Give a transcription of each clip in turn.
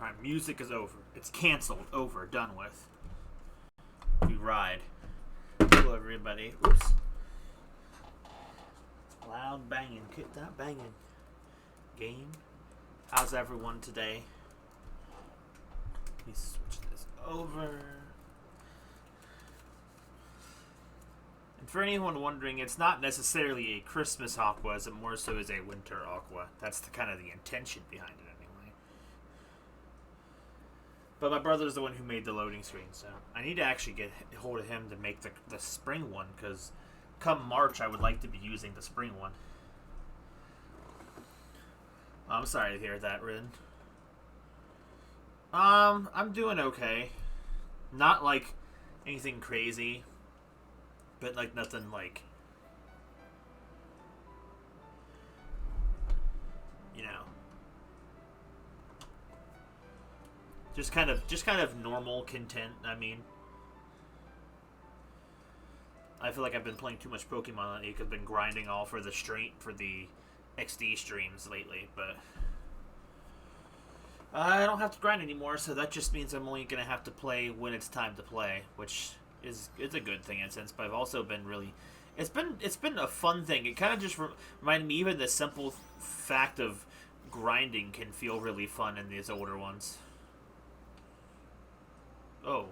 Alright, music is over. It's cancelled. Over. Done with. We ride. Hello, everybody. Oops. Loud banging. Quit that banging. Game. How's everyone today? Let me switch this over. And for anyone wondering, it's not necessarily a Christmas aqua, as it more so is a winter aqua. That's the kind of the intention behind it, anyway. But my brother's the one who made the loading screen, so I need to actually get hold of him to make the spring one, because come March, I would like to be using the spring one. I'm sorry to hear that, Rin. I'm doing okay. Not like anything crazy, but like nothing like, you know, just kind of normal content. I mean, I feel like I've been playing too much Pokemon lately because I've been grinding all for the XD streams lately, but I don't have to grind anymore, so that just means I'm only gonna have to play when it's time to play, which is a good thing in a sense. But I've also been really, it's been a fun thing. It kind of just reminded me, even the simple fact of grinding can feel really fun in these older ones. Oh.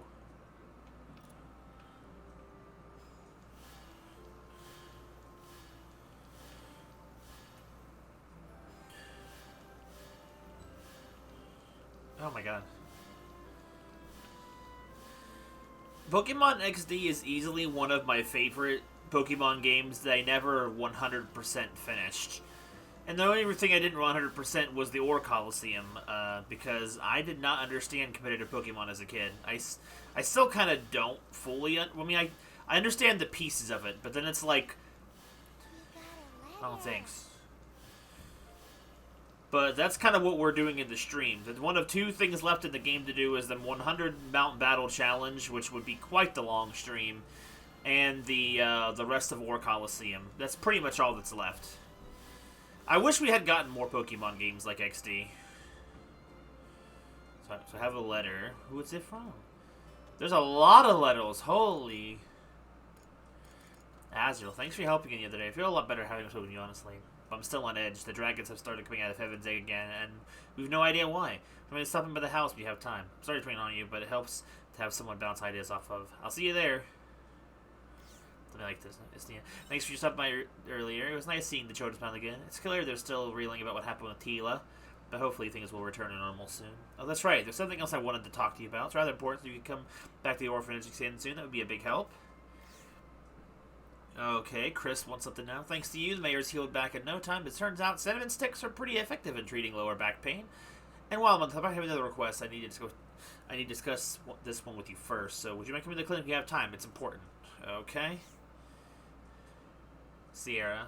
Oh my god. Pokemon XD is easily one of my favorite Pokemon games that I never 100% finished. And the only thing I didn't 100% was the Ore Coliseum, because I did not understand competitive Pokemon as a kid. I still kind of don't fully... I understand the pieces of it, but then it's like... Oh, thanks. But that's kind of what we're doing in the stream. One of two things left in the game to do is the 100 Mount Battle Challenge, which would be quite the long stream, and the rest of Ore Coliseum. That's pretty much all that's left. I wish we had gotten more Pokemon games like XD. So I have a letter. Who is it from? There's a lot of letters. Holy. Azrael, thanks for helping me the other day. I feel a lot better having spoken to you, honestly. But I'm still on edge. The dragons have started coming out of Heaven's Egg again, and we have no idea why. I'm going to stop in by the house if you have time. I'm sorry to train on you, but it helps to have someone bounce ideas off of. I'll see you there. Something like this. Thanks for your stuff by earlier. It was nice seeing the children's pound again. It's clear they're still reeling about what happened with Tila, but hopefully things will return to normal soon. Oh, that's right. There's something else I wanted to talk to you about. It's rather important, so you can come back to the orphanage again soon. That would be a big help. Okay, Chris wants something now. Thanks to you, the mayor's healed back in no time. It turns out cinnamon sticks are pretty effective in treating lower back pain. And while I'm on top, I have another request. I need to discuss this one with you first. So, would you mind coming to the clinic if you have time? It's important. Okay. Sierra.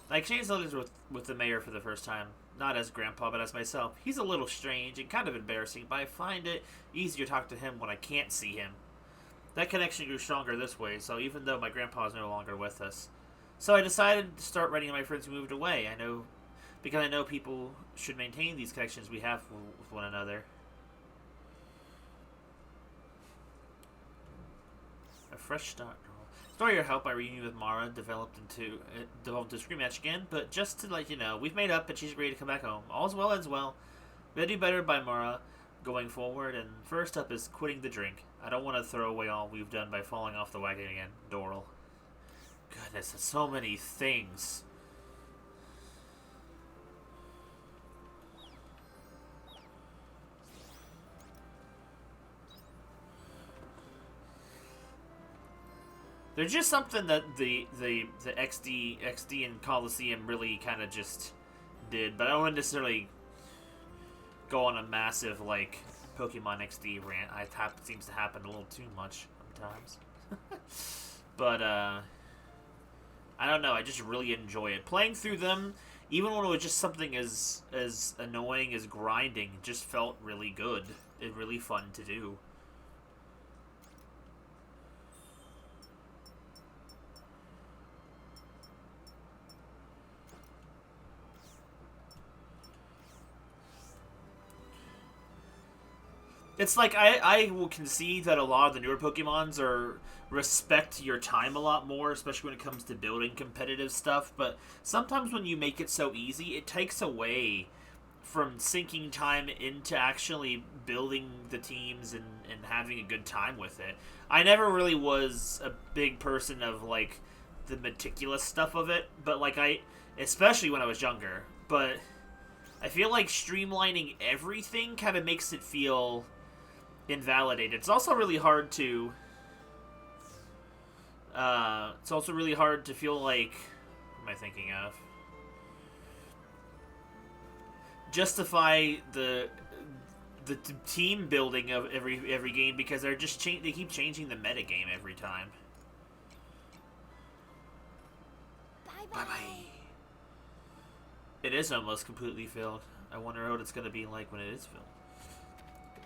I exchanged letters with the mayor for the first time. Not as Grandpa, but as myself. He's a little strange and kind of embarrassing, but I find it easier to talk to him when I can't see him. That connection grew stronger this way, so even though my grandpa is no longer with us. So I decided to start writing to my friends who moved away. Because I know people should maintain these connections we have with one another. A fresh start, girl. Sorry your help by reunion with Mara developed into a scream match again, but just to let you know, we've made up and she's ready to come back home. All's well ends well. We'll do better by Mara going forward, and first up is quitting the drink. I don't want to throw away all we've done by falling off the wagon again. Doral. Goodness, there's so many things. There's just something that the XD and Coliseum really kind of just did, but I don't want to necessarily go on a massive, like, Pokemon XD rant. It seems to happen a little too much sometimes. But, I don't know. I just really enjoy it. Playing through them, even when it was just something as annoying as grinding, just felt really good. It's really fun to do. It's like I will concede that a lot of the newer Pokemons are respect your time a lot more, especially when it comes to building competitive stuff. But sometimes when you make it so easy, it takes away from sinking time into actually building the teams and having a good time with it. I never really was a big person of like the meticulous stuff of it, but like especially when I was younger, but I feel like streamlining everything kind of makes it feel invalidated. It's also really hard to feel like what am I thinking of? Justify the team building of every game because they're just they keep changing the meta game every time. Bye bye. It is almost completely filled. I wonder what it's gonna be like when it is filled.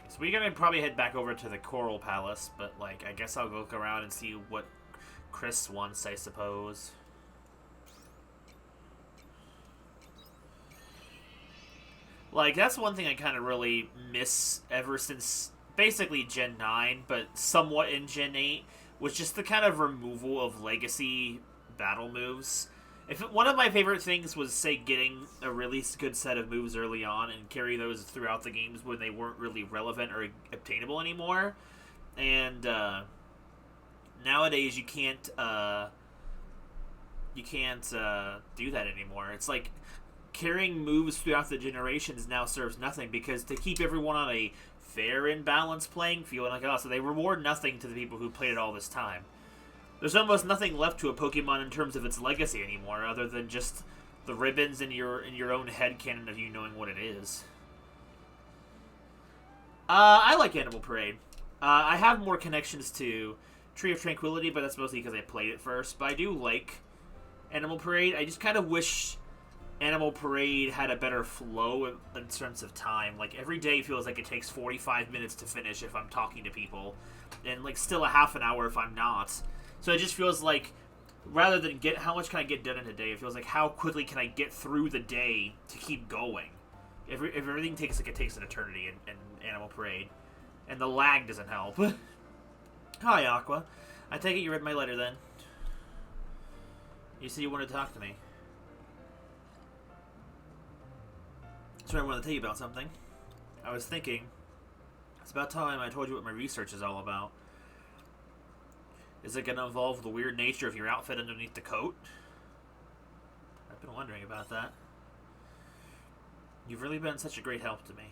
So we're gonna probably head back over to the Coral Palace, but like I guess I'll go look around and see what Chris wants, I suppose. Like, that's one thing I kind of really miss ever since basically Gen 9, but somewhat in Gen 8, was just the kind of removal of legacy battle moves. One of my favorite things was, say, getting a really good set of moves early on and carry those throughout the games when they weren't really relevant or obtainable anymore. And nowadays you can't do that anymore. It's like carrying moves throughout the generations now serves nothing because to keep everyone on a fair and balanced playing field, like so they reward nothing to the people who played it all this time. There's almost nothing left to a Pokemon in terms of its legacy anymore, other than just the ribbons in your own headcanon of you knowing what it is. I like Animal Parade. I have more connections to Tree of Tranquility, but that's mostly because I played it first. But I do like Animal Parade. I just kind of wish Animal Parade had a better flow in terms of time. Like, every day feels like it takes 45 minutes to finish if I'm talking to people, and like still a half an hour if I'm not. So it just feels like, rather than how much can I get done in a day, it feels like how quickly can I get through the day to keep going. If everything takes like it takes an eternity in Animal Parade, and the lag doesn't help. Hi, Aqua. I take it you read my letter then. You said you wanted to talk to me. So I wanted to tell you about something. I was thinking, it's about time I told you what my research is all about. Is it going to involve the weird nature of your outfit underneath the coat? I've been wondering about that. You've really been such a great help to me.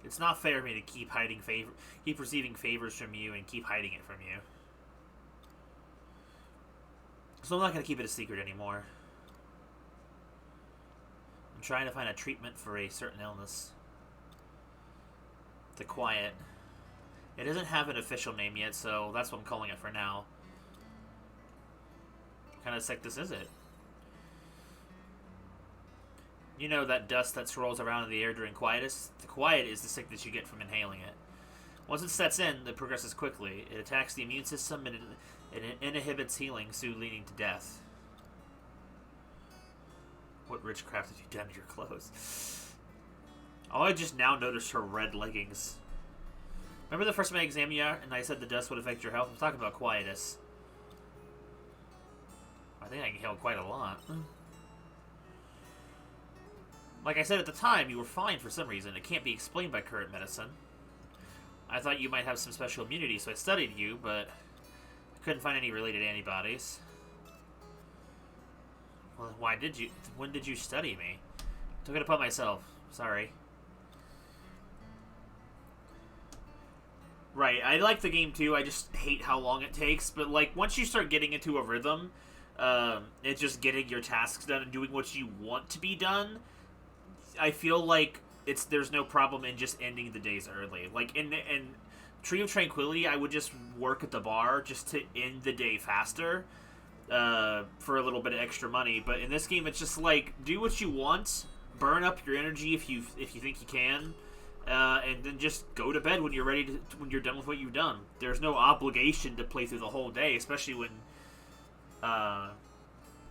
It's not fair for me to keep receiving favors from you and keep hiding it from you. So I'm not going to keep it a secret anymore. I'm trying to find a treatment for a certain illness. The Quiet. It doesn't have an official name yet, so that's what I'm calling it for now. What kind of sickness is it? You know that dust that swirls around in the air during quietus? The Quiet is the sickness you get from inhaling it. Once it sets in, it progresses quickly. It attacks the immune system and it inhibits healing, soon leading to death. What witchcraft have you done to your clothes? Oh, I just now noticed her red leggings. Remember the first time I examined you and I said the dust would affect your health? I'm talking about quietus. I think I can heal quite a lot. Like I said at the time, you were fine for some reason. It can't be explained by current medicine. I thought you might have some special immunity, so I studied you, but I couldn't find any related antibodies. Well, when did you study me? Took it upon myself. Sorry. Right, I like the game too, I just hate how long it takes, but like, once you start getting into a rhythm, it's just getting your tasks done and doing what you want to be done, I feel like there's no problem in just ending the days early. Like, in Tree of Tranquility, I would just work at the bar just to end the day faster, for a little bit of extra money, but in this game, it's just like, do what you want, burn up your energy if you think you can, and then just go to bed when you're when you're done with what you've done. There's no obligation to play through the whole day, especially when,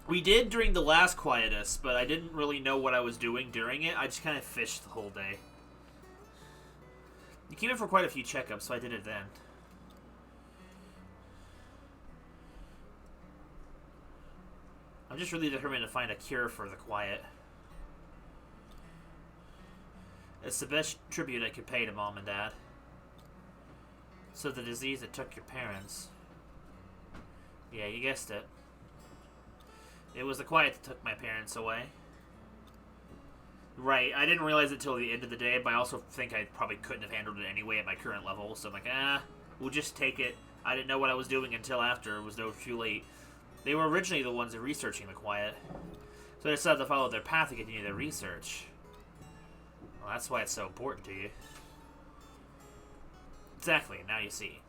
we did during the last quietus, but I didn't really know what I was doing during it. I just kind of fished the whole day. You came in for quite a few checkups, so I did it then. I'm just really determined to find a cure for the quiet. It's the best tribute I could pay to Mom and Dad. So the disease that took your parents... Yeah, you guessed it. It was the quiet that took my parents away. Right, I didn't realize it till the end of the day, but I also think I probably couldn't have handled it anyway at my current level, so I'm like, we'll just take it. I didn't know what I was doing until after. It was too late. They were originally the ones researching the quiet, so I decided to follow their path and continue their research. Well, that's why it's so important to you. Exactly, now you see.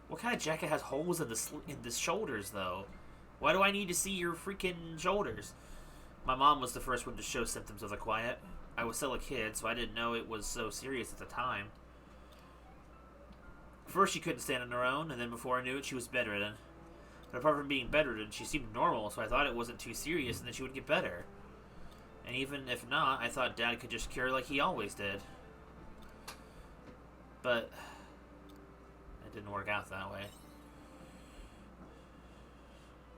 What kind of jacket has holes in the shoulders, though? Why do I need to see your freaking shoulders? My mom was the first one to show symptoms of the quiet. I was still a kid, so I didn't know it was so serious at the time. First, she couldn't stand on her own, and then before I knew it, she was bedridden. But apart from being bedridden, she seemed normal, so I thought it wasn't too serious and that she would get better. And even if not, I thought Dad could just cure like he always did. But it didn't work out that way.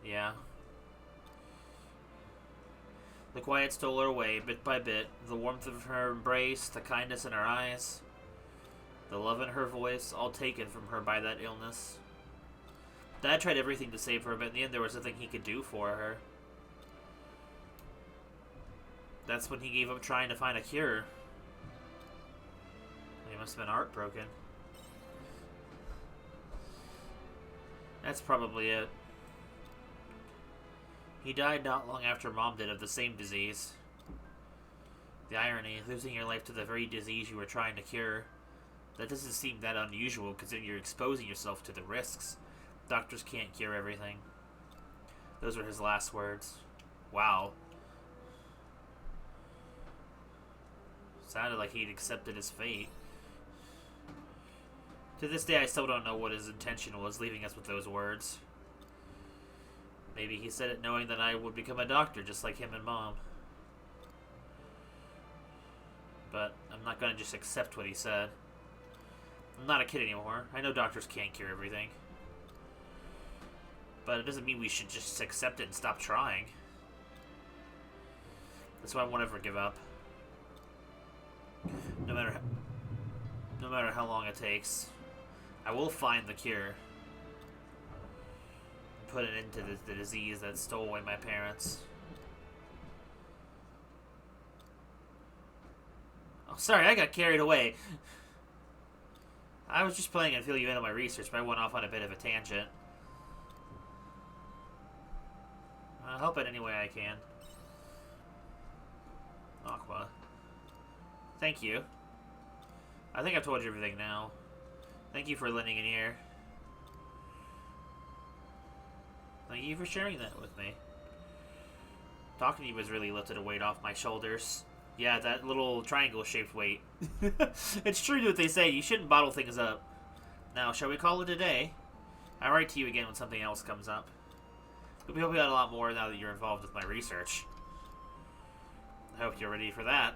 Yeah. The quiet stole her away, bit by bit. The warmth of her embrace, the kindness in her eyes, the love in her voice, all taken from her by that illness. Dad tried everything to save her, but in the end there was nothing he could do for her. That's when he gave up trying to find a cure. He must have been heartbroken. That's probably it. He died not long after Mom did of the same disease. The irony, losing your life to the very disease you were trying to cure. That doesn't seem that unusual, considering you're exposing yourself to the risks. Doctors can't cure everything. Those were his last words. Wow. Sounded like he'd accepted his fate. To this day, I still don't know what his intention was, leaving us with those words. Maybe he said it knowing that I would become a doctor, just like him and Mom. But I'm not going to just accept what he said. I'm not a kid anymore. I know doctors can't cure everything. But it doesn't mean we should just accept it and stop trying. That's why I won't ever give up. No matter how long it takes. I will find the cure. Put it into the disease that stole away my parents. Oh, sorry, I got carried away. I was just playing and fill you in on my research, but I went off on a bit of a tangent. I'll help it any way I can. Aqua. Thank you. I think I've told you everything now. Thank you for lending an ear. Thank you for sharing that with me. Talking to you has really lifted a weight off my shoulders. Yeah, that little triangle-shaped weight. It's true to what they say. You shouldn't bottle things up. Now, shall we call it a day? I'll write to you again when something else comes up. You'll be helping out a lot more now that you're involved with my research. I hope you're ready for that.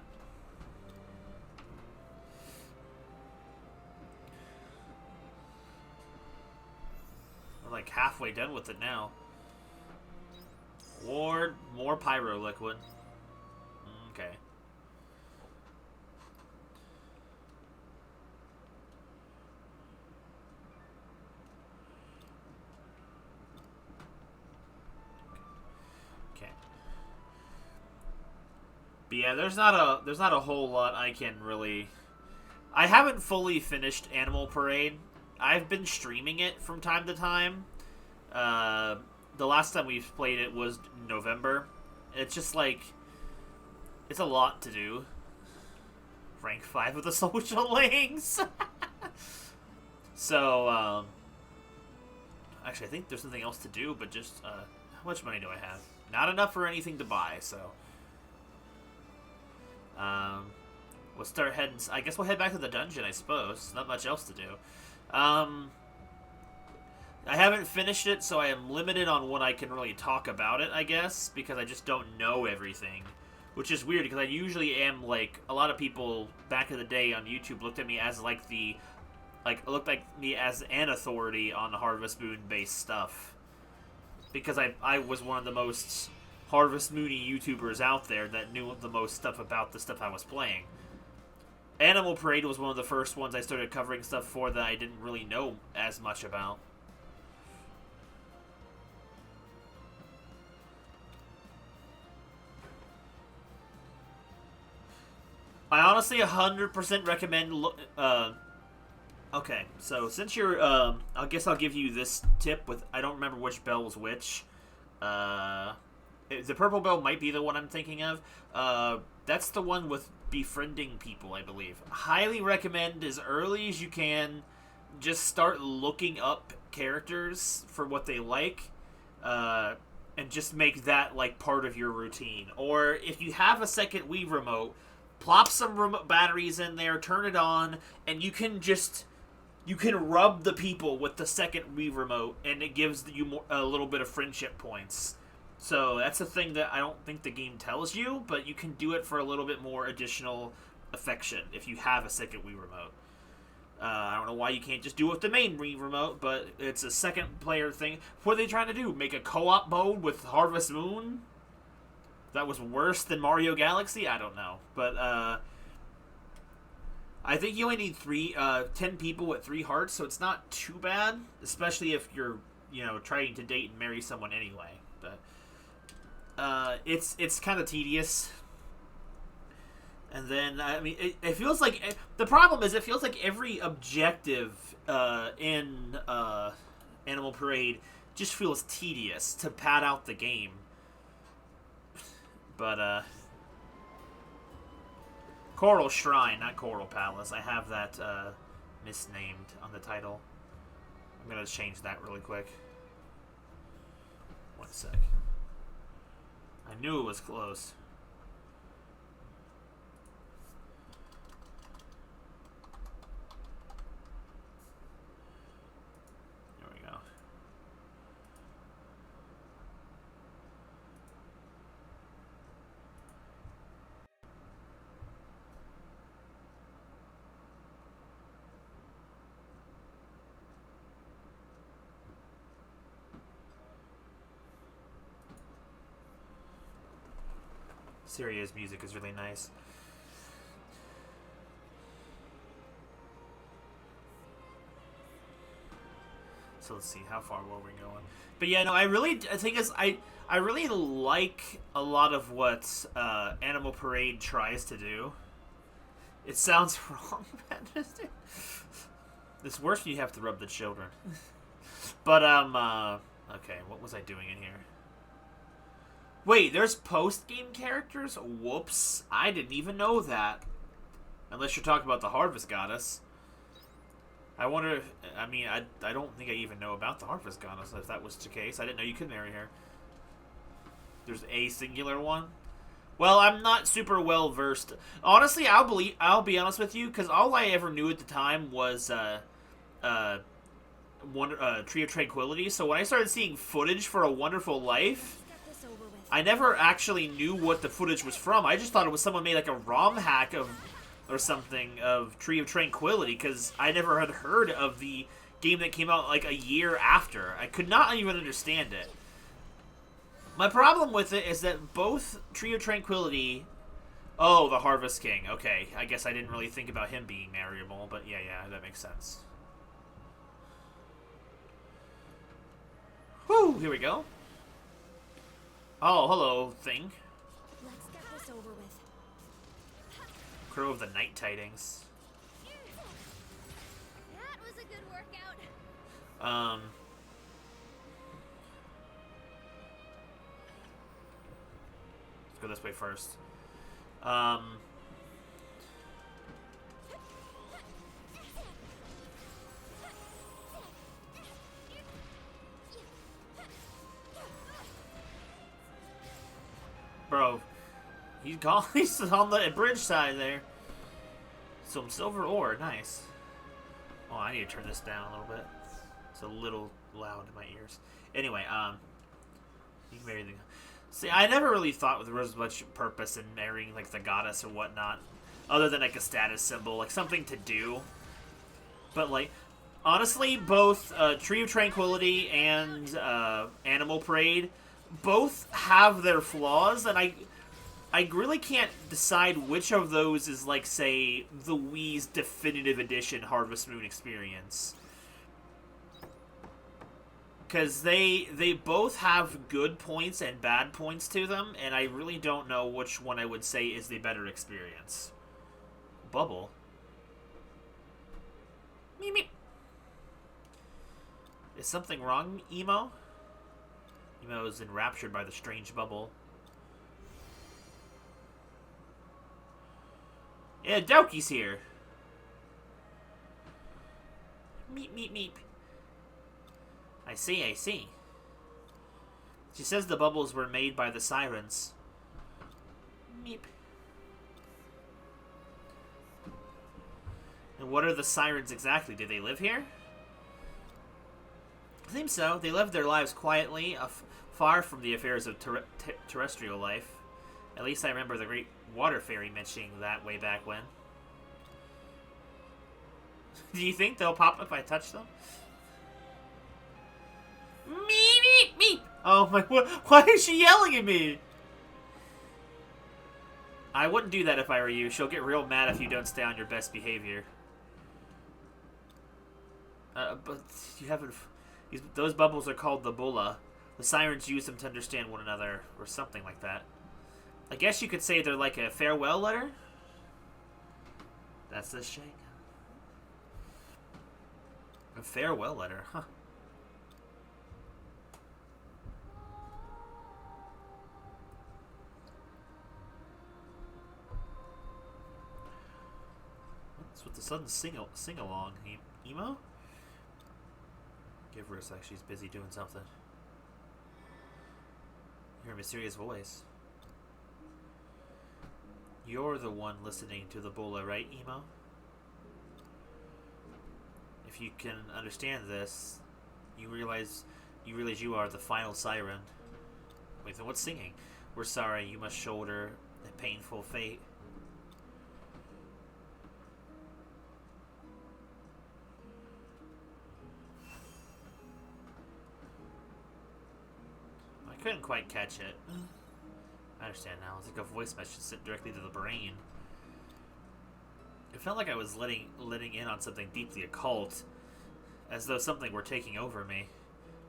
We're like halfway done with it now. Ward, more pyro liquid. Okay. Okay. But yeah, there's not a whole lot I can really. I haven't fully finished Animal Parade. I've been streaming it from time to time. The last time we've played it was November. It's just like, it's a lot to do. Rank 5 of the social links. So, actually I think there's something else to do, but just, how much money do I have? Not enough for anything to buy, so. We'll start heading, I guess we'll head back to the dungeon, I suppose. Not much else to do. I haven't finished it, so I am limited on what I can really talk about it, I guess, because I just don't know everything. which is weird because I usually am like a lot of people back in the day on YouTube looked at me as like looked like me as an authority on Harvest Moon based stuff because I was one of the most Harvest Moony YouTubers out there that knew the most stuff about the stuff I was playing. Animal Parade was one of the first ones I started covering stuff for that I didn't really know as much about. I honestly 100% recommend. Okay, so since you're, I guess I'll give you this tip with. I don't remember which bell was which. The purple bell might be the one I'm thinking of. That's the one with befriending people, I believe. Highly recommend as early as you can. Just start looking up characters for what they like. And just make that like part of your routine. Or if you have a second Wii remote, plop some remote batteries in there, turn it on, and you can rub the people with the second Wii remote, and it gives you a little bit of friendship points. So that's a thing that I don't think the game tells you, but you can do it for a little bit more additional affection if you have a second Wii remote. I don't know why you can't just do it with the main Wii remote, but it's a second player thing. What are they trying to do? Make a co-op mode with Harvest Moon? That was worse than Mario Galaxy? I don't know. But, I think you only need 10 people with 3 hearts, so it's not too bad. Especially if you're, trying to date and marry someone anyway. But, it's kind of tedious. And then, I mean, it feels like... The problem is, it feels like every objective in Animal Parade just feels tedious to pad out the game. But, Coral Shrine, not Coral Palace. I have that misnamed on the title. I'm going to change that really quick. One sec. I knew it was close. Syria's music is really nice. So let's see, how far were we going? But yeah, no, I think I really like a lot of what Animal Parade tries to do. It sounds wrong, man. It's worse when you have to rub the children. But okay, what was I doing in here? Wait, there's post-game characters? Whoops. I didn't even know that. Unless you're talking about the Harvest Goddess. I wonder if... I mean, I don't think I even know about the Harvest Goddess, if that was the case. I didn't know you could marry her. There's a singular one? Well, I'm not super well-versed. Honestly, I'll be honest with you, because all I ever knew at the time was, Tree of Tranquility. So when I started seeing footage for A Wonderful Life... I never actually knew what the footage was from. I just thought it was someone made like a ROM hack or something of Tree of Tranquility, because I never had heard of the game that came out like a year after. I could not even understand it. My problem with it is that both Tree of Tranquility... Oh, the Harvest King. Okay, I guess I didn't really think about him being marryable, but yeah, that makes sense. Whew, here we go. Oh, hello, thing. Let's get this over with. Crow of the Night Tidings. That was a good workout. Let's go this way first. Bro, he's on the bridge side there. Some silver ore, nice. Oh, I need to turn this down a little bit. It's a little loud in my ears. Anyway, you can marry the... See, I never really thought there was much purpose in marrying, like, the goddess or whatnot. Other than, like, a status symbol. Like, something to do. But, like, honestly, both Tree of Tranquility and Animal Parade both have their flaws, and I really can't decide which of those is, like, say, the Wii's definitive edition Harvest Moon experience. Because they both have good points and bad points to them, and I really don't know which one I would say is the better experience. Bubble. Meep meep. Is something wrong, Emo? Emo is enraptured by the strange bubble. Yeah, Doki's here. Meep meep meep. I see, I see. She says the bubbles were made by the sirens. Meep. And what are the sirens exactly? Do they live here? I think so. They live their lives quietly, far from the affairs of terrestrial life. At least I remember the Great Water Fairy mentioning that way back when. Do you think they'll pop if I touch them? Meep, meep, meep. Oh my, why is she yelling at me? I wouldn't do that if I were you. She'll get real mad if you don't stay on your best behavior. But you haven't... Those bubbles are called the bulla. The sirens use them to understand one another, or something like that. I guess you could say they're like a farewell letter? That's the shame. A farewell letter, huh? What's with the sudden sing-along? Emo? Give her a sec, she's busy doing something. Your mysterious voice. You're the one listening to the bulla, right, Emo? If you can understand this, you realize you are the final siren. Wait, then what's singing? We're sorry, you must shoulder a painful fate. I couldn't quite catch it. I understand now. It's like a voice message sent directly to the brain. It felt like I was letting in on something deeply occult, as though something were taking over me.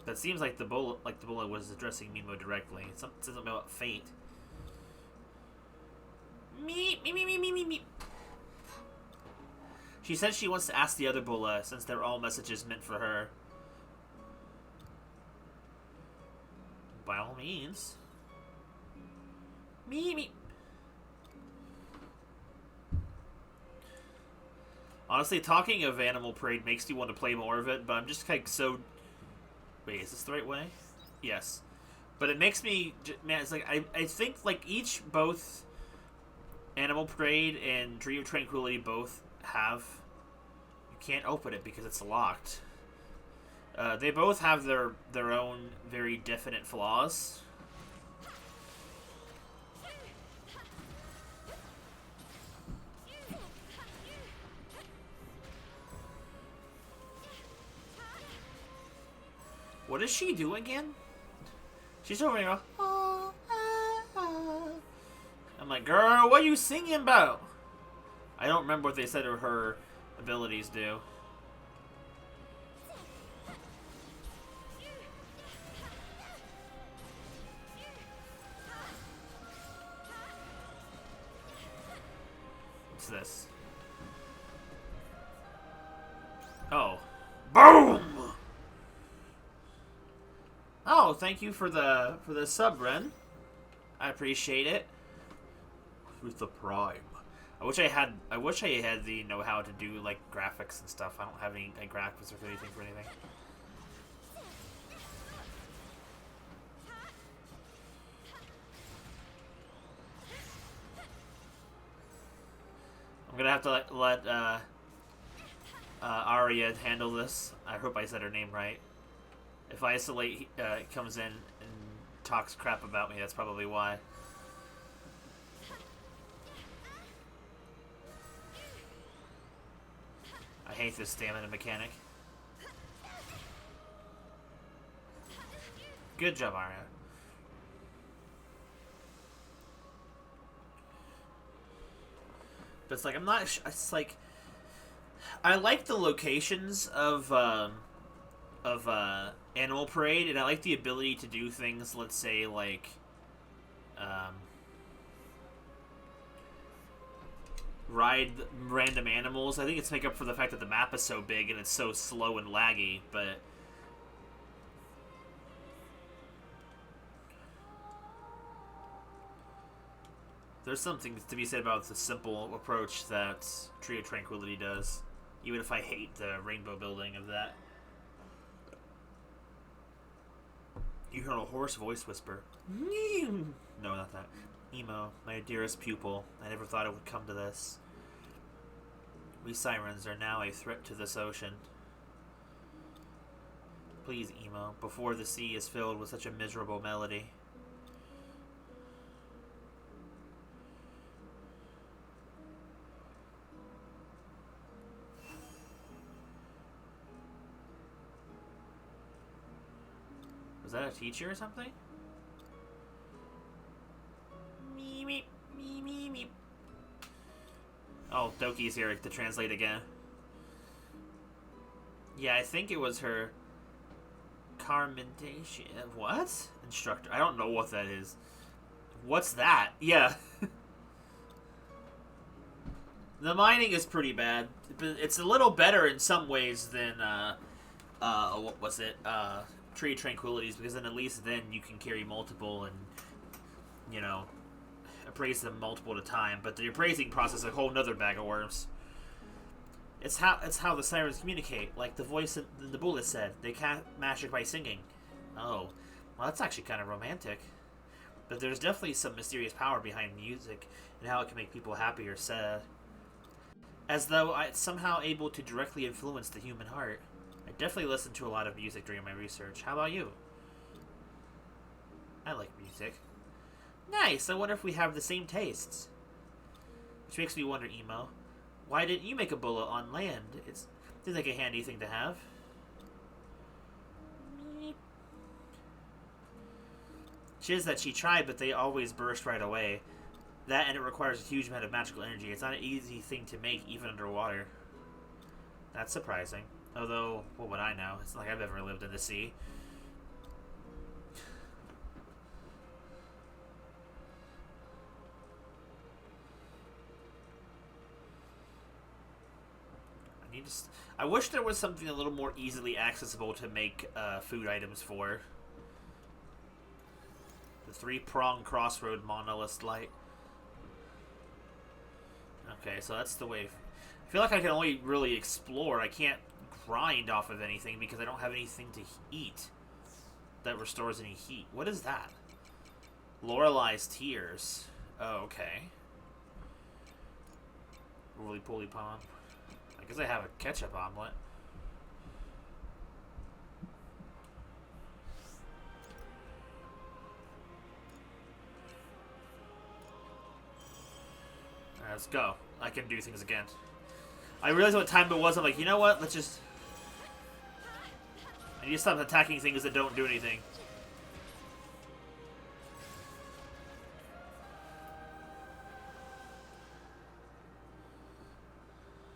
But it seems like the bulla was addressing Mimo directly. It's something about fate. Meep, meep, meep, meep, meep, meep. She says she wants to ask the other bulla, since they're all messages meant for her. By all means. Meep, meep. Honestly, talking of Animal Parade makes me want to play more of it, but I'm just like so... Wait, is this the right way? Yes. But it makes me... Man, it's like, I think, like, both Animal Parade and Tree of Tranquility both have... You can't open it because it's locked. They both have their own very definite flaws. What does she do again? She's over here. I'm like, girl, what are you singing about? I don't remember what they said her abilities do. What's this? Oh. Boom! Oh, thank you for the sub, Ren. I appreciate it. With the Prime. I wish I had the know-how to do like graphics and stuff. I don't have any like, graphics or anything for anything. I'm gonna have to let Arya handle this. I hope I said her name right. If Isolate comes in and talks crap about me. That's probably why. I hate this stamina mechanic. Good job, Arya. But it's like, I'm not... It's like... I like the locations of Animal Parade, and I like the ability to do things, let's say, like... ride random animals. I think it's make up for the fact that the map is so big and it's so slow and laggy, but... There's something to be said about the simple approach that Tree of Tranquility does, even if I hate the rainbow building of that. You heard a hoarse voice whisper. No, not that. Emo, my dearest pupil, I never thought it would come to this. We sirens are now a threat to this ocean. Please, Emo, before the sea is filled with such a miserable melody. Was that a teacher or something? Me, me, me, me, me. Oh, Doki's here to translate again. Yeah, I think it was her Carmentation. What? Instructor. I don't know what that is. What's that? Yeah. The mining is pretty bad. It's a little better in some ways than, what was it? Tree of Tranquilities, because then at least then you can carry multiple and, you know, appraise them multiple at a time. But the appraising process is a whole nother bag of worms. It's how the sirens communicate, like the voice in the bullet said. They cast magic by singing. Oh, well, that's actually kind of romantic. But there's definitely some mysterious power behind music and how it can make people happy or sad. As though it's somehow able to directly influence the human heart. I definitely listened to a lot of music during my research. How about you? I like music. Nice, I wonder if we have the same tastes. Which makes me wonder, Emo, why didn't you make a bullet on land? It seems like a handy thing to have. She is that she tried, but they always burst right away. That, and it requires a huge amount of magical energy. It's not an easy thing to make, even underwater. That's surprising. Although, what would I know? It's not like I've ever lived in the sea. I wish there was something a little more easily accessible to make food items for. The three-pronged crossroad monolith light. Okay, so that's the way. I feel like I can only really explore. I can't grind off of anything because I don't have anything to eat that restores any heat. What is that? Lorelei's Tears. Oh, okay. Roly-poly pond. I guess I have a ketchup omelet. Alright, let's go. I can do things again. I realized what time it was. I'm like, you know what? Let's just... I need to stop attacking things that don't do anything.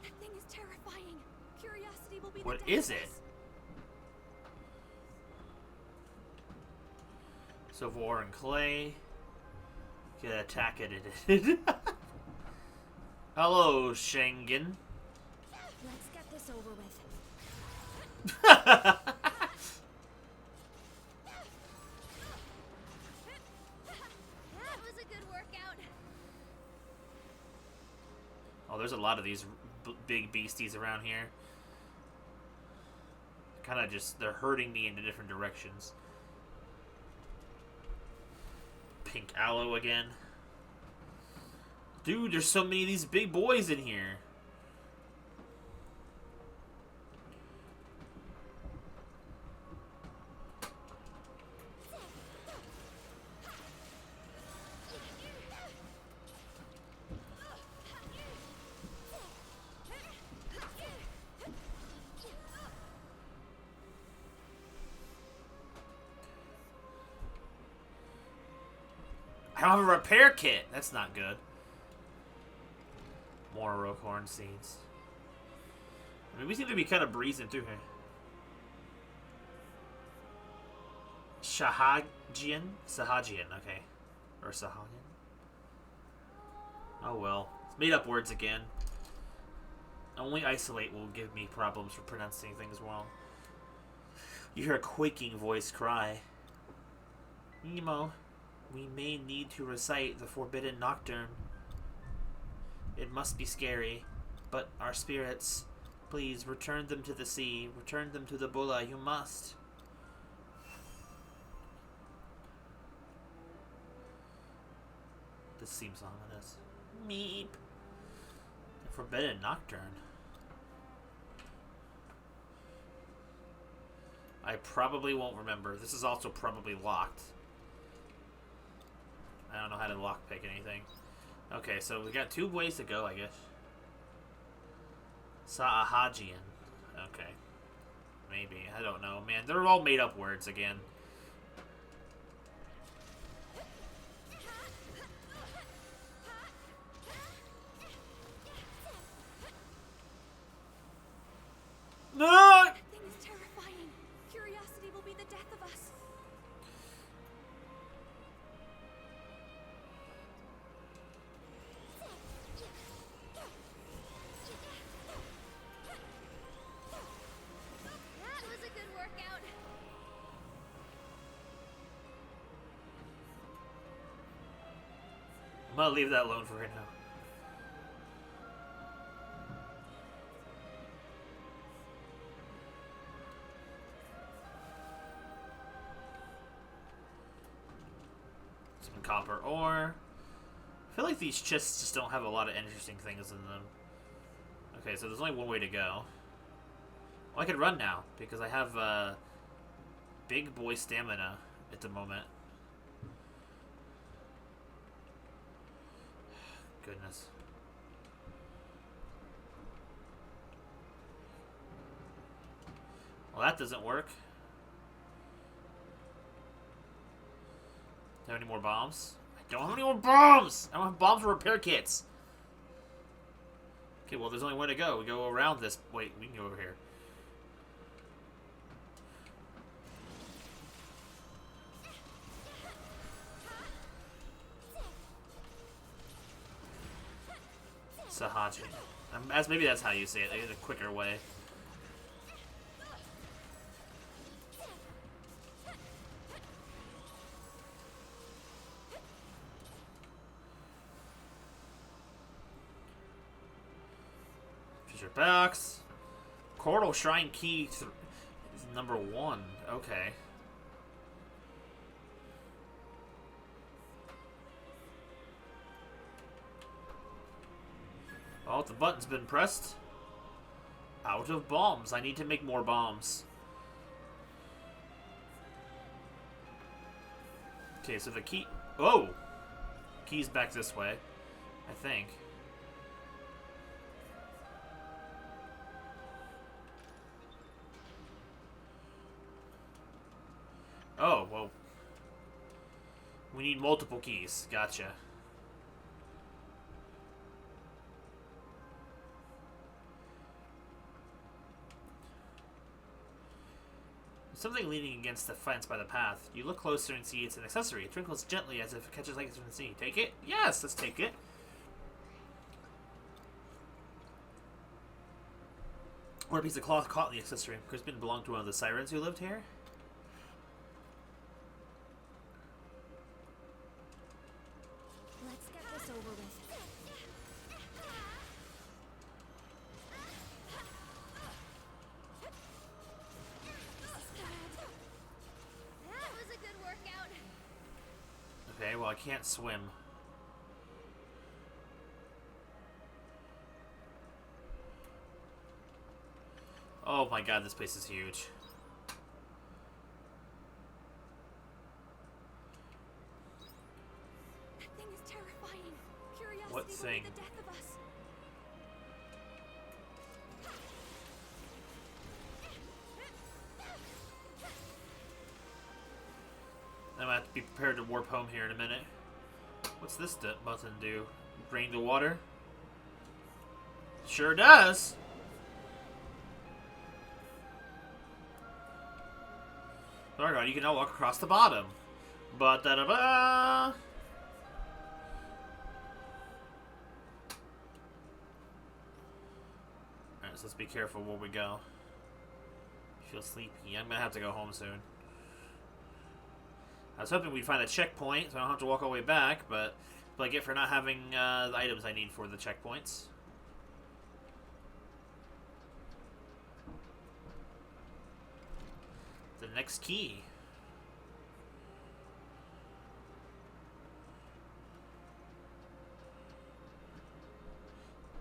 That thing is terrifying. Curiosity will be What the is death it? of us. So war and clay. Get attack edited. Hello, Schengen. Let's get this over with. Oh, That was a good workout. there's a lot of these big beasties around here. Kind of just, they're hurting me into different directions. Pink aloe again. Dude, there's so many of these big boys in here. I don't have a repair kit. That's not good. More rocorn seeds. I mean, we seem to be kind of breezing through here. Sahajian? Sahajian, okay. Or Sahajian? Oh well. It's made up words again. Only isolate will give me problems for pronouncing things wrong. You hear a quaking voice cry. Nemo, we may need to recite the forbidden nocturne. It must be scary, but our spirits, please return them to the sea. Return them to the Bulla. You must. This seems ominous. Meep. The forbidden nocturne. I probably won't remember. This is also probably locked. I don't know how to lockpick anything. Okay, so we got 2 ways to go, I guess. Sahajian. Okay. Maybe. I don't know. Man, they're all made up words again. No! That thing is terrifying. Curiosity will be the death of us. That was a good workout. I'm gonna leave that alone for right now. Some copper ore. I feel like these chests just don't have a lot of interesting things in them. Okay, so there's only one way to go. Well, I could run now, because I have big boy stamina at the moment. Goodness. Well, that doesn't work. Do I have any more bombs? I don't have any more bombs! I don't have bombs or repair kits. Okay, well, there's only one to go. We go around this. Wait, we can go over here. Sahaji. Maybe that's how you say it. It's a quicker way. Treasure box. Coral Shrine Key is number 1. Okay. Oh, the button's been pressed. Out of bombs. I need to make more bombs. Okay, so the key... Oh! Key's back this way, I think. Oh, well. We need multiple keys. Gotcha. Something leaning against the fence by the path. You look closer and see it's an accessory. It twinkles gently as if it catches light from the sea. Take it? Yes, let's take it. Or a piece of cloth caught in the accessory. Could have been belonged to one of the sirens who lived here. Let's get this over with. That was a good workout. Okay, well, I can't swim. Oh my god, this place is huge. That thing is terrifying. Curiosity What will thing? be the death of us. I'm gonna have to be prepared to warp home here in a minute. What's this button do? Bring the water? Sure does! Alright, you can now walk across the bottom. Ba-da-da-ba! Alright, so let's be careful where we go. I feel sleepy. I'm gonna have to go home soon. I was hoping we'd find a checkpoint, so I don't have to walk all the way back, but I get for not having the items I need for the checkpoints. The next key.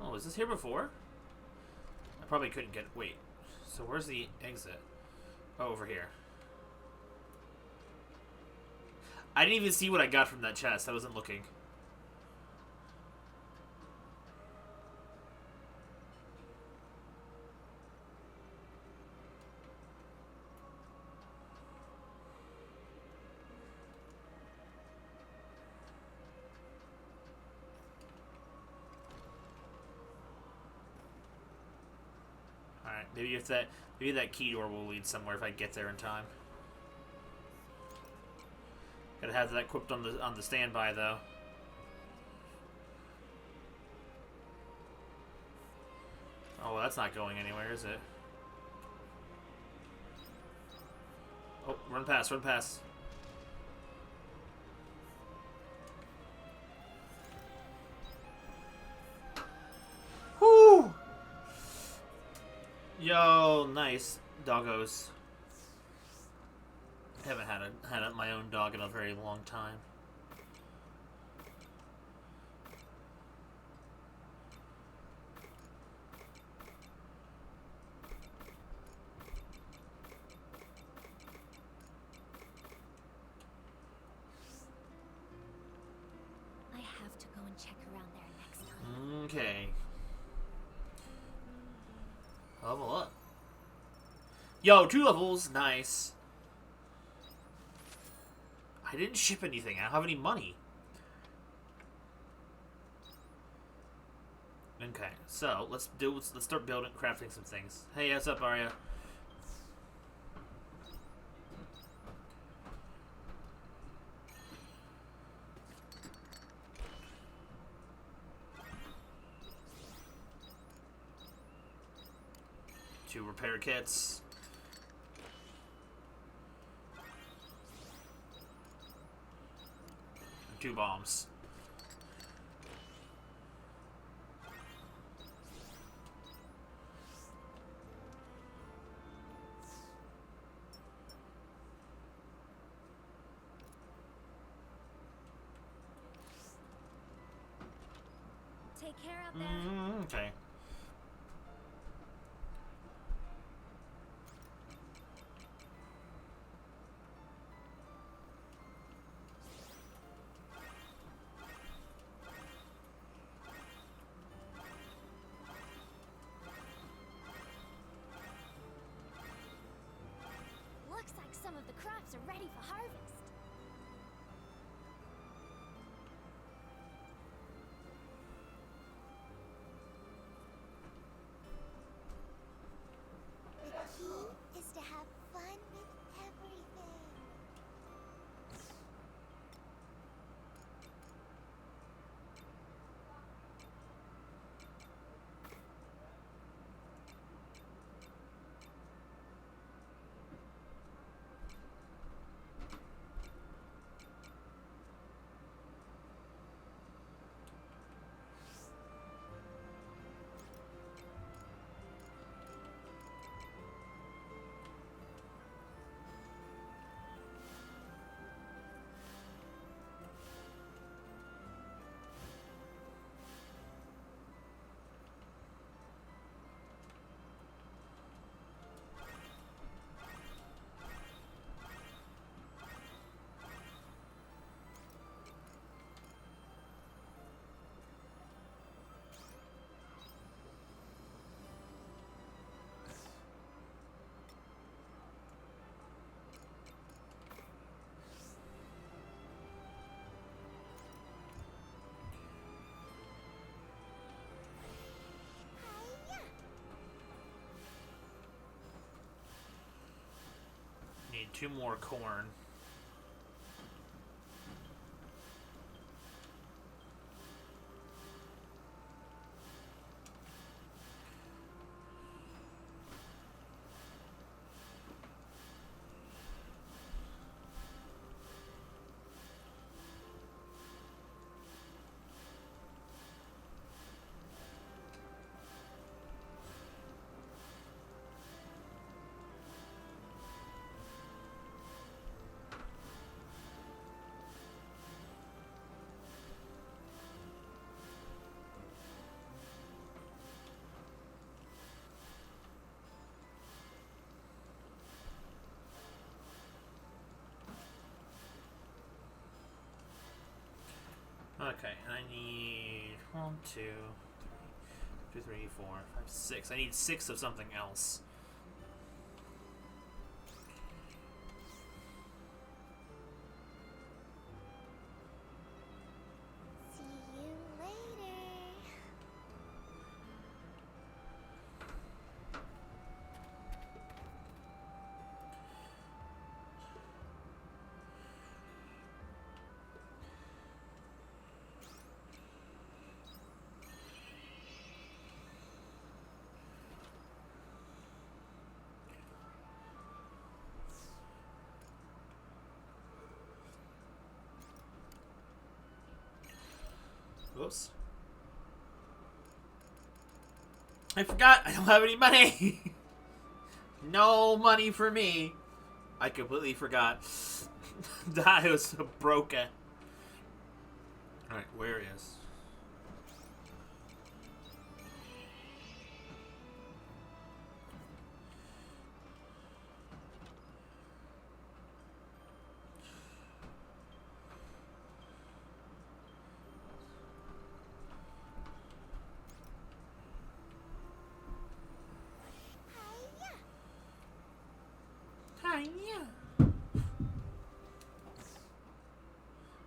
Oh, was this here before? I probably couldn't get... Wait. So where's the exit? Oh, over here. I didn't even see what I got from that chest. I wasn't looking. Alright, maybe that key door will lead somewhere if I get there in time. Gotta have that equipped on the standby though. Oh, well, that's not going anywhere, is it? Oh, run past, run past. Whoo! Yo, nice doggos. I haven't had my own dog in a very long time. I have to go and check around there next time. Okay. Level up. Yo, 2 levels, nice. I didn't ship anything. I don't have any money. Okay, so let's start crafting some things. Hey, what's up, Arya? Two repair kits. And 2 bombs. Take care out there. Okay. Looks like some of the crops are ready for harvest. The key is to have fun with everything. 2 more corn. Okay, and I need 1, 2, 2, 3, 4, 5, 6. I need 6 of something else. See you later. Whoops. I forgot I don't have any money. No money for me. I completely forgot. That was broken. Alright, where is... Hiya.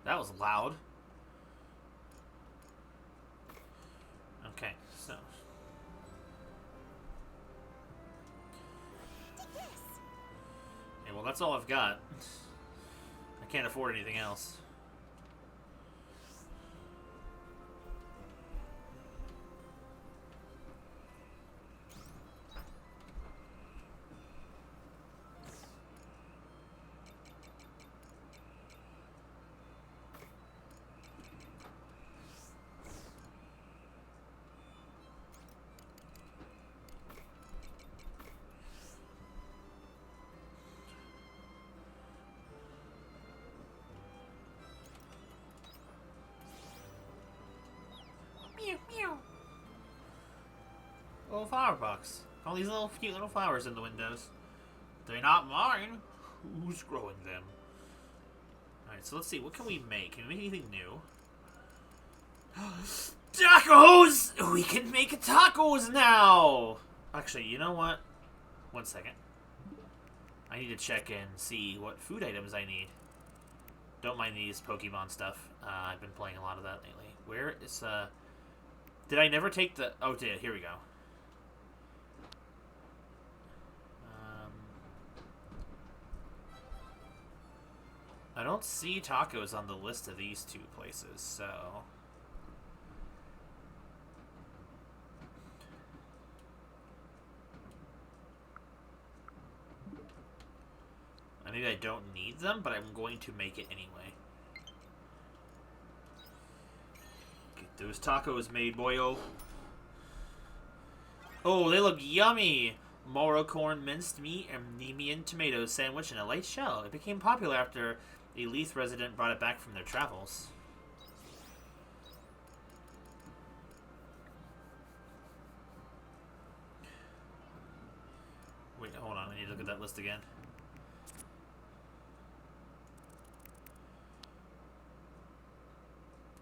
That was loud. Okay, so... Take this. Okay, well that's all I've got. I can't afford anything else. Meow, meow. Little flower box. All these little cute little flowers in the windows. They're not mine. Who's growing them? Alright, so let's see. What can we make? Can we make anything new? Tacos! We can make tacos now! Actually, you know what? 1 second. I need to check and see what food items I need. Don't mind these Pokemon stuff. I've been playing a lot of that lately. Where is, Did I never take the... Oh, did. Here we go. I don't see tacos on the list of these 2 places, so... Maybe I don't need them, but I'm going to make it anyway. Get those tacos made, boyo. Oh, they look yummy! Moro corn, minced meat, and Nemean tomato sandwich in a light shell. It became popular after a Leith resident brought it back from their travels. Wait, hold on. I need to look at that list again.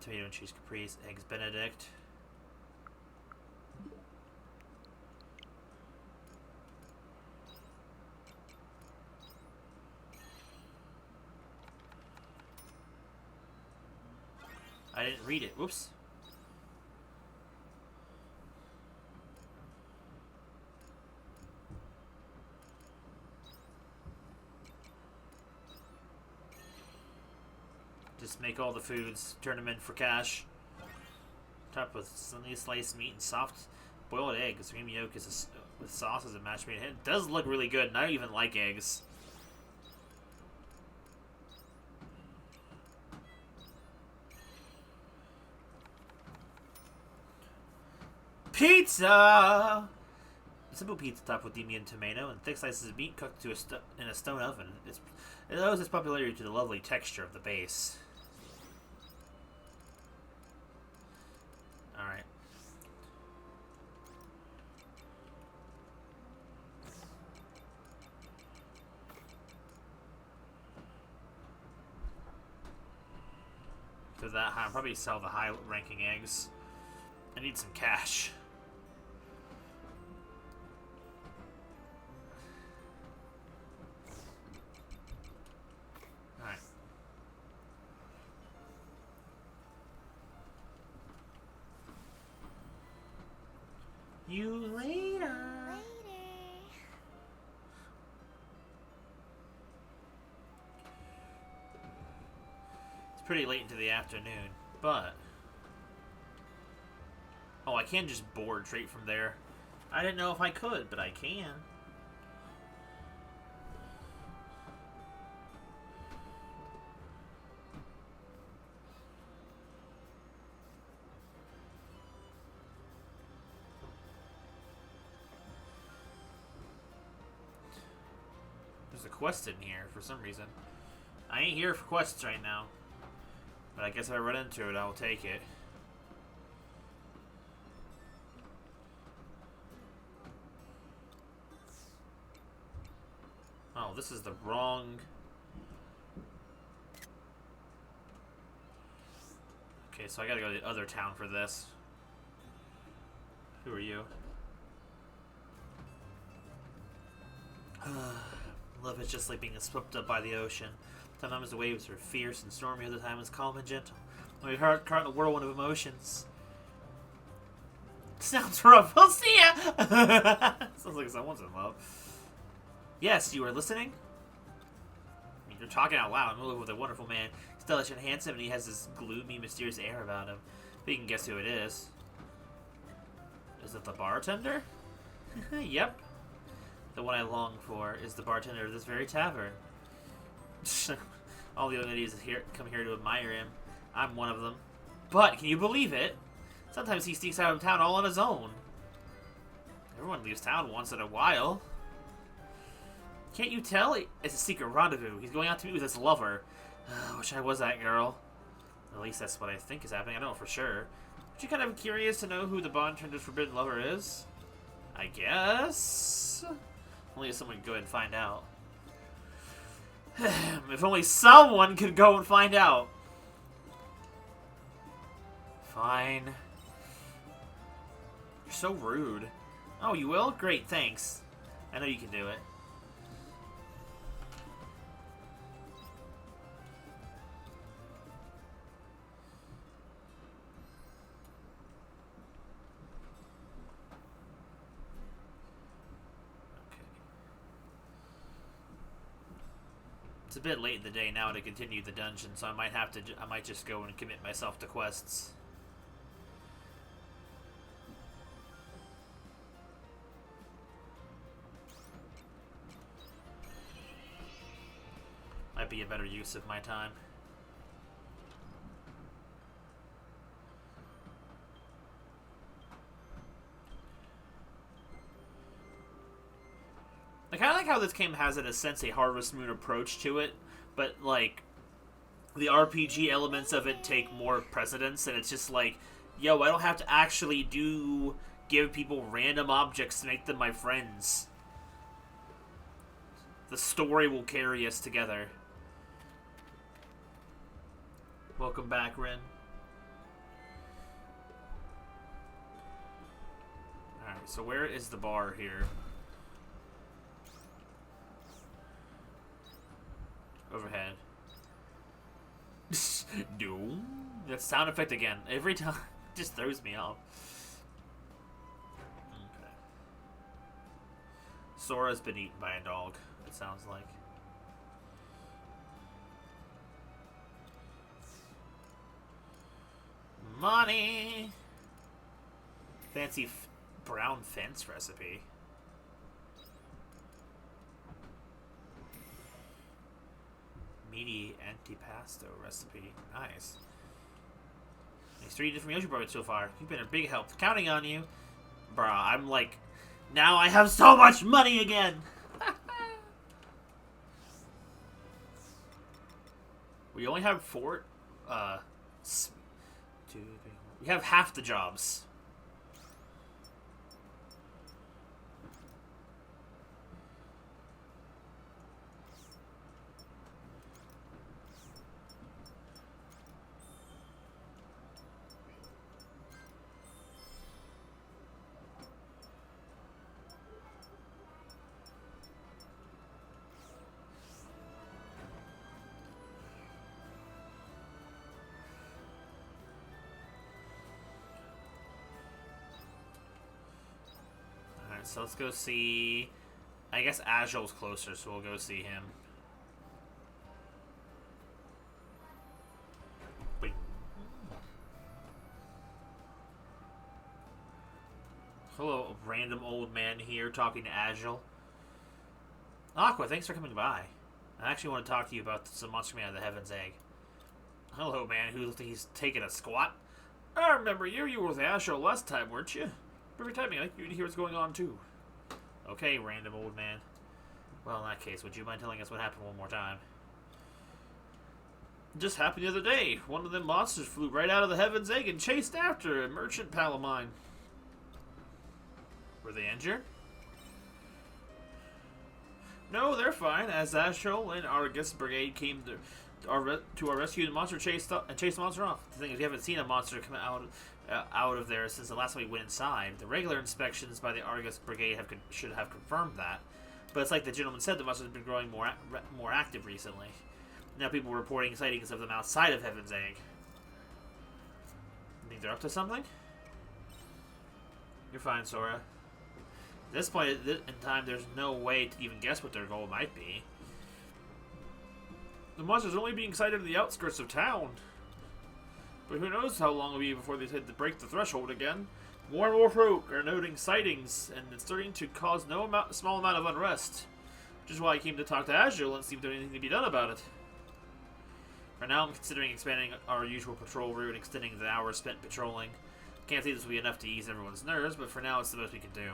Tomato and cheese caprese, eggs benedict. I didn't read it. Whoops. Make all the foods, turn them in for cash. Top with thinly sliced meat and soft boiled eggs. Creamy yolk is with sauces and mashed meat. It does look really good, and I don't even like eggs. Pizza! A simple pizza topped with demi and tomato and thick slices of meat cooked to in a stone oven. It owes its popularity to the lovely texture of the base. Alright. To that high, I'll probably sell the high-ranking eggs. I need some cash. Alright. You later. It's pretty late into the afternoon, but... Oh, I can just board straight from there. I didn't know if I could, but I can. There's a quest in here for some reason. I ain't here for quests right now. But I guess if I run into it, I'll take it. Oh, this is the wrong... Okay, so I gotta go to the other town for this. Who are you? Love is just like being swept up by the ocean. Sometimes the waves are fierce and stormy, other times calm and gentle. When we caught in a whirlwind of emotions. Sounds rough. We'll see ya! Sounds like someone's in love. Yes, you are listening? I mean, you're talking out loud. I'm in love with a wonderful man. He's stylish and handsome, and he has this gloomy, mysterious air about him. But you can guess who it is. Is it the bartender? Yep. The one I long for is the bartender of this very tavern. All the other ladies come here to admire him. I'm one of them. But, can you believe it? Sometimes he sneaks out of town all on his own. Everyone leaves town once in a while. Can't you tell? It's a secret rendezvous. He's going out to meet with his lover. Wish I was that girl. At least that's what I think is happening. I don't know for sure. Aren't you kind of curious to know who the bartender's forbidden lover is? I guess. Only if someone could go ahead and find out. If only someone could go and find out. Fine. You're so rude. Oh, you will? Great, thanks. I know you can do it. It's a bit late in the day now to continue the dungeon, so I might just go and commit myself to quests. Might be a better use of my time. I kind of like how this game has, in a sense, a Harvest Moon approach to it, but, like, the RPG elements of it take more precedence, and it's just like, yo, I don't have to actually give people random objects to make them my friends. The story will carry us together. Welcome back, Ren. Alright, so where is the bar here? Overhead. Doom. That sound effect again. Every time. Just throws me off. Okay. Sora's been eaten by a dog, it sounds like. Money! Fancy brown fence recipe. Meaty antipasto recipe. Nice. These 3 different meals you brought so far. You've been a big help. Counting on you. Bruh, I'm like... Now I have so much money again! We only have 4... 2, 3... We have half the jobs. So let's go see... I guess Azul's closer, so we'll go see him. Wait. Hello, random old man here talking to Azul. Aqua, thanks for coming by. I actually want to talk to you about some monster coming out of the Heaven's Egg. Hello, man who looks like he's taking a squat. I remember you. You were with Azul last time, weren't you? Perfect timing. I like you to hear what's going on, too. Okay, random old man. Well, in that case, would you mind telling us what happened one more time? It just happened the other day. One of them monsters flew right out of the Heaven's Egg and chased after a merchant pal of mine. Were they injured? No, they're fine. As Azul and Argus Brigade came to our rescue, the monster chased the monster off. The thing is, we haven't seen a monster come out of there since the last time we went inside. The regular inspections by the Argus Brigade should have confirmed that. But it's like the gentleman said, the monster has been growing more active recently. Now people are reporting sightings of them outside of Heaven's Egg. You think they're up to something? You're fine, Sora. At this point in time, there's no way to even guess what their goal might be. The monster's only being sighted in the outskirts of town. But who knows how long it'll be before they hit to break the threshold again. More and more folk are noting sightings, and it's starting to cause small amount of unrest. Which is why I came to talk to Azul and see if there's anything to be done about it. For now, I'm considering expanding our usual patrol route and extending the hours spent patrolling. Can't say this will be enough to ease everyone's nerves, but for now it's the most we can do.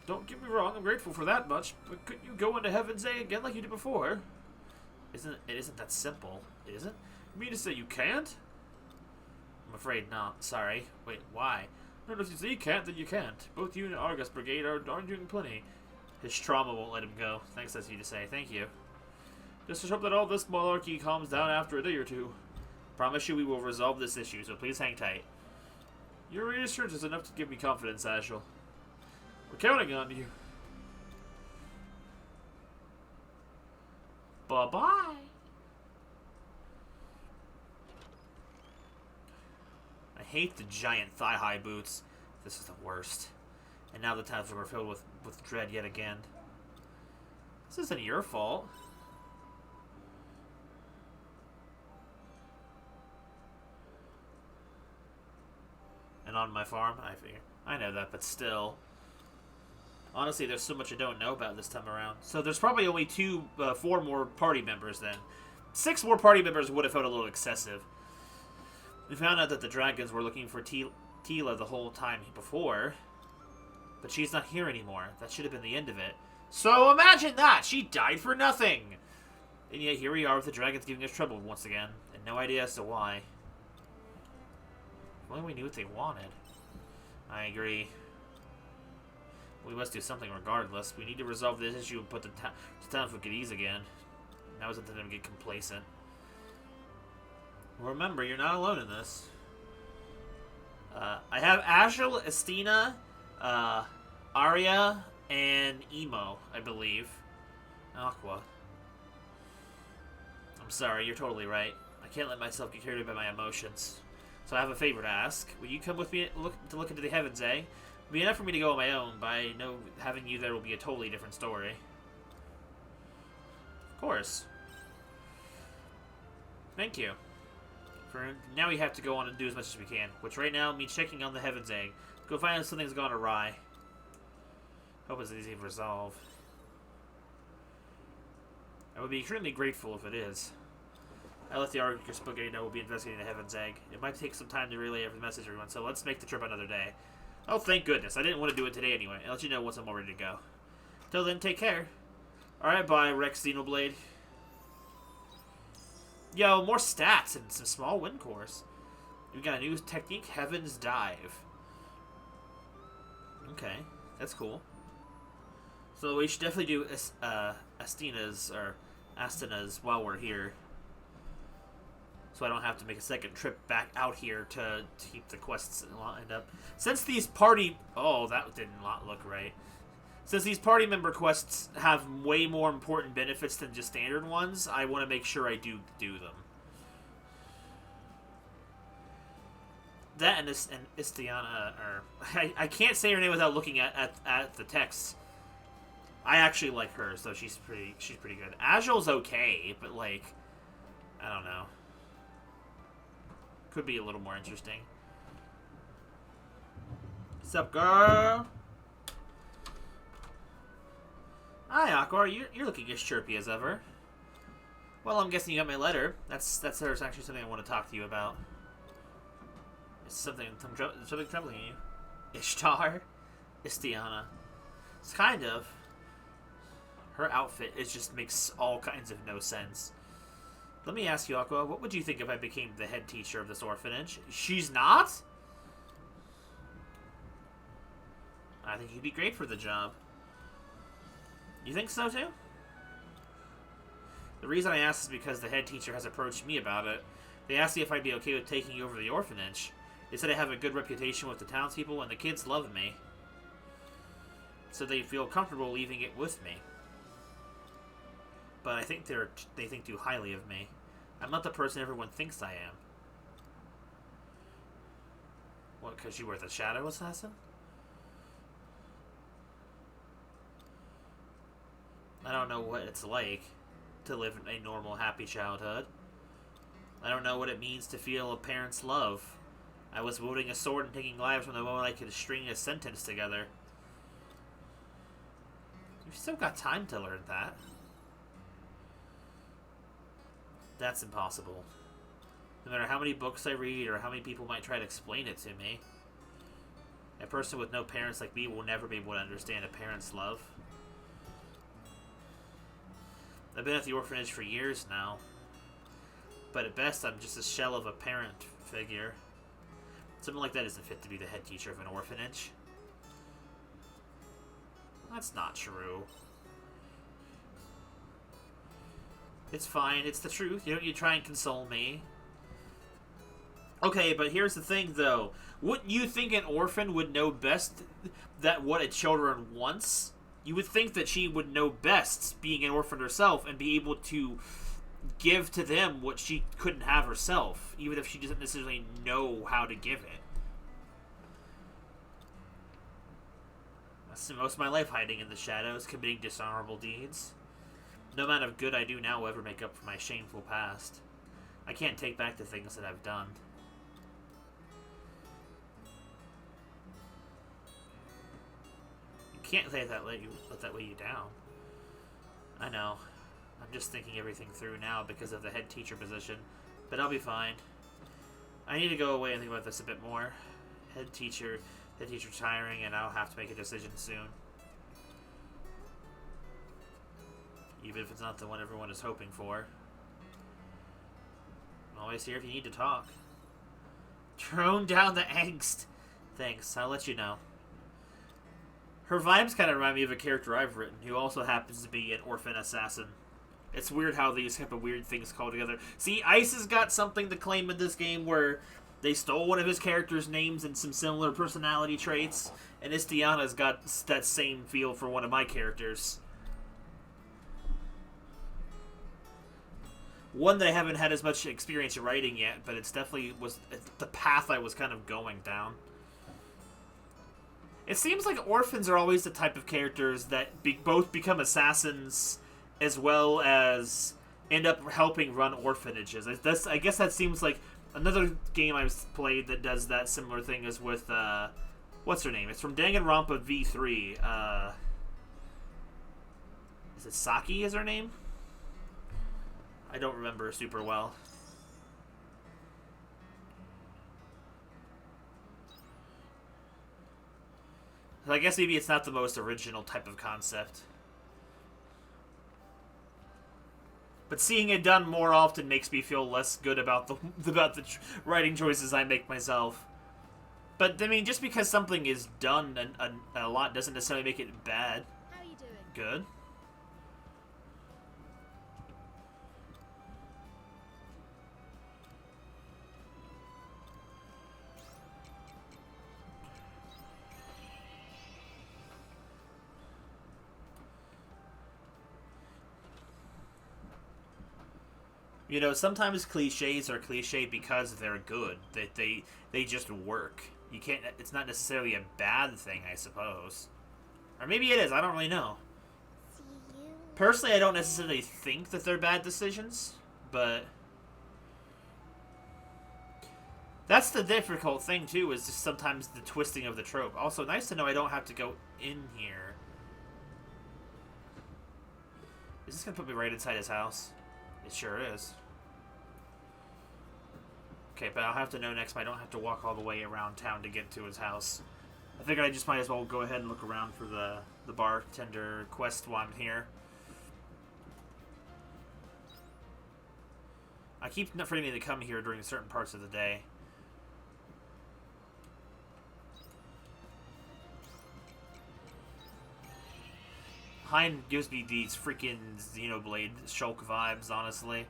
Don't get me wrong, I'm grateful for that much, but couldn't you go into Heaven's Egg again like you did before? It isn't that simple, is it? You mean to say you can't? I'm afraid not. Sorry. Wait, why? No, if you say you can't, then you can't. Both you and Argus Brigade are doing plenty. His trauma won't let him go. Thanks, that's you to say. Thank you. Just hope that all this malarkey calms down after a day or two. Promise you we will resolve this issue, so please hang tight. Your reassurance is enough to give me confidence, Azul. We're counting on you. Bye-bye. I hate the giant thigh-high boots. This is the worst. And now the towns are filled with dread yet again. This isn't your fault. And on my farm, I figure. I know that, but still. Honestly, there's so much I don't know about this time around. So there's probably only 4 more party members then. 6 more party members would have felt a little excessive. We found out that the dragons were looking for Tila the whole time before. But she's not here anymore. That should have been the end of it. So imagine that! She died for nothing! And yet here we are with the dragons giving us trouble once again. And no idea as to why. If only we knew what they wanted. I agree. We must do something regardless. We need to resolve this issue and put the town foot at ease again. Now isn't the time to get complacent. Remember, you're not alone in this. I have Azul, Estina, Arya, and Emo, I believe. Aqua. I'm sorry, you're totally right. I can't let myself get carried away by my emotions. So I have a favor to ask. Will you come with me to look into the Heaven's Egg? It'll be enough for me to go on my own, but I know having you there will be a totally different story. Of course. Thank you. For now, we have to go on and do as much as we can, which right now means checking on the Heaven's Egg. Go find if something's gone awry. Hope it's easy to resolve. I would be extremely grateful if it is. I let the Argus Brigade know we'll be investigating the Heaven's Egg. It might take some time to relay every message to everyone, so let's make the trip another day. Oh, thank goodness. I didn't want to do it today anyway. I'll let you know once I'm all ready to go. Till then, take care. Alright, bye, Rex Xenoblade. Yo, more stats and some small win cores. We got a new technique, Heaven's Dive. Okay, that's cool. So we should definitely do Astana's while we're here. So I don't have to make a second trip back out here to keep the quests lined up. Since these party... Oh, that did not look right. Since these party member quests have way more important benefits than just standard ones, I want to make sure I do them. That and Istiana are... I can't say her name without looking at the text. I actually like her, so she's pretty good. Agile's okay, but like, I don't know. Could be a little more interesting. What's up, girl? Hi, Aqua. You're looking as chirpy as ever. Well, I'm guessing you got my letter. That's there's actually something I want to talk to you about. It's something troubling you. Ishtar? Istiana. It's kind of. Her outfit just makes all kinds of no sense. Let me ask you, Aqua, what would you think if I became the head teacher of this orphanage? She's not? I think you'd be great for the job. You think so, too? The reason I asked is because the head teacher has approached me about it. They asked me if I'd be okay with taking over the orphanage. They said I have a good reputation with the townspeople, and the kids love me. So they feel comfortable leaving it with me. But I think they think too highly of me. I'm not the person everyone thinks I am. What, because you were the Shadow Assassin? I don't know what it's like to live a normal, happy childhood. I don't know what it means to feel a parent's love. I was wielding a sword and taking lives from the moment I could string a sentence together. You've still got time to learn that. That's impossible. No matter how many books I read or how many people might try to explain it to me, a person with no parents like me will never be able to understand a parent's love. I've been at the orphanage for years now, but at best I'm just a shell of a parent figure. Someone like that isn't fit to be the head teacher of an orphanage. That's not true. It's fine, it's the truth. You try and console me. Okay, but here's the thing, though. Wouldn't you think an orphan would know best that what a children wants? You would think that she would know best, being an orphan herself, and be able to give to them what she couldn't have herself, even if she doesn't necessarily know how to give it. I spent most of my life hiding in the shadows, committing dishonorable deeds. No amount of good I do now will ever make up for my shameful past. I can't take back the things that I've done. You can't let that weigh you down. I know. I'm just thinking everything through now because of the head teacher position, but I'll be fine. I need to go away and think about this a bit more. Head teacher retiring, and I'll have to make a decision soon. Even if it's not the one everyone is hoping for. I'm always here if you need to talk. Drone down the angst. Thanks, I'll let you know. Her vibes kind of remind me of a character I've written, who also happens to be an orphan assassin. It's weird how these type of weird things call together. See, Ice has got something to claim in this game where they stole one of his character's names and some similar personality traits, and Istiana's got that same feel for one of my characters. One that I haven't had as much experience writing yet, but it's definitely was the path I was kind of going down. It seems like orphans are always the type of characters that both become assassins as well as end up helping run orphanages. I guess that seems like Another game I've played that does that similar thing is with, what's her name? It's from Danganronpa V3. Is it Saki is her name? I don't remember super well. I guess maybe it's not the most original type of concept. But seeing it done more often makes me feel less good about the writing choices I make myself. But I mean, just because something is done a lot doesn't necessarily make it bad. How are you doing? Good. You know, sometimes cliches are cliche because they're good. That they just work. You can't. It's not necessarily a bad thing, I suppose. Or maybe it is. I don't really know. See you. Personally, I don't necessarily think that they're bad decisions, but that's the difficult thing too. Is just sometimes the twisting of the trope. Also, nice to know I don't have to go in here. Is this gonna put me right inside his house? It sure is. Okay, but I'll have to know next time I don't have to walk all the way around town to get to his house. I figured I just might as well go ahead and look around for the bartender quest while I'm here. I keep forgetting to come here during certain parts of the day. Hein gives me these freaking Xenoblade Shulk vibes, honestly.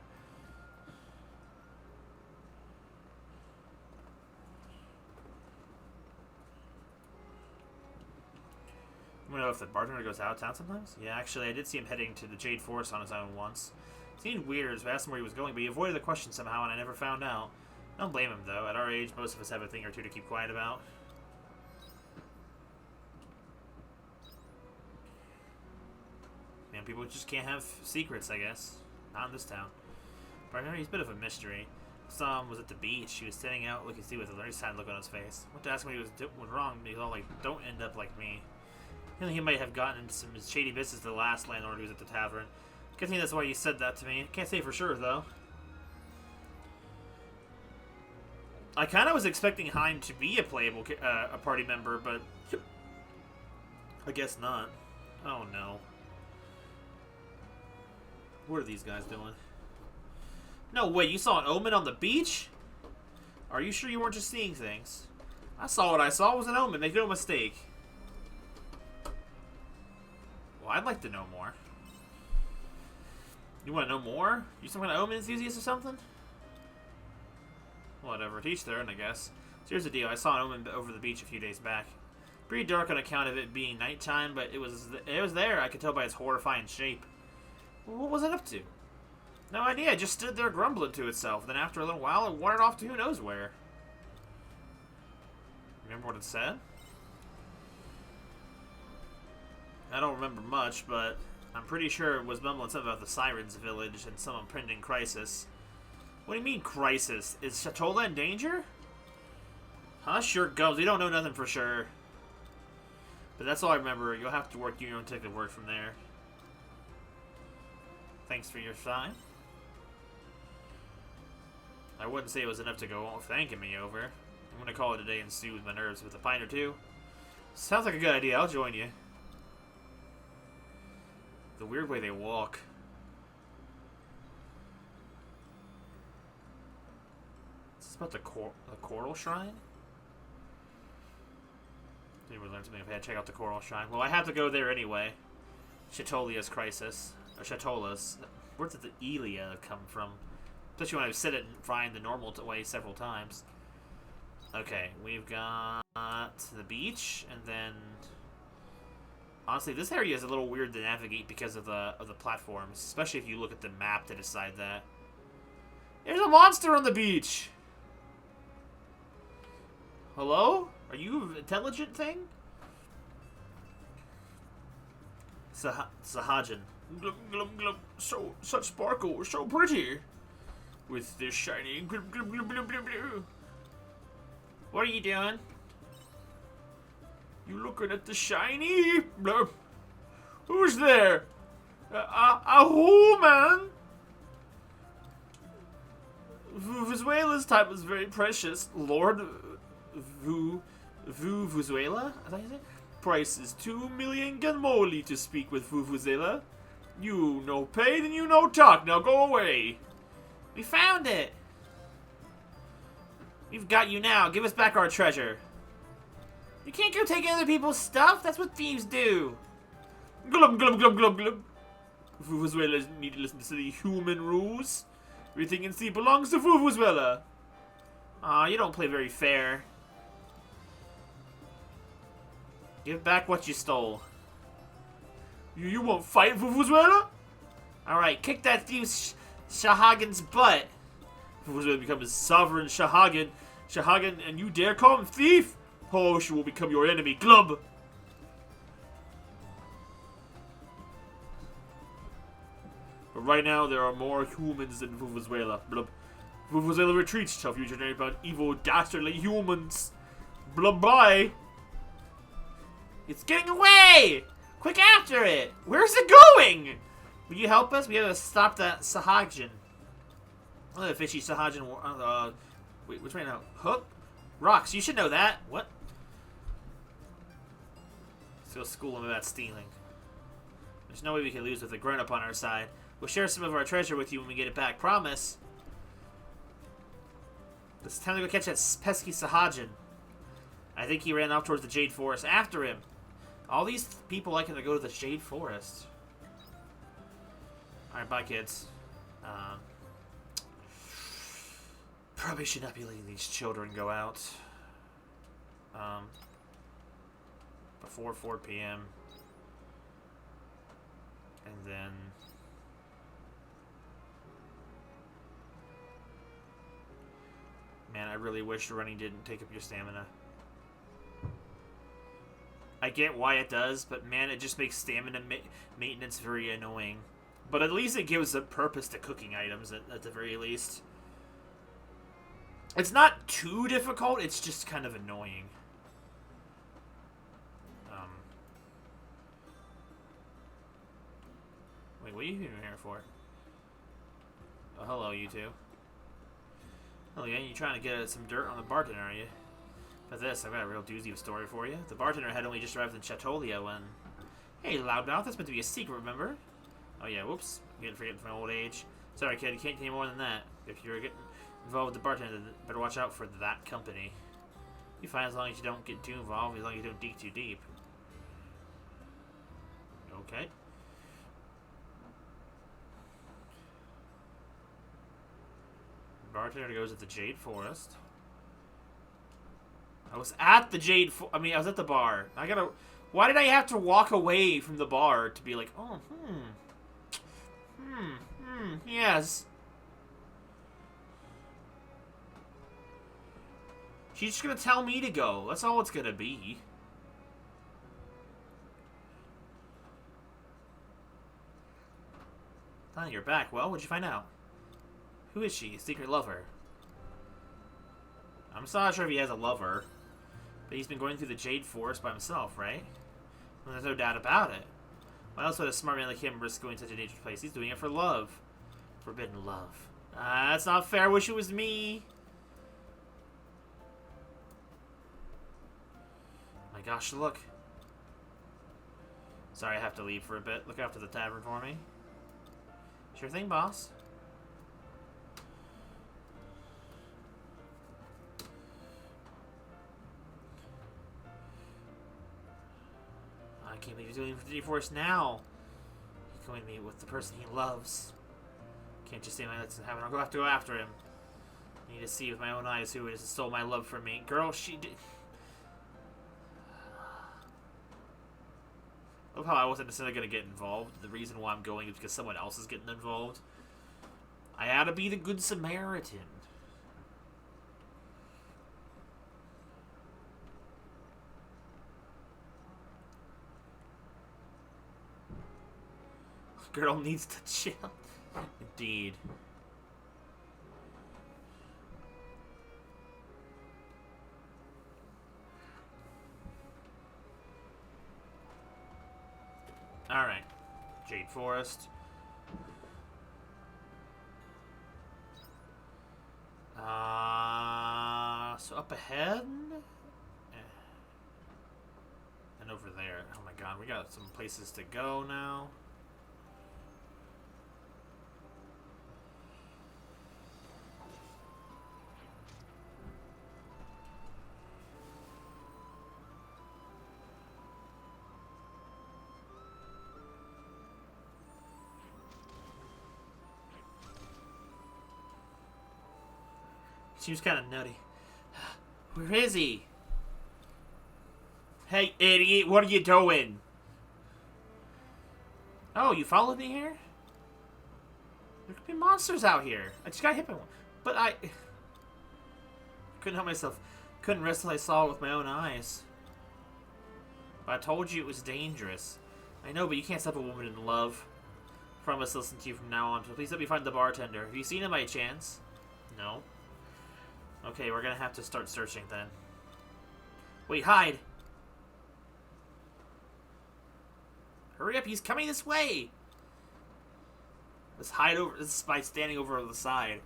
I don't know if the bartender goes out of town sometimes. Yeah, actually, I did see him heading to the Jade Forest on his own once. It seemed weird, so I asked him where he was going, but he avoided the question somehow, and I never found out. I don't blame him, though. At our age, most of us have a thing or two to keep quiet about. Man, people just can't have secrets, I guess. Not in this town. Partner, he's a bit of a mystery. Saw him was at the beach. He was standing out looking see with a very sad look on his face. I went to ask him what he was wrong. He was all like, "Don't end up like me." I think he might have gotten into some shady business to the last landlord who was at the tavern. Good thing that's why you said that to me. Can't say for sure, though. I kind of was expecting Hein to be a playable a party member, but I guess not. Oh, no. What are these guys doing? No way, you saw an omen on the beach? Are you sure you weren't just seeing things? I saw what I saw. It was an omen. Make no mistake. Well, I'd like to know more. You want to know more? You some kind of omen enthusiast or something? Whatever. Teach their own, I guess. So here's the deal. I saw an omen over the beach a few days back. Pretty dark on account of it being nighttime, but it was there. I could tell by its horrifying shape. What was it up to? No idea. It just stood there grumbling to itself. Then after a little while, it wandered off to who knows where. Remember what it said? I don't remember much, but I'm pretty sure it was mumbling something about the Sirens village and some impending crisis. What do you mean, crisis? Is Shatola in danger? Huh? Sure goes. We don't know nothing for sure. But that's all I remember. You'll have to work your own take the word from there. Thanks for your time. I wouldn't say it was enough to go on thanking me over. I'm gonna call it a day and soothe my nerves with a pint or two. Sounds like a good idea. I'll join you. The weird way they walk. Is this about the Coral Shrine? Didn't we learn something if I had to check out the Coral Shrine? Well, I have to go there anyway. Shatolia's crisis. Or Shatola's. Where did the Elia come from? Especially when I've said it and find the normal way several times. Okay, we've got the beach, and then honestly, this area is a little weird to navigate because of the platforms, especially if you look at the map to decide that. There's a monster on the beach. Hello? Are you an intelligent thing? Sahajin. Glum, glum, glum. Such sparkle. So pretty. with this shiny. What are you doing? You looking at the shiny? Who's there? Who, man? Vuvuzuela's time was very precious. Lord Vuvuzuela? I thought you said? Price is 2 million ganmoli to speak with Vuvuzuela. You no paid and you no talk. Now go away. We found it. We've got you now. Give us back our treasure. You can't go take other people's stuff. That's what thieves do. Glub, glub, glub, glub, glub. Vuvuzuela need to listen to the human rules. Everything in sea belongs to Vuvuzuela. Aw, you don't play very fair. Give back what you stole. You won't fight Vuvuzuela? Alright, kick that thief Shahagan's butt. Vuvuzuela becomes sovereign Shahagan. Shahagan, and you dare call him thief? Oh, she will become your enemy. Glub! But right now, there are more humans than Vuvuzuela. Blub. Vuvuzuela retreats, shall future generate about evil, dastardly humans. Blub bye. It's getting away! Quick after it! Where's it going? Will you help us? We have to stop that Sahajin. Oh, the fishy Sahajin. Wait, which way now? Hook? Rocks, you should know that. What? Let's go school him about stealing. There's no way we can lose with a grown-up on our side. We'll share some of our treasure with you when we get it back. Promise. It's time to go catch that pesky Sahajin. I think he ran off towards the Jade Forest after him. All these people like him to go to the Jade Forest. Alright, bye, kids. Probably should not be letting these children go out. Before 4 p.m. And then... Man, I really wish running didn't take up your stamina. I get why it does, but man, it just makes stamina maintenance very annoying. But at least it gives a purpose to cooking items, at the very least. It's not too difficult, it's just kind of annoying. Wait, what are you even here for? Oh, hello, you two. Oh yeah, you trying to get some dirt on the bartender, are you? But this, I've got a real doozy of a story for you. The bartender had only just arrived in Chatolia when... Hey, loudmouth, that's meant to be a secret, remember? Oh yeah, whoops. I'm getting forgetting from my old age. Sorry, kid, you can't get any more than that. If you're getting involved with the bartender, better watch out for that company. You fine as long as you don't get too involved, as long as you don't dig too deep. Okay. Bartender goes to the Jade Forest. I was at the I was at the bar. Why did I have to walk away from the bar to be like, oh, yes. She's just gonna tell me to go. That's all it's gonna be. Oh, you're back. Well, what'd you find out? Who is she? A secret lover. I'm still not sure if he has a lover. But he's been going through the Jade Forest by himself, right? Well, there's no doubt about it. Why else would a smart man like him risk going to such a dangerous place? He's doing it for love. Forbidden love. That's not fair. I wish it was me. My gosh, look. Sorry, I have to leave for a bit. Look after the tavern for me. Sure thing, boss. I can't believe he's doing the Force now. He's going to meet with the person he loves. Can't just say my let's happen. I'll have to go after him. I need to see with my own eyes who it is that stole my love from me. Girl, she did. I love how I wasn't necessarily going to get involved. The reason why I'm going is because someone else is getting involved. I had to be the good Samaritan. Girl needs to chill. Indeed. Alright. Jade Forest. So up ahead? And over there. Oh my god, we got some places to go now. Seems kind of nutty. Where is he? Hey, idiot, what are you doing? Oh, you followed me here? There could be monsters out here. I just got hit by one. But I couldn't help myself. Couldn't rest until I saw it with my own eyes. But I told you it was dangerous. I know, but you can't stop a woman in love. I promise to listen to you from now on. So please let me find the bartender. Have you seen him by chance? No. Okay, we're gonna have to start searching then. Wait, hide! Hurry up, he's coming this way! Let's hide over. This is by standing over on the side.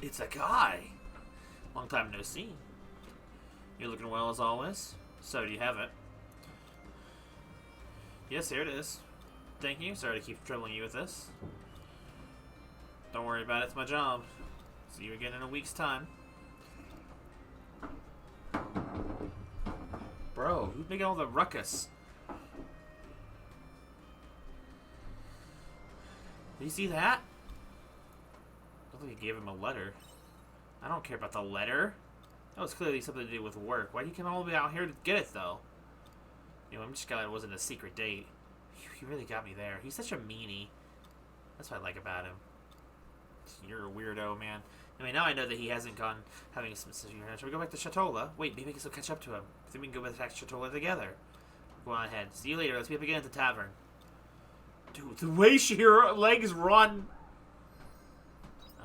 It's a guy! Long time no see. You're looking well as always. So, do you have it? Yes, here it is. Thank you. Sorry to keep troubling you with this. Don't worry about it. It's my job. See you again in a week's time. Bro, who's making all the ruckus? Did you see that? I think he gave him a letter. I don't care about the letter. That was clearly something to do with work. Why did he come all the way out here to get it, though? You know, I'm just glad it wasn't a secret date. He really got me there. He's such a meanie. That's what I like about him. You're a weirdo, man. I mean, now I know that he hasn't gone having some... Should we go back to Shatola? Wait, maybe I can still catch up to him. I think we can go back to Shatola together. Go on ahead. See you later. Let's meet up again at the tavern. Dude, the way her legs run...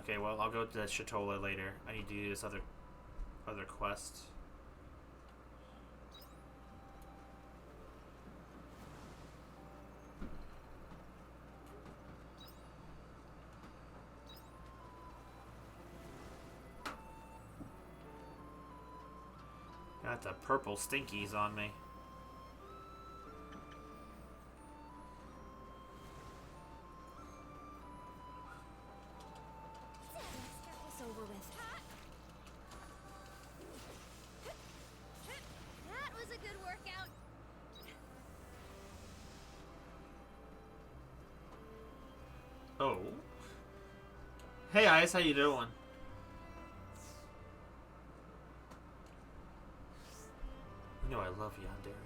Okay, well, I'll go to Shatola later. I need to do this other quest. Got the purple stinkies on me. It's over with. That was a good workout. Oh. Hey, Ice, how you doing? You know I love you, Derek.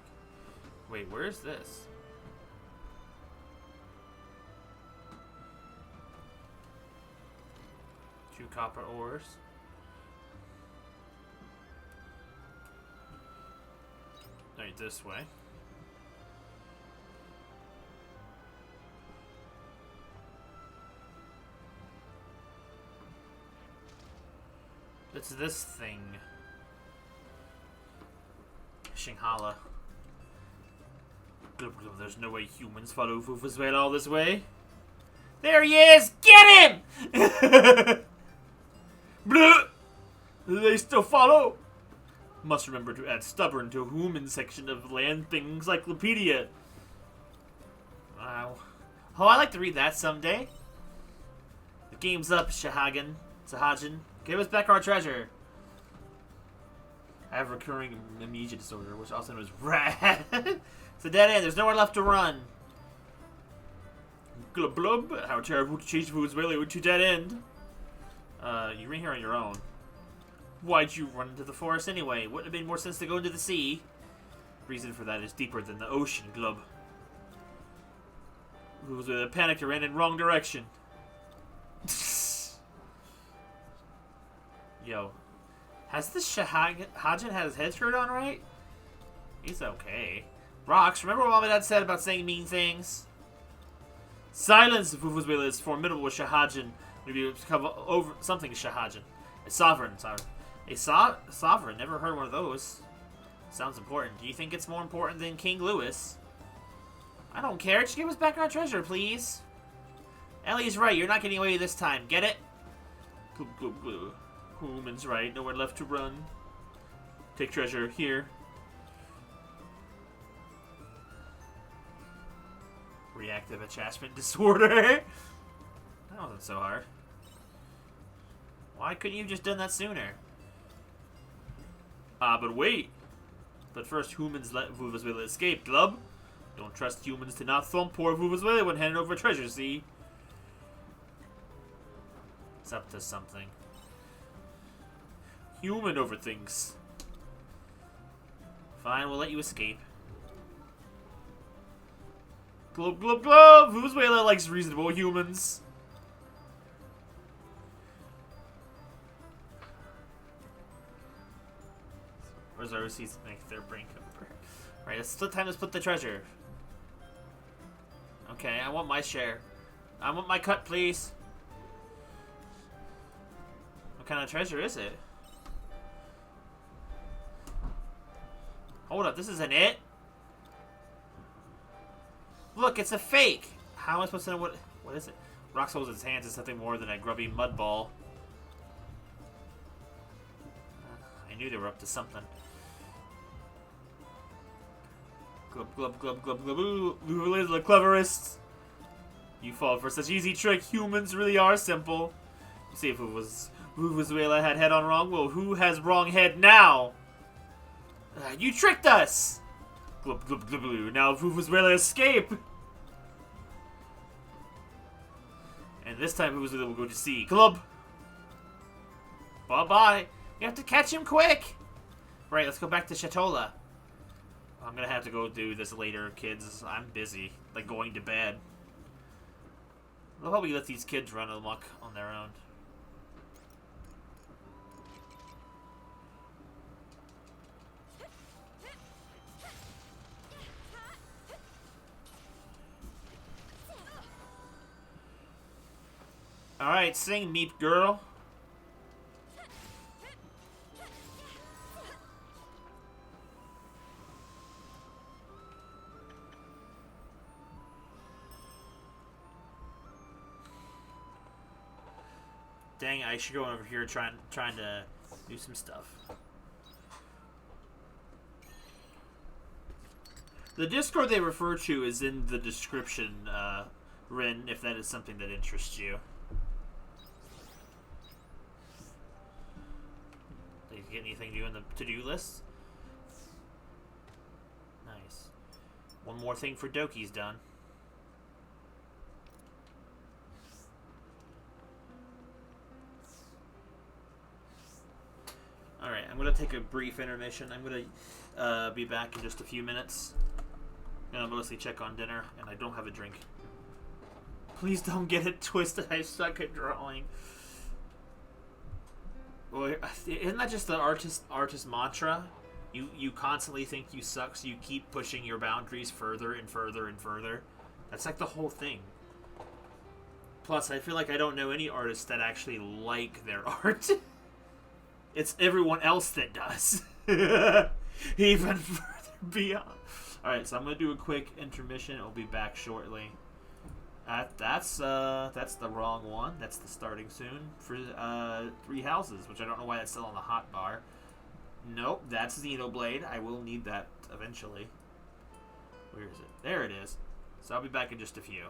Wait, where's this? Two copper ores. Alright, this way. It's this thing. Shinghala. There's no way humans follow Fufusvela all this way. There he is! Get him! Bleh! They still follow? Must remember to add stubborn to human section of Land Thing Encyclopedia. Wow. Oh, I'd like to read that someday. The game's up, Sahajin. Give us back our treasure. I have recurring amnesia disorder, which also known as rad. It's a dead end. There's nowhere left to run. Glub blub. How terrible to change foods really to dead end. You ran here on your own. Why'd you run into the forest anyway? Wouldn't have made more sense to go into the sea. Reason for that is deeper than the ocean, Glub. It was with a panic and ran in wrong direction. Yo. Has this Sahajin had his head screwed on right? He's okay. Rox, remember what Mom and Dad said about saying mean things? Silence, Fufusvela is formidable with Sahajin. Maybe it's cover over something Shahajan. A sovereign, sorry. A sovereign, never heard one of those. Sounds important. Do you think it's more important than King Louis? I don't care, just give us back our treasure, please. Ellie's right, you're not getting away this time, get it? Glub, glub, glub. Human's right, nowhere left to run. Take treasure, here. Reactive attachment disorder. That wasn't so hard. Why couldn't you have just done that sooner? But wait. But first, humans let Vuvuzela escape, Glub. Don't trust humans to not thump poor Vuvuzela when handing over treasure, see? It's up to something. Human overthinks. Fine, we'll let you escape. Glub, glub, glub! Vuvuzela likes reasonable humans. Where's our receipts make their brain cover? Right, it's still time to split the treasure. Okay, I want my share. I want my cut, please. What kind of treasure is it? Hold up, this isn't it. Look, it's a fake. How am I supposed to know what is it? Rox holds his hands is nothing more than a grubby mud ball. I knew they were up to something. Glub, glub, glub, glub, glub, ooh. Lulu is the cleverest. You fall for such easy trick. Humans really are simple. You see, if it was Vuvuzela had head on wrong, well, who has wrong head now? You tricked us! Glub, glub, glub, glub. Now Vuvuzela escape! And this time Vuvuzela will go to sea. Glub! Bye-bye. You have to catch him quick! Right, let's go back to Shatola. I'm gonna have to go do this later, kids. I'm busy. Like, going to bed. I love how we let these kids run amok on their own. Alright, sing, Meep Girl. Dang, I should go over here trying to do some stuff. The Discord they refer to is in the description, Rin, if that is something that interests you. Did you get anything new in the to-do list? Nice. One more thing for Doki's done. Alright, I'm going to take a brief intermission. I'm going to be back in just a few minutes. I'm going to mostly check on dinner, and I don't have a drink. Please don't get it twisted. I suck at drawing. Well, isn't that just the artist mantra? You constantly think you suck, so you keep pushing your boundaries further and further and further. That's like the whole thing. Plus, I feel like I don't know any artists that actually like their art. It's everyone else that does. Even further beyond. Alright, so I'm going to do a quick intermission. I'll be back shortly. That's the wrong one. That's the starting soon for 3 houses, which I don't know why that's still on the hot bar. Nope, that's Xenoblade. I will need that eventually. Where is it? There it is. So I'll be back in just a few.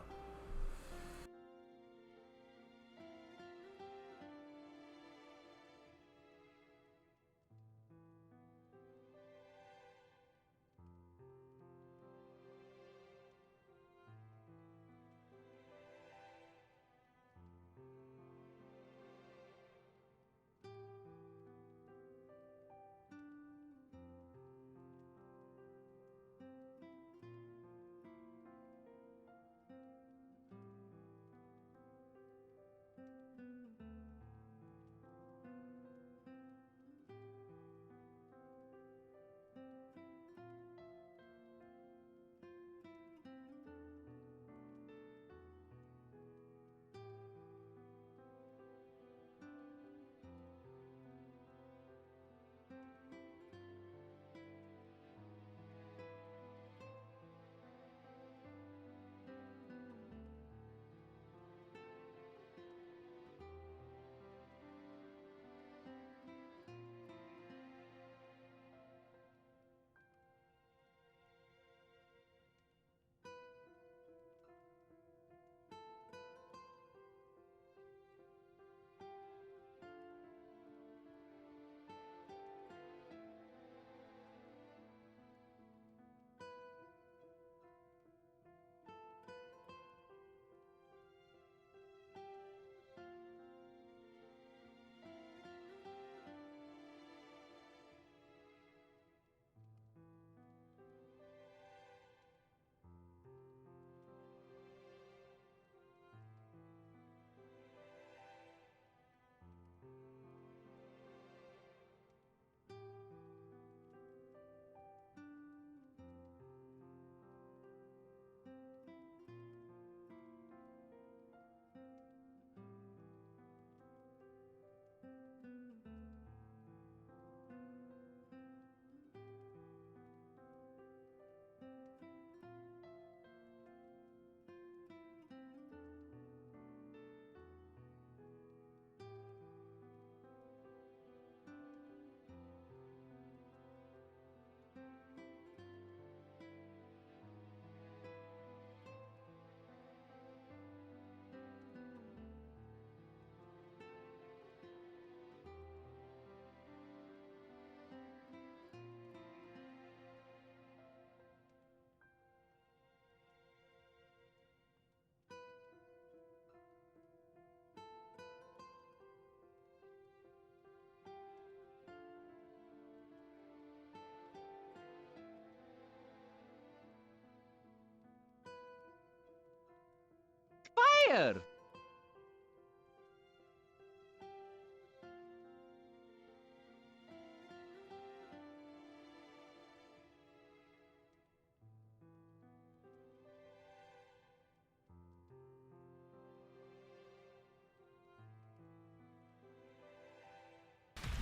fire!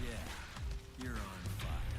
Yeah, you're on fire.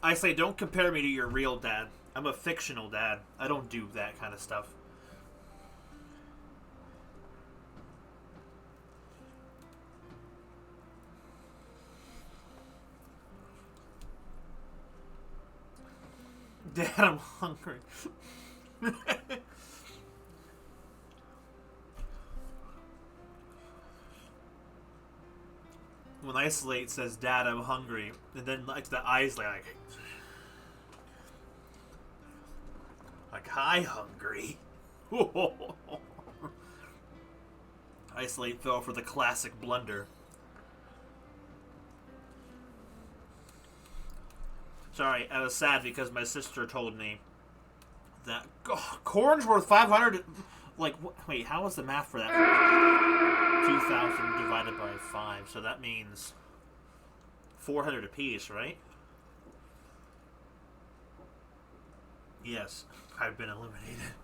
I say, don't compare me to your real dad. I'm a fictional dad. I don't do that kind of stuff. Dad, I'm hungry. When Isolate says, Dad, I'm hungry, and then like the eyes like hi, hungry. Isolate fell for the classic blunder. Sorry, I was sad because my sister told me that corn's worth 500. Like, wait, how was the math for that? 2,000 divided by 5, so that means 400 apiece, right? Yes, I've been eliminated.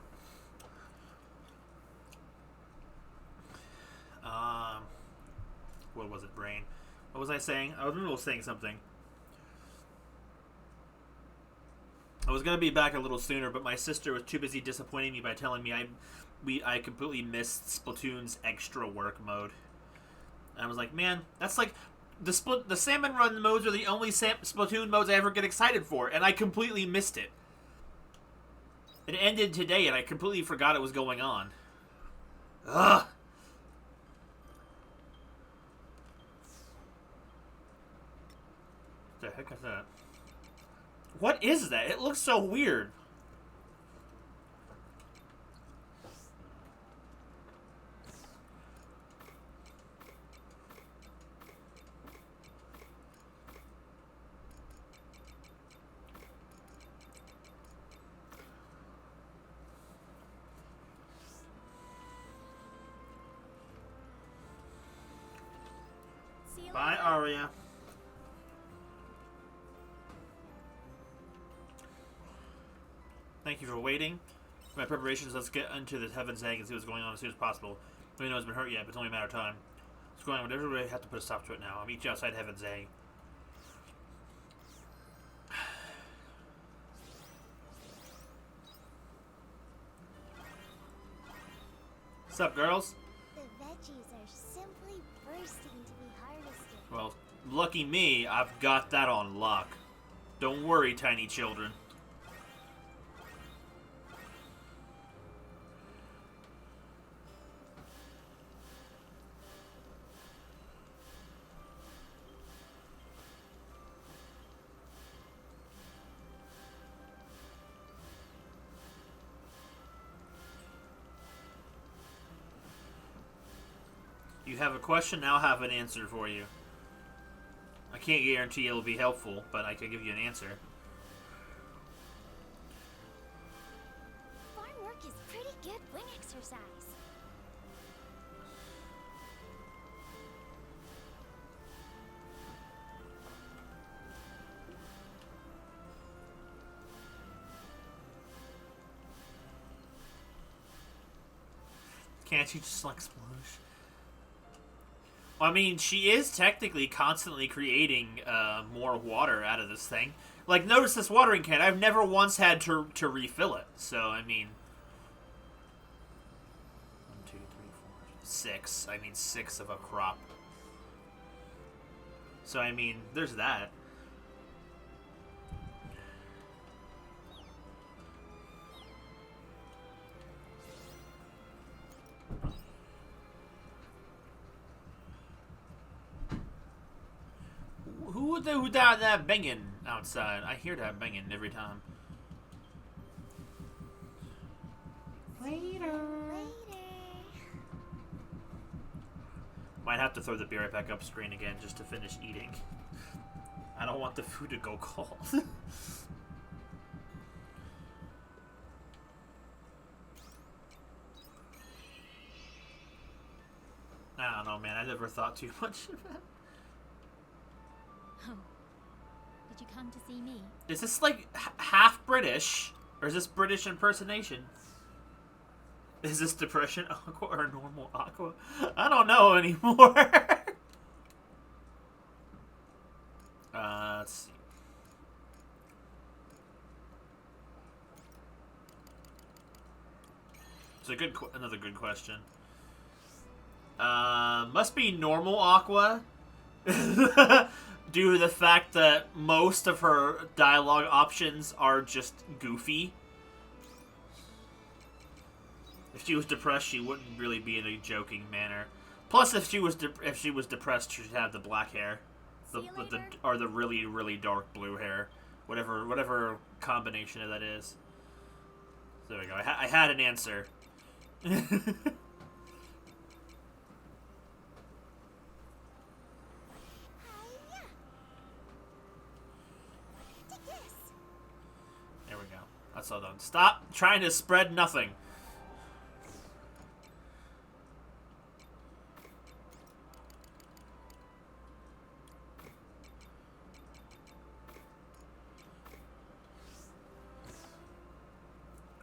What was it, brain? What was I saying? I was saying something. I was gonna be back a little sooner, but my sister was too busy disappointing me by telling me I completely missed Splatoon's extra work mode. And I was like, man, that's like the salmon run modes are the only Splatoon modes I ever get excited for, and I completely missed it. It ended today, and I completely forgot it was going on. Ugh. What the heck is that? What is that? It looks so weird. See you Bye, later. Aria. Thank you for waiting. For my preparations, let's get into the Heaven's Egg and see what's going on as soon as possible. Nobody knows it's been hurt yet, but it's only a matter of time. What's going on? Everybody have to put a stop to it now. I'll meet you outside Heaven's Egg. What's up, girls? The veggies are simply bursting to be harvested. Well, lucky me, I've got that on lock. Don't worry, tiny children. You have a question, I'll have an answer for you. I can't guarantee it'll be helpful, but I can give you an answer. Farm work is pretty good wing exercise. Can't you just like sploosh? I mean, she is technically constantly creating more water out of this thing. Like, notice this watering can. I've never once had to refill it. So, I mean... 1, 2, 3, 4, 6. I mean, 6 of a crop. So, I mean, there's that. Who died that banging outside? I hear that banging every time. Later. Might have to throw the beer right back up screen again just to finish eating. I don't want the food to go cold. I don't know, man. I never thought too much of that. Oh. Did you come to see me? Is this like half British? Or is this British impersonation? Is this Depression Aqua or normal Aqua? I don't know anymore. Let's see. It's a another good question. Must be normal Aqua. Due to the fact that most of her dialogue options are just goofy. If she was depressed, she wouldn't really be in a joking manner. Plus, if she was depressed, she'd have the black hair, or the really dark blue hair, whatever combination of that is. So there we go. I had an answer. There we go. That's all done. Stop trying to spread nothing.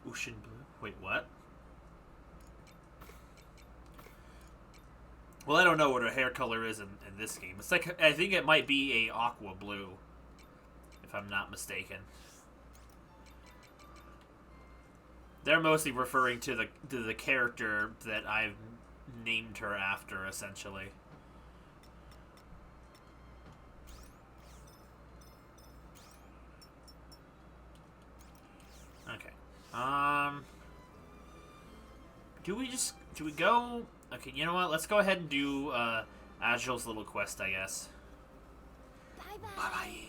Ocean blue. Wait, what? Well, I don't know what her hair color is in this game. It's like, I think it might be a aqua blue, if I'm not mistaken. They're mostly referring to the character that I've named her after, essentially. Okay. Do we go? Okay, you know what? Let's go ahead and do Agil's little quest, I guess. Bye-bye. Bye-bye.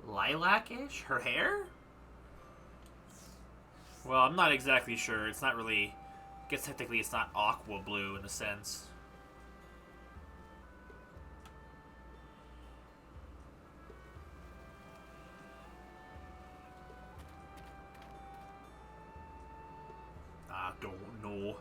Lilac-ish? Her hair? Well, I'm not exactly sure. It's not really... I guess technically it's not aqua blue in a sense. I don't know.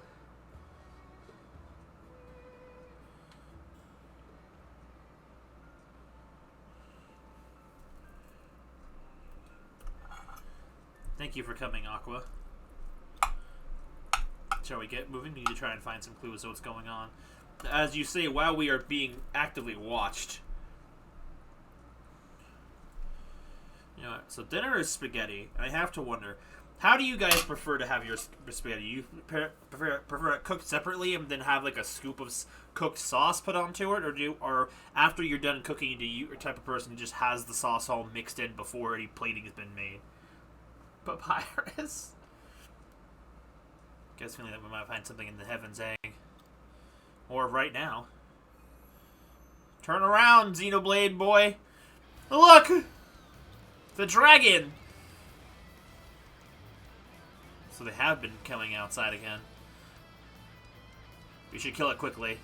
Thank you for coming, Aqua. Shall we get moving? We need to try and find some clues of what's going on. As you say, while we are being actively watched. You know what? So dinner is spaghetti. I have to wonder, how do you guys prefer to have your spaghetti? You prefer it cooked separately and then have like a scoop of cooked sauce put onto it, or after you're done cooking, do you type of person who just has the sauce all mixed in before any plating has been made? Papyrus? Guess feeling that we might find something in the Heaven's Egg. Or right now. Turn around, Xenoblade boy! Look! The dragon! So they have been coming outside again. We should kill it quickly.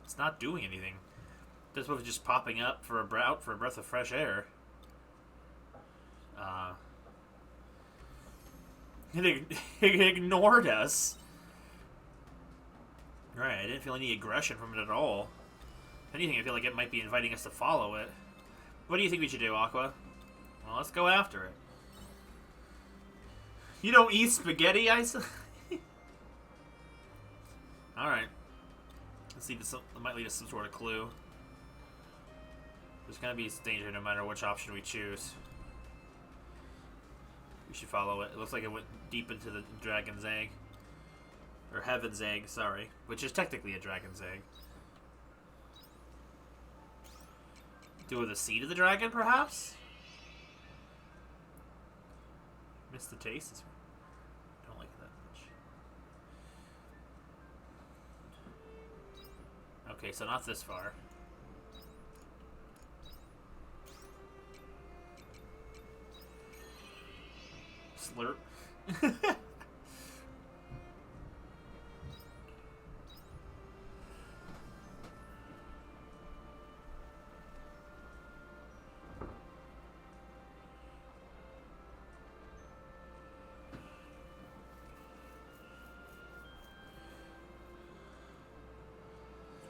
It's not doing anything. This was just popping up for a breath of fresh air. It ignored us. Right, I didn't feel any aggression from it at all. If anything, I feel like it might be inviting us to follow it. What do you think we should do, Aqua? Well, let's go after it. You don't eat spaghetti, I said? Alright. Let's see if it might lead us some sort of clue. There's gonna be danger no matter which option we choose. We should follow it. It looks like it went deep into the dragon's egg. Or heaven's egg, sorry. Which is technically a dragon's egg. Do with the seed of the dragon, perhaps? Miss the taste? Don't like it that much. Okay, so not this far. Slurp.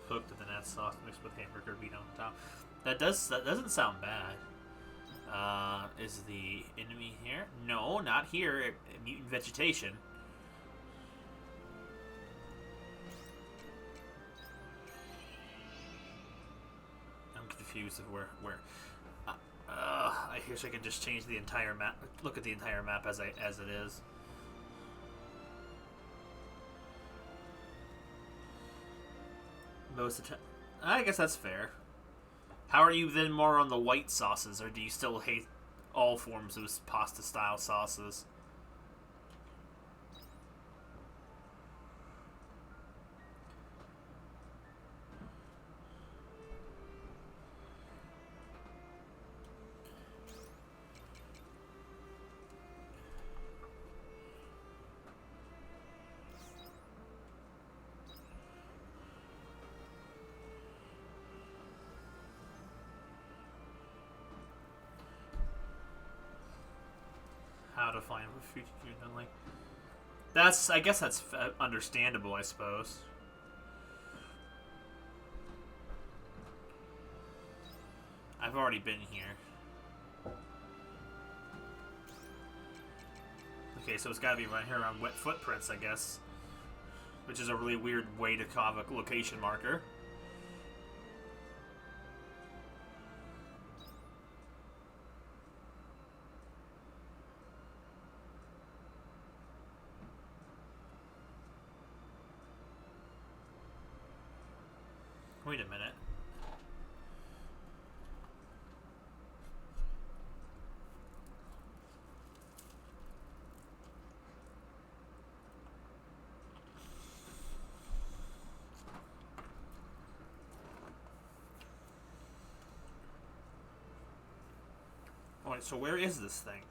Cooked and then add sauce mixed with hamburger meat on top. That doesn't sound bad. Is the enemy here? No, not here. Mutant vegetation. I'm confused of where. I I wish I could just change the entire map. Look at the entire map as it is. I guess that's fair. How are you then more on the white sauces, or do you still hate all forms of pasta-style sauces? How to find what food you don't like. I guess that's understandable, I suppose. I've already been here. Okay, so it's gotta be right here on wet footprints, I guess. Which is a really weird way to carve a location marker. Wait a minute. Alright, so where is this thing?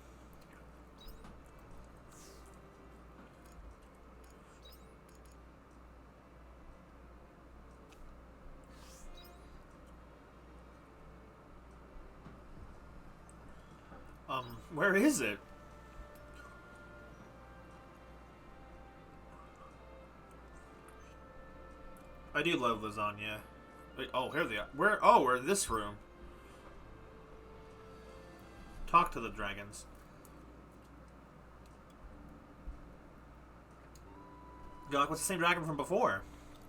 Where is it? I do love lasagna. Wait, oh, here they are. Where? Oh, we're in this room. Talk to the dragons. You're like, what's the same dragon from before?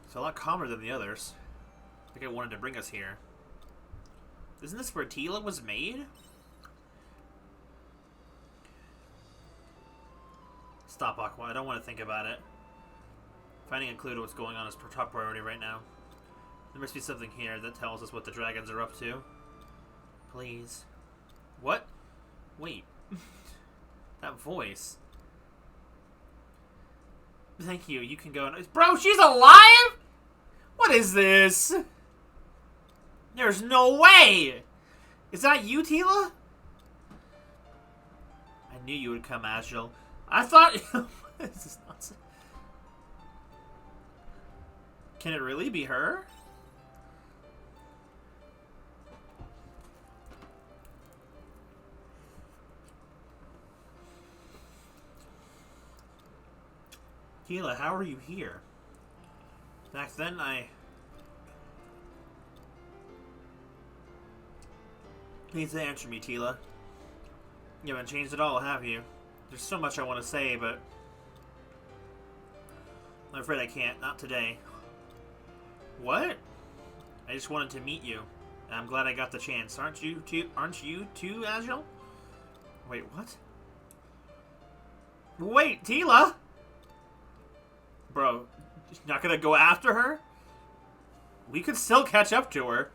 It's a lot calmer than the others. I think it wanted to bring us here. Isn't this where Tila was made? Stop, Aqua. I don't want to think about it. Finding a clue to what's going on is top priority right now. There must be something here that tells us what the dragons are up to. Please. What? Wait. That voice. Thank you. You can go. Bro, she's alive? What is this? There's no way. Is that you, Tila? I knew you would come, Azrael. I thought... This is nonsense. Can it really be her? Tila, how are you here? Back then, Please answer me, Tila. You haven't changed at all, have you? There's so much I want to say, but... I'm afraid I can't. Not today. What? I just wanted to meet you. And I'm glad I got the chance. Aren't you too, Azrael? Wait, what? Wait, Tila? Bro, not gonna go after her? We could still catch up to her.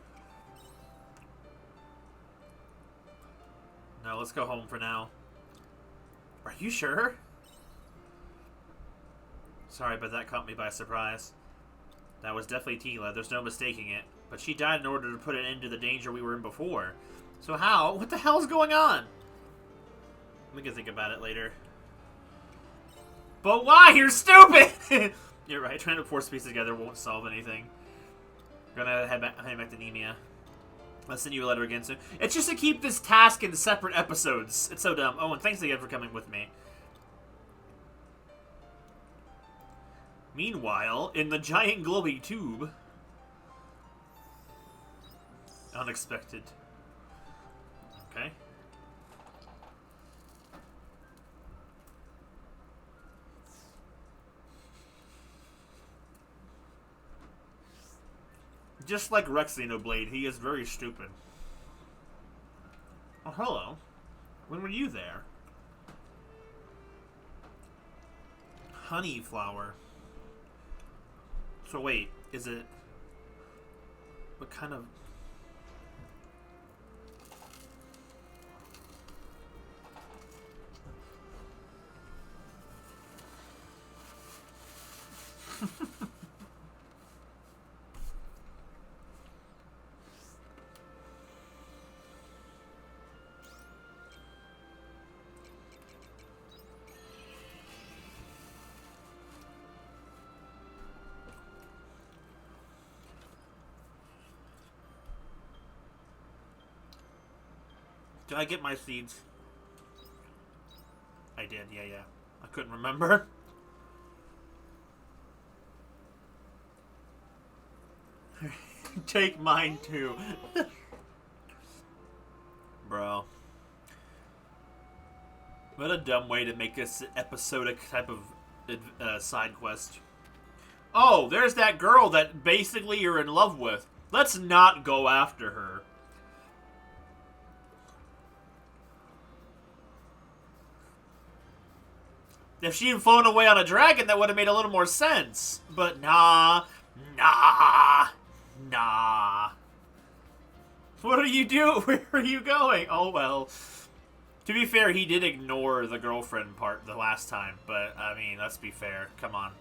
No, let's go home for now. Are you sure? Sorry, but that caught me by surprise. That was definitely Tila, there's no mistaking it. But she died in order to put an end to the danger we were in before. So how? What the hell's going on? We can think about it later. But why? You're stupid! You're right, trying to force pieces together won't solve anything. I'm gonna head back to Nemea. I'll send you a letter again soon. It's just to keep this task in separate episodes. It's so dumb. Oh, and thanks again for coming with me. Meanwhile, in the giant glowing tube... Unexpected. Okay. Just like Rexinoblade, he is very stupid. Oh, hello. When were you there? Honey flower. So wait, is it... What kind of... Did I get my seeds? I did, yeah. I couldn't remember. Take mine too. Bro. What a dumb way to make this episodic type of side quest. Oh, there's that girl that basically you're in love with. Let's not go after her. If she had flown away on a dragon, that would have made a little more sense. But nah. What are you doing? Where are you going? Oh, well. To be fair, he did ignore the girlfriend part the last time. But, I mean, let's be fair. Come on.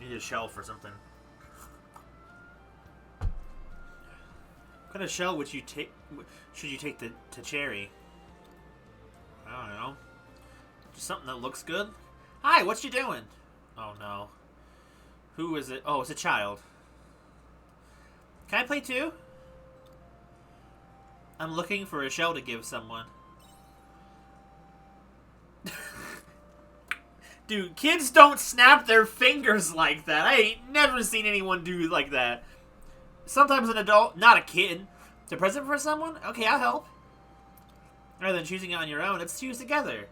Need a shell for something. What kind of shell would you take? Should you take to Cherry? I don't know. Just something that looks good. Hi, what you doing? Oh no. Who is it? Oh, it's a child. Can I play too? I'm looking for a shell to give someone. Dude, kids don't snap their fingers like that. I ain't never seen anyone do like that. Sometimes an adult, not a kid. It's a present for someone? Okay, I'll help. Rather than choosing it on your own, let's choose together.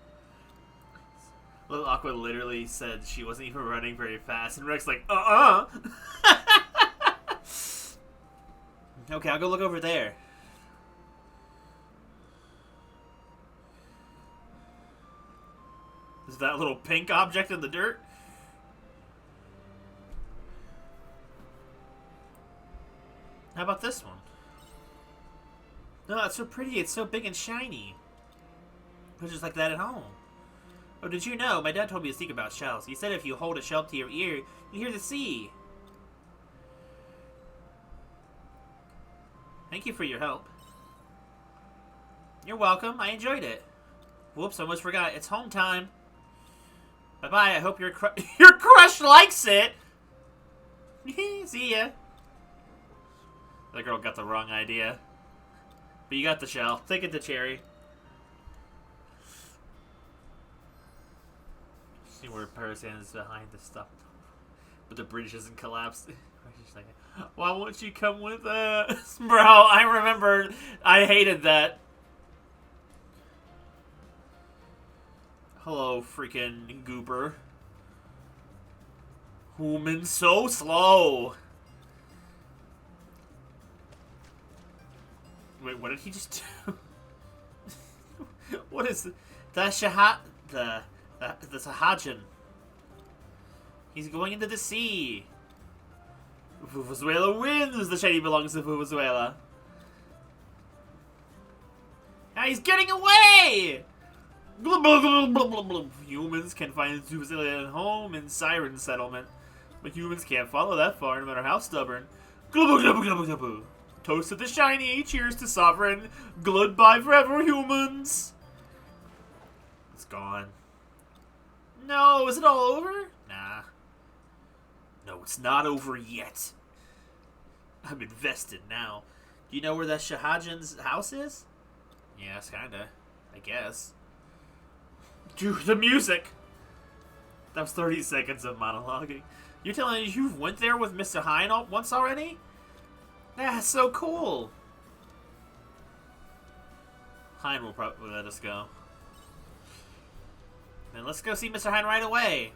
Little Aqua literally said she wasn't even running very fast, and Rex like, Okay, I'll go look over there. Is that little pink object in the dirt? How about this one? No, it's so pretty. It's so big and shiny. It was just like that at home. Oh, did you know? My dad told me a secret about shells. He said if you hold a shell to your ear, you hear the sea. Thank you for your help. You're welcome. I enjoyed it. Whoops, I almost forgot. It's home time. Bye-bye. I hope your crush likes it. See ya. That girl got the wrong idea. But you got the shell. Take it to Cherry. See where Parasan is behind the stuff. But the bridge isn't collapsed. Like, why won't you come with us? Bro, I remember I hated that. Hello, freaking goober. Human so slow. Wait, what did he just do? What is the Sahajin? He's going into the sea. Vuvuzuela wins. The shady belongs to Vuvuzuela. Now he's getting away. Humans can find Vuvuzuela at home in Siren Settlement, but humans can't follow that far, no matter how stubborn. Toast to the shiny. Cheers to sovereign. Goodbye forever, humans. It's gone. No, is it all over? Nah. No, it's not over yet. I'm invested now. Do you know where that Shahajin's house is? Yes, kinda. I guess. Dude, the music! That was 30 seconds of monologuing. You're telling me you went there with Mr. Hein once already? That's so cool! Hein will probably let us go. Then let's go see Mr. Hein right away.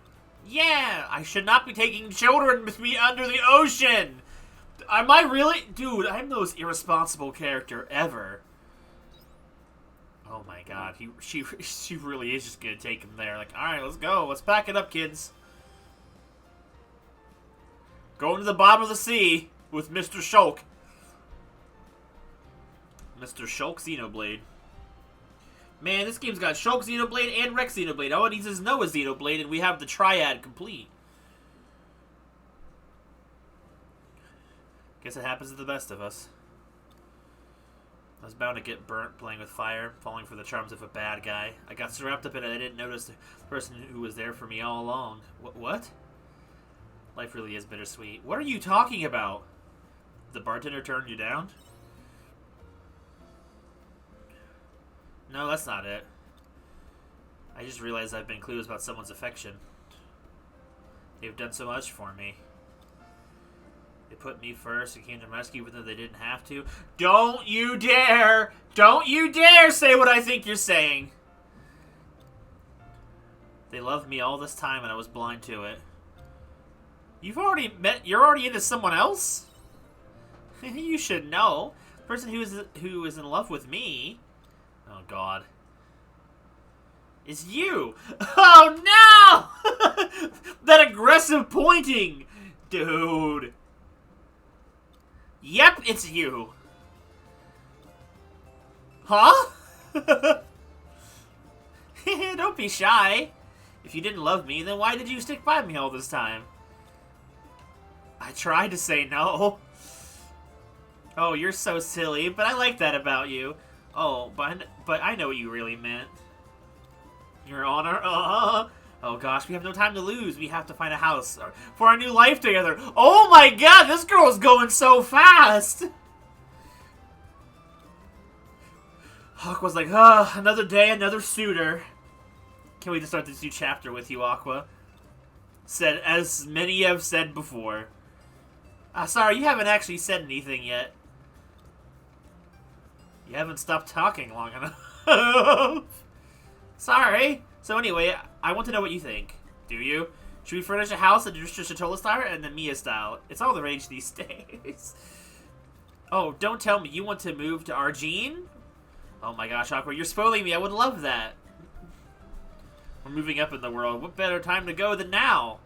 Yeah! I should not be taking children with me under the ocean! Am I really? Dude, I'm the most irresponsible character ever. Oh my god, she really is just gonna take him there. Like, alright, let's go. Let's pack it up, kids. Going to the bottom of the sea with Mr. Shulk. Mr. Shulk Xenoblade. Man, this game's got Shulk Xenoblade and Rex Xenoblade. All it needs is Noah Xenoblade, and we have the triad complete. Guess it happens to the best of us. I was bound to get burnt playing with fire, falling for the charms of a bad guy. I got so wrapped up in it I didn't notice the person who was there for me all along. What? Life really is bittersweet. What are you talking about? The bartender turned you down? No, that's not it. I just realized I've been clueless about someone's affection. They've done so much for me. They put me first and came to my rescue even though they didn't have to. Don't you dare! Don't you dare say what I think you're saying! They loved me all this time and I was blind to it. You're already into someone else? You should know. The person who is in love with me... Oh, God. It's you! Oh, no! That aggressive pointing! Dude. Yep, it's you. Huh? Don't be shy. If you didn't love me, then why did you stick by me all this time? I tried to say no. Oh, you're so silly, but I like that about you. Oh, but I know what you really meant. Your honor? Oh gosh, we have no time to lose. We have to find a house for our new life together. Oh my god, this girl's going so fast! Aqua's like, another day, another suitor. Can't wait to start this new chapter with you, Aqua. Said, as many have said before. Sorry, you haven't actually said anything yet. You haven't stopped talking long enough. Sorry. So anyway, I want to know what you think. Do you? Should we furnish a house in the Shatola style and the Mia style? It's all the rage these days. Oh, don't tell me you want to move to Argene? Oh my gosh, Aqua, you're spoiling me. I would love that. We're moving up in the world. What better time to go than now?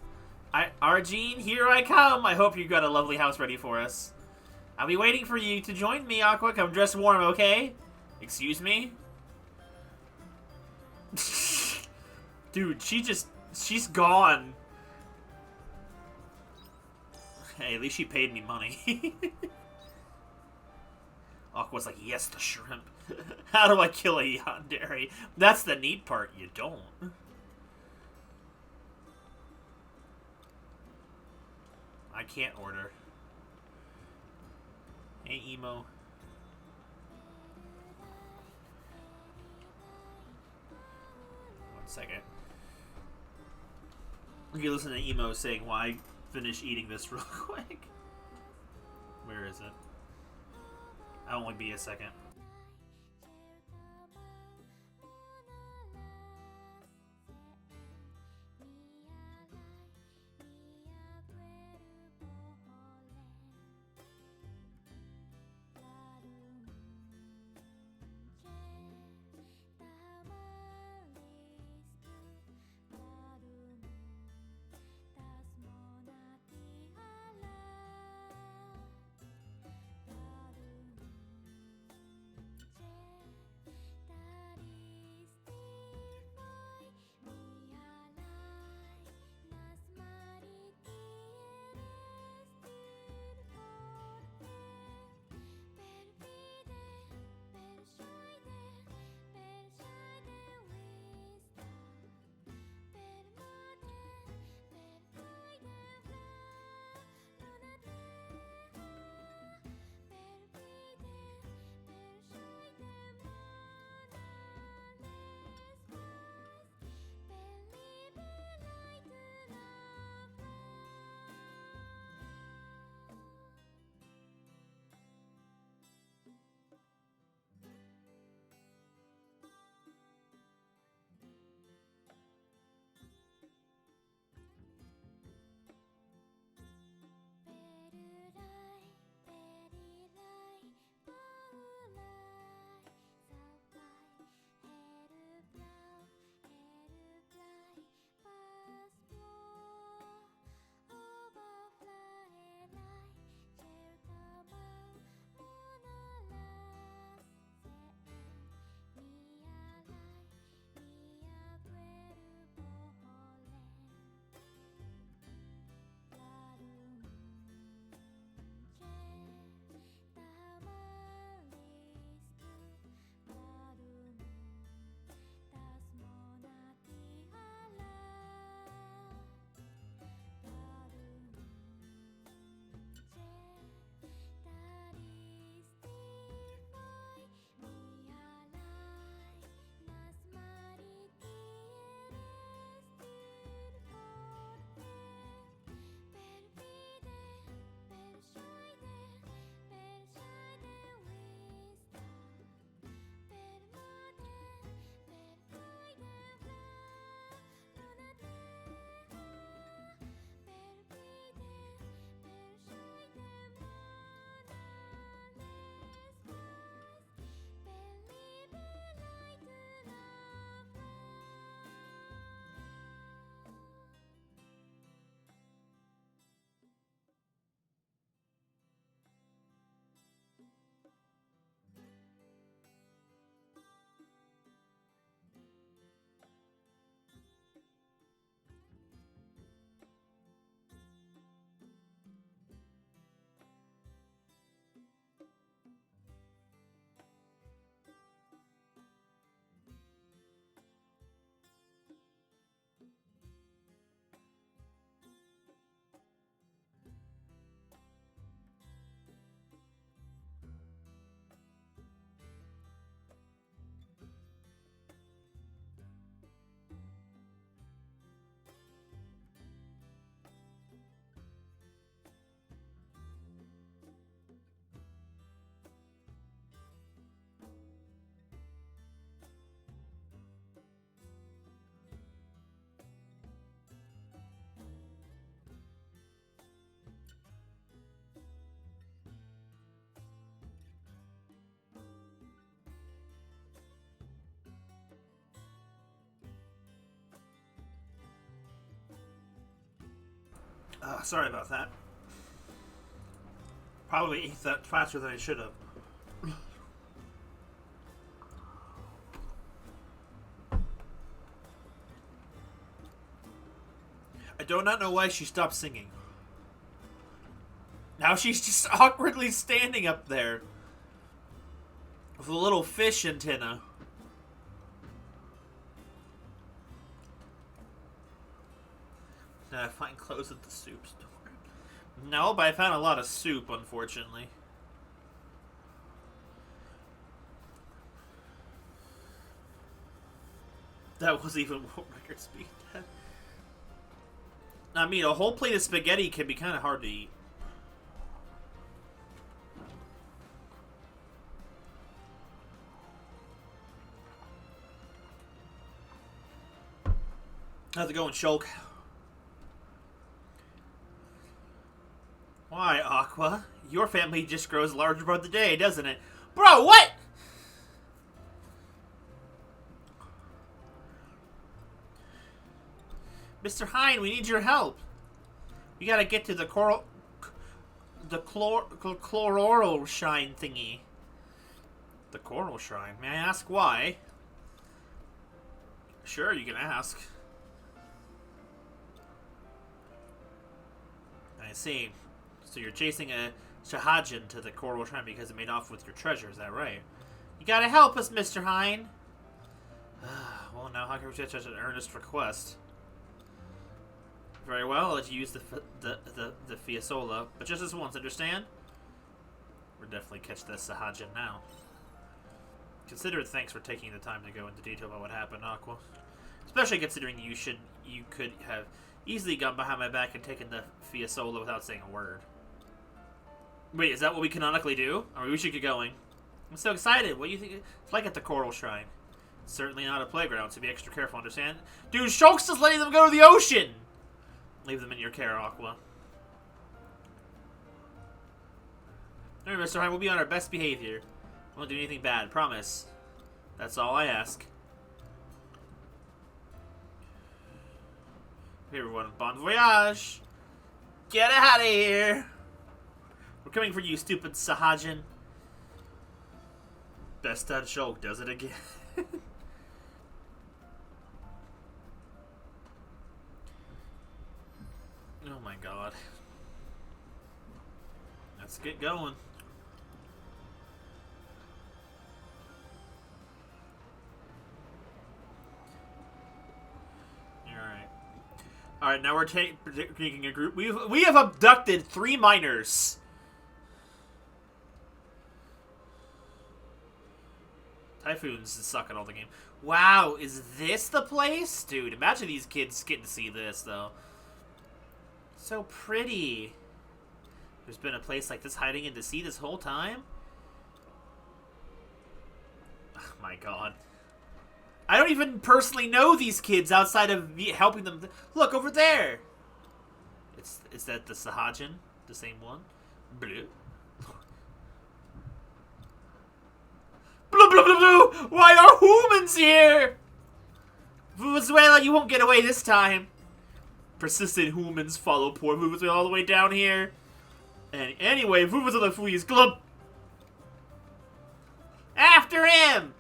Argene, here I come. I hope you've got a lovely house ready for us. I'll be waiting for you to join me, Aqua. Come dress warm, okay? Excuse me? Dude, she's gone. Hey, at least she paid me money. Aqua's like, yes, the shrimp. How do I kill a yandere? That's the neat part, you don't. I can't order. Hey, emo. 1 second. Okay, listen to emo saying why finish eating this real quick. Where is it? I'll only be a second. Sorry about that. Probably ate that faster than I should have. I do not know why she stopped singing. Now she's just awkwardly standing up there with a little fish antenna. Did I find clothes at the soup store? No, but I found a lot of soup, unfortunately. That was even what record speed. I mean, a whole plate of spaghetti can be kind of hard to eat. How's it going, Shulk? Why, Aqua? Your family just grows larger by the day, doesn't it? Bro, what? Mr. Hine, we need your help. We gotta get to the chloral shrine thingy. The coral shrine? May I ask why? Sure, you can ask. I see. So you're chasing a Shahajin to the coral shrine because it made off with your treasure, is that right? You gotta help us, Mr. Hine. Well, now how can we get such an earnest request? Very well, I'll let you use the Fiasola, but just this once, understand? We'll definitely catch this Sahajin now. Consider it thanks for taking the time to go into detail about what happened, Aqua. Especially considering you could have easily gone behind my back and taken the Fiasola without saying a word. Wait, is that what we canonically do? I mean, we should get going. I'm so excited. What do you think it's like at the Coral Shrine? It's certainly not a playground, so be extra careful, understand? Dude, Shulk's just letting them go to the ocean! Leave them in your care, Aqua. Alright, Mr. Hine, we'll be on our best behavior. We won't do anything bad, promise. That's all I ask. Hey everyone, bon voyage! Get out of here! We're coming for you, stupid Sahajin. Best Dad Shulk does it again. Oh my god. Let's get going. Alright, now we're taking a group. We have abducted 3 minors. Typhoons suck at all the game. Wow, is this the place? Dude, imagine these kids getting to see this, though. So pretty. There's been a place like this hiding in the sea this whole time? Oh my god. I don't even personally know these kids outside of me helping them. Look, over there! Is that the Sahajin? The same one? Blue. Blue, blue, blue, blue! Why are humans here? Venezuela, you won't get away this time. Persistent humans follow poor Vuvuzuela all the way down here. And anyway, Vuvuzuela flees club. After him!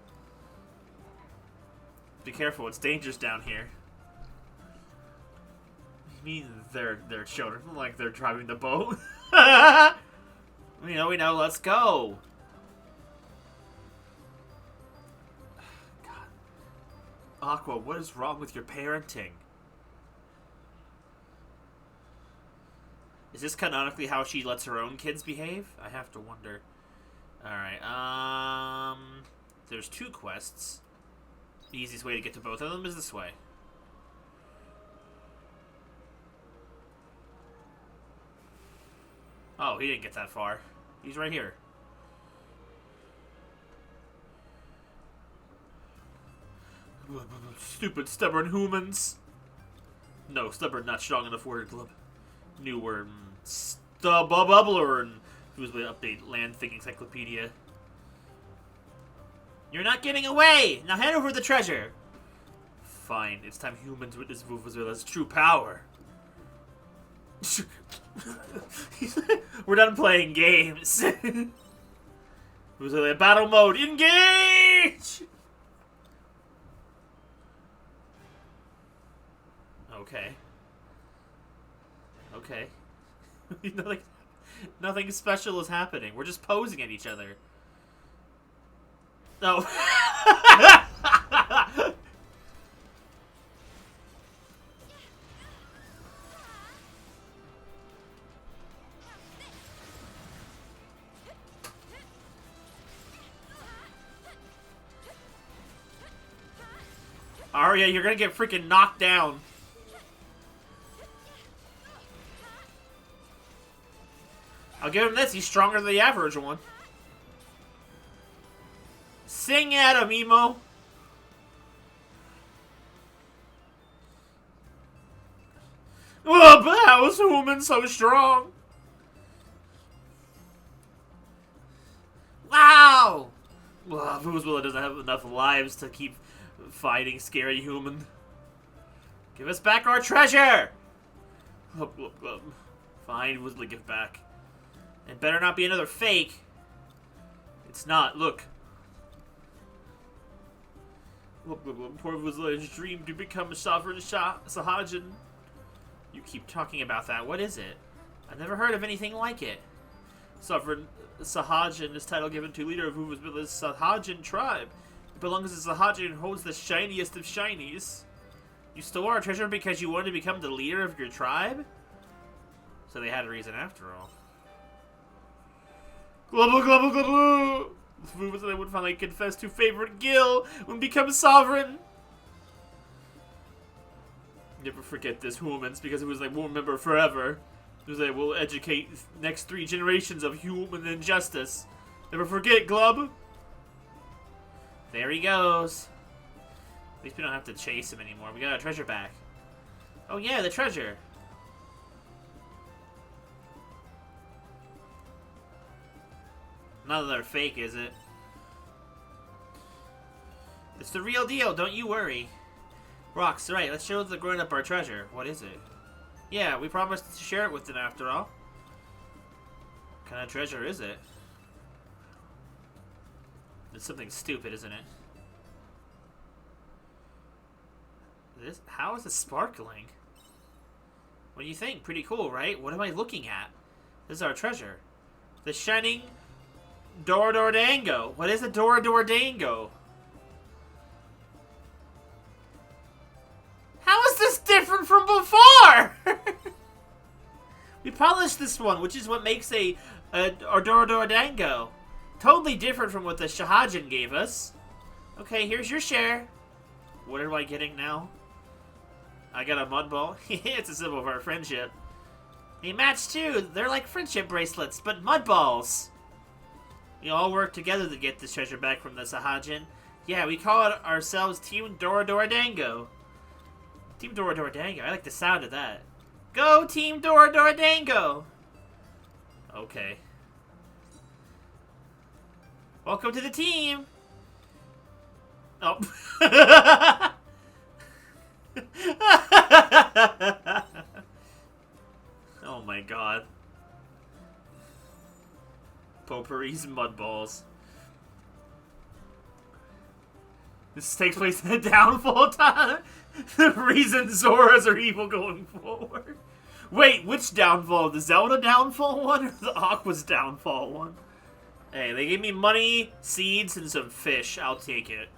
Be careful, it's dangerous down here. You mean they're children, like they're driving the boat? we know, let's go. God. Aqua, what is wrong with your parenting? Is this canonically how she lets her own kids behave? I have to wonder. Alright, there's 2 quests. The easiest way to get to both of them is this way. Oh, he didn't get that far. He's right here. Stupid, stubborn humans. No, stubborn, not strong enough word, Glub. New word. Stubbubbler. And who's going to update Land Thing Encyclopedia? You're not getting away! Now hand over the treasure! Fine, it's time humans witness Vuvuzuela's true power. We're done playing games. It was a battle mode. Engage! Okay. Okay. Nothing special is happening. We're just posing at each other. No. Arya, you're gonna get freaking knocked down. I'll give him this. He's stronger than the average one. Sing at him, Emo. Oh, but how is Human so strong? Wow! Well, Vuvuzela doesn't have enough lives to keep fighting scary Human. Give us back our treasure! Fine, Vuvuzela, give back. It better not be another fake. It's not, look. Poor Vuvuzela's dream to become a sovereign Sahajin. You keep talking about that. What is it? I've never heard of anything like it. Sovereign Sahajin is title given to leader of Vuvuzela's Sahajin tribe. It belongs to Sahajin and holds the shiniest of shinies. You stole our treasure because you wanted to become the leader of your tribe? So they had a reason after all. Glubble, glubble, glubble! Vuvuzela would finally confess to favorite Gil and become sovereign. Never forget this, humans, because it was like, we'll remember forever. It was like, we'll educate next 3 generations of human injustice. Never forget, Glub. There he goes. At least we don't have to chase him anymore. We got our treasure back. Oh yeah, the treasure. Not that they're fake, is it? It's the real deal, don't you worry. Rox, right, let's show the grown-up our treasure. What is it? Yeah, we promised to share it with them after all. What kind of treasure is it? It's something stupid, isn't it? How is it sparkling? What do you think? Pretty cool, right? What am I looking at? This is our treasure. The shining Dango. What is a Dango? How is this different from before? We polished this one, which is what makes a Dango. Totally different from what the Shahajin gave us. Okay, here's your share. What am I getting now? I got a mud ball. It's a symbol of our friendship. They match too. They're like friendship bracelets, but mud balls. We all work together to get this treasure back from the Sahajin. Yeah, we call it ourselves Team Dango. Team Dango. I like the sound of that. Go Team Dango. Okay. Welcome to the team. Oh. Oh my god. Potpourri's mud balls. This takes place in the downfall time. The reason Zoras are evil going forward. Wait, which downfall? The Zelda downfall one or the Aqua's downfall one? Hey, they gave me money, seeds, and some fish. I'll take it.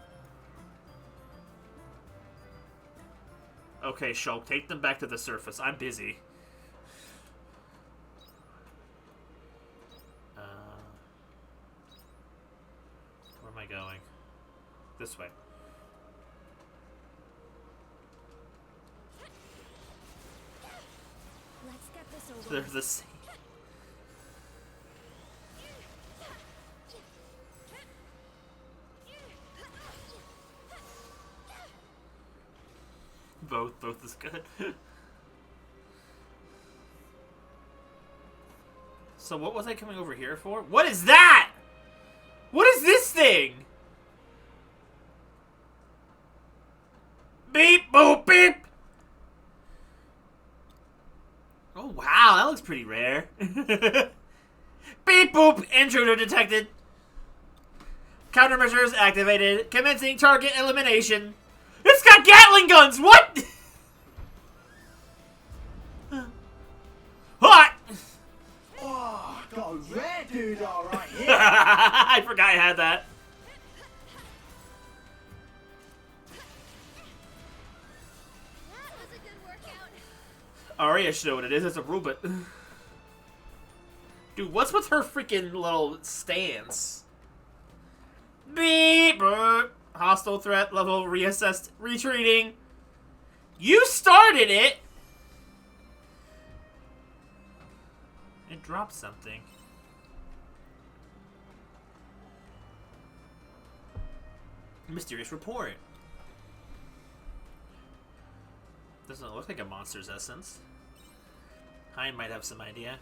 Okay, Shulk, take them back to the surface. I'm busy. Where am I going? This way. Let's get this over. There's the sea. Both is good. So what was I coming over here for? What is that? What is this thing? Beep, boop, beep. Oh, wow. pretty rare. Beep boop! Intruder detected. Countermeasures activated. Commencing target elimination. It's got Gatling guns! What? What? Oh, got a rare dude alright here. I forgot I had that. That was a good workout. Arya should know what it is. It's a robot. Dude, what's with her freaking little stance? Beep! Burp. Hostile threat level reassessed. Retreating. You started it! It dropped something. Mysterious report. Doesn't look like a monster's essence. I might have some idea.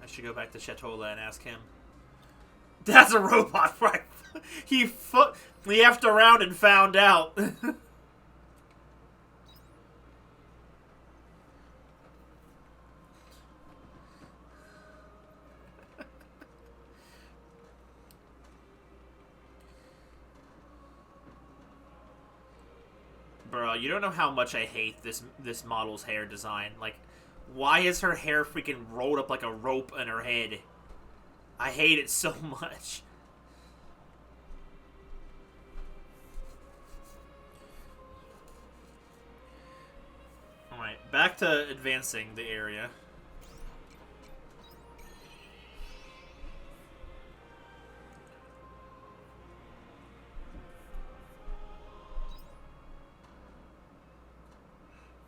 I should go back to Shatola and ask him. That's a robot, right? He effed around and found out. Bro, you don't know how much I hate this model's hair design. Like, why is her hair freaking rolled up like a rope on her head? I hate it so much. Alright, back to advancing the area.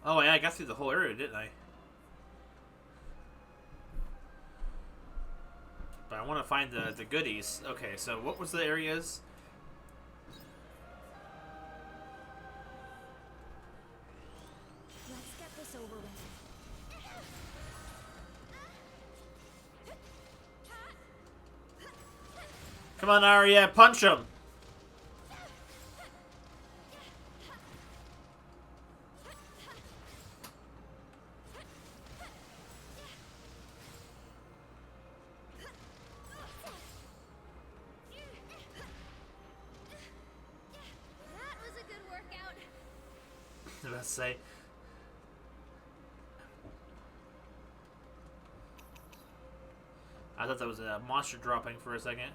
Oh yeah, I got through the whole area, didn't I? But I want to find the goodies. Okay, so what was the areas? Let's get this over with. Come on, Arya, punch him! That was a good workout. Let's say. I thought that was a monster dropping for a second.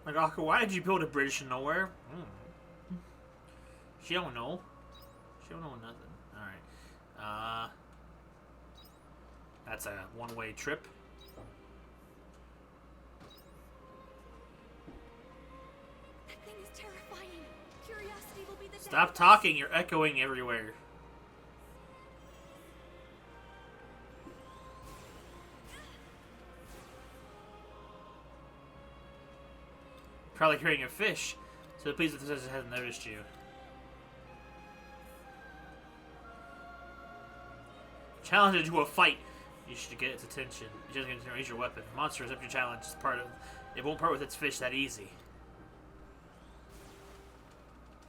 Like, Aka, why did you build a bridge to nowhere? She don't know. She don't know nothing. Alright. That's a one-way trip. That thing is terrifying. Curiosity will be the Stop talking, you're echoing everywhere. Probably carrying a fish, so please if this hasn't noticed you. Challenge it to a fight. You should get its attention. It doesn't get to raise your weapon. Monster is up your challenge. It's part of. It won't part with its fish that easy.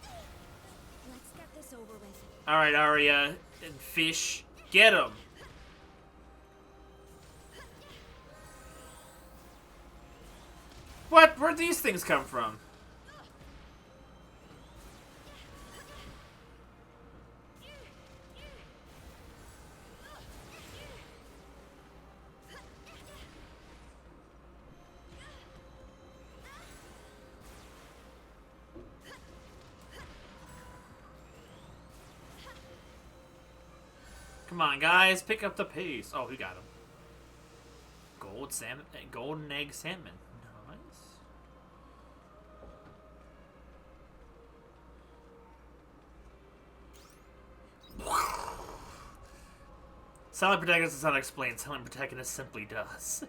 Let's get this over with. All right, Arya and fish, get him. What? Where'd these things come from? Come on, guys, pick up the pace. Oh, we got him. Gold salmon, golden egg salmon. Nice. Silent protagonist does not explain. Silent protagonist simply does.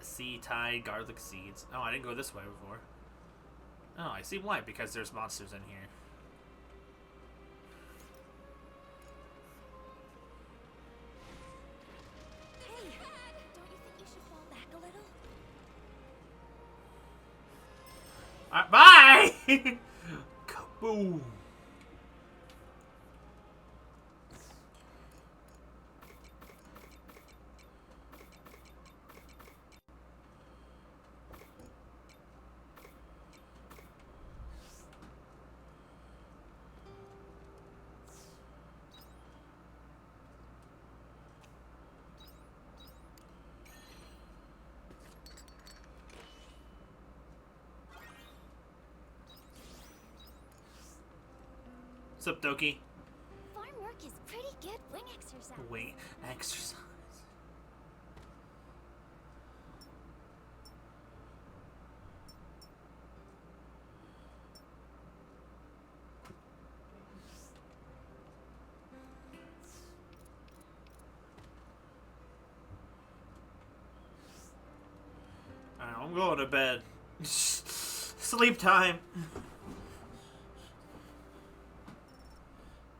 Sea tide, garlic seeds. Oh, I didn't go this way before. Oh, I see why. Because there's monsters in here. Bye! Kaboom! What's up, Doki? Farm work is pretty good wing exercise. Wing exercise. I'm going to bed. Sleep time.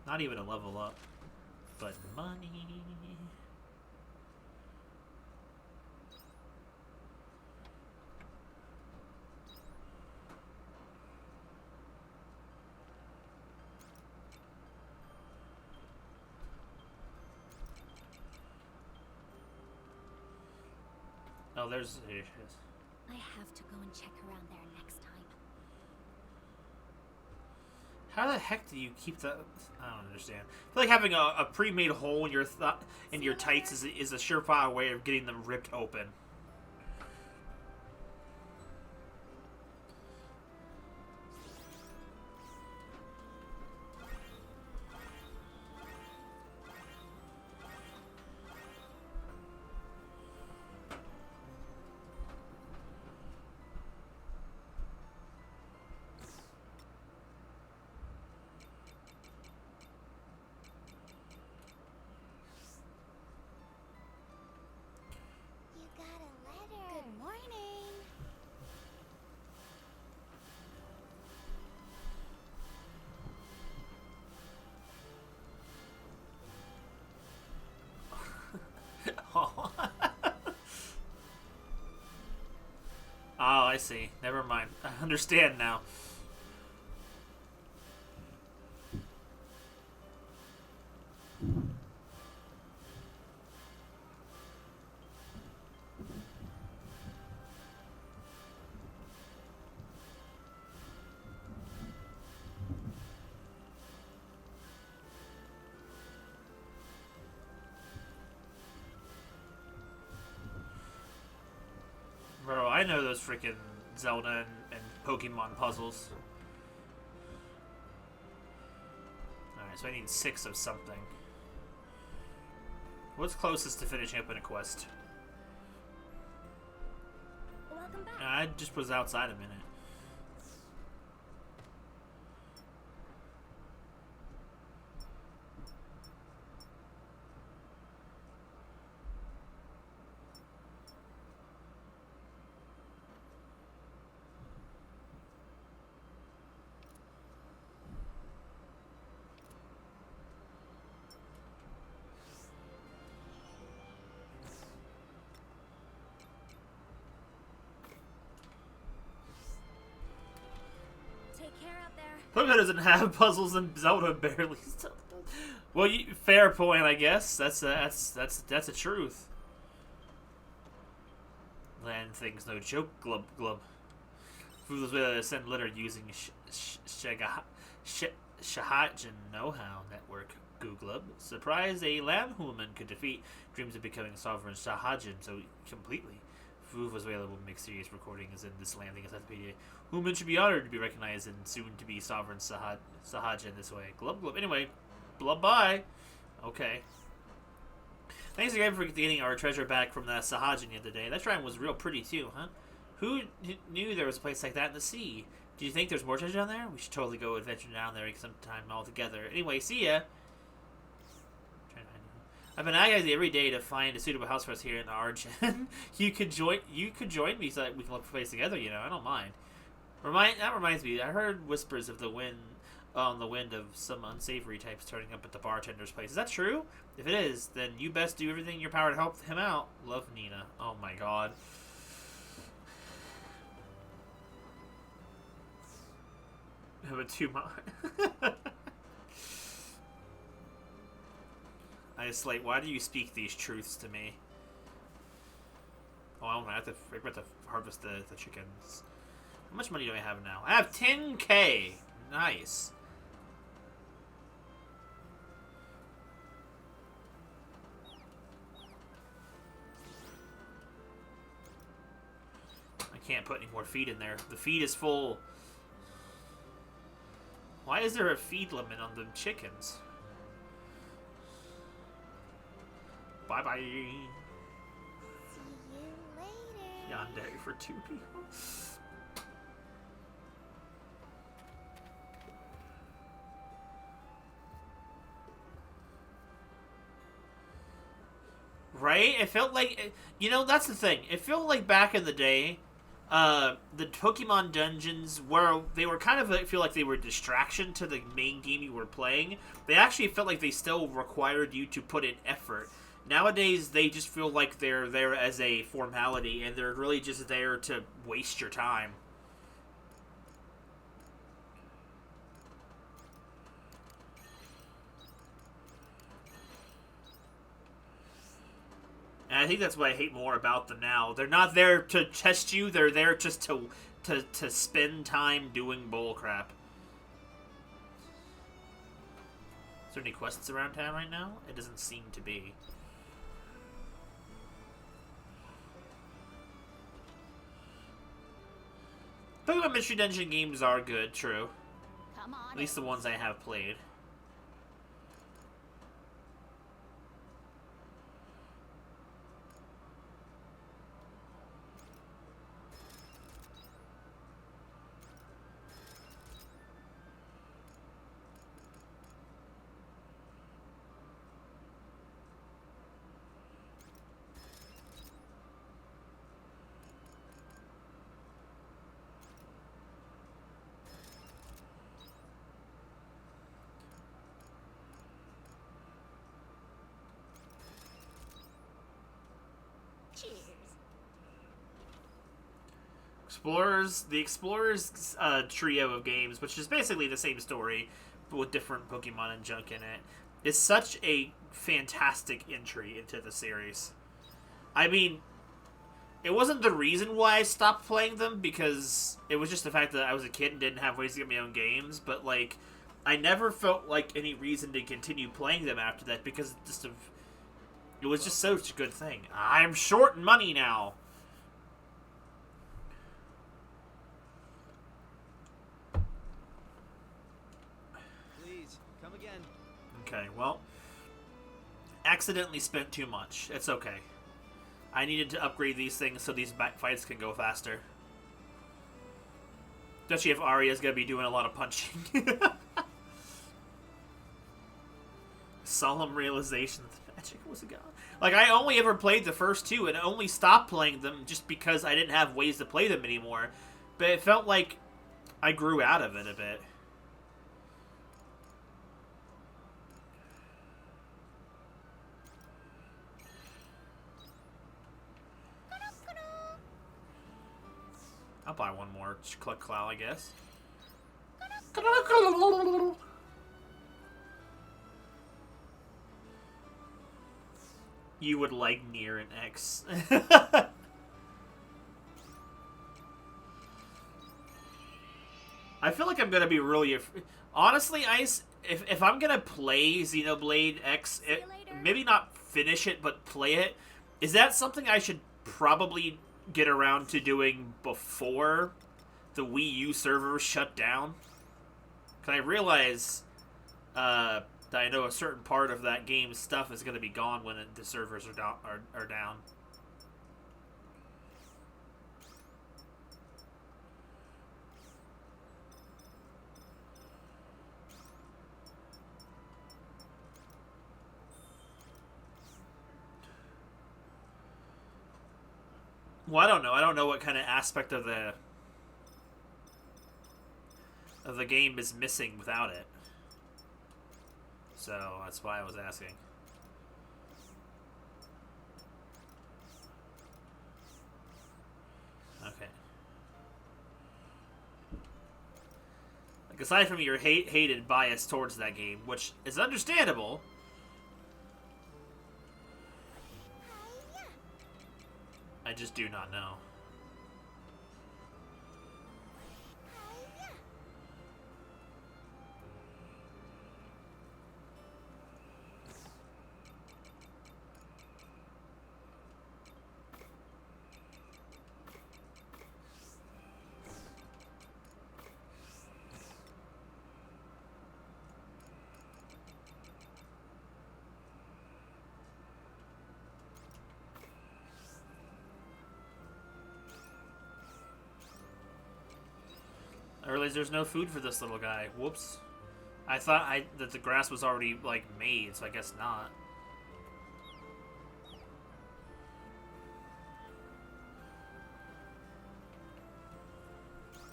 Not even a level up, but money. Oh, there's. Here she is. I have to go and check around there next time. How the heck do you keep that? I don't understand. I feel like having a pre-made hole in your tights is a surefire way of getting them ripped open. You got a letter. Good morning. Oh. Oh, I see. Never mind. I understand now. Bro, I know those freaking Zelda and Pokemon puzzles. Alright, so I need 6 of something. What's closest to finishing up in a quest? Welcome back. I just was outside a minute. Take care out there. Pokemon doesn't have puzzles and Zelda barely. Well, fair point, I guess. That's a truth. Land things no joke. Glub glub. Fools way to send letter using Shahajan know-how network. Googlub. Surprised a landwoman could defeat dreams of becoming sovereign Shahajan so completely. Food was available to make serious recordings in this landing encyclopedia. Human should be honored to be recognized and soon to be sovereign Sahaja in this way. Glub glub. Anyway, blub bye. Okay. Thanks again for getting our treasure back from the Sahajan the other day. That shrine was real pretty too, huh? Who knew there was a place like that in the sea? Do you think there's more treasure down there? We should totally go adventure down there sometime all together. Anyway, see ya. I've been agonizing every day to find a suitable house for us here in Argent. You could join me so that we can look for a place together. You know, I don't mind. That reminds me. I heard whispers of the wind of some unsavory types turning up at the bartender's place. Is that true? If it is, then you best do everything in your power to help him out. Love, Nina. Oh my God. But too much. Slate, why do you speak these truths to me? Oh, I have to harvest the chickens. How much money do I have now? I have 10K. Nice. I can't put any more feed in there. The feed is full. Why is there a feed limit on the chickens? Bye-bye. See you later. Yandere for 2 people. Right? It felt like... You know, that's the thing. It felt like back in the day, the Pokemon dungeons, where they were kind of... I feel like they were a distraction to the main game you were playing. They actually felt like they still required you to put in effort. Nowadays, they just feel like they're there as a formality, and they're really just there to waste your time. And I think that's what I hate more about them now. They're not there to test you, they're there just to spend time doing bullcrap. Is there any quests around town right now? It doesn't seem to be. Pokemon Mystery Dungeon games are good, true. Come on. At least the ones I have played. Cheers. The Explorers trio of games, which is basically the same story, but with different Pokemon and junk in it, is such a fantastic entry into the series. I mean, it wasn't the reason why I stopped playing them, because it was just the fact that I was a kid and didn't have ways to get my own games, but, like, I never felt like any reason to continue playing them after that, because it was just such a good thing. I'm short in money now. Please, come again. Okay, well, accidentally spent too much. It's okay. I needed to upgrade these things so these fights can go faster. Especially if Arya's gonna be doing a lot of punching. Solemn realization that the magic was gone. Like, I only ever played the first two, and only stopped playing them just because I didn't have ways to play them anymore. But it felt like I grew out of it a bit. I'll buy one more Cluck Clow, I guess. You would like Nier and X. I feel like I'm gonna be really... Honestly, Ice, if I'm gonna play Xenoblade X, maybe not finish it, but play it, is that something I should probably get around to doing before the Wii U servers shut down? Because I realize that I know a certain part of that game's stuff is going to be gone when the servers are down. Well, I don't know. I don't know what kind of aspect of the game is missing without it. So that's why I was asking. Okay. Aside from your hated bias towards that game, which is understandable. I just do not know. I realize there's no food for this little guy. Whoops. I thought that the grass was already, like, made, so I guess not.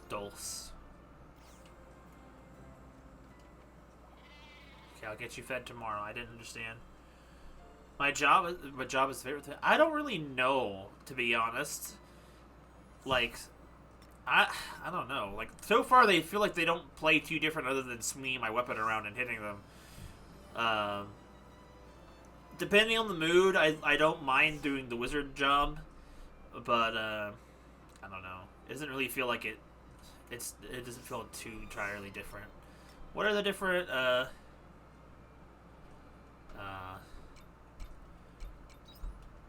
Dulce. Okay, I'll get you fed tomorrow. I didn't understand. My job is favorite thing. I don't really know, to be honest. Like, I don't know. Like, so far they feel like they don't play too different other than swinging my weapon around and hitting them. Depending on the mood, I don't mind doing the wizard job, but I don't know. It doesn't really feel like it doesn't feel too entirely different. What are the different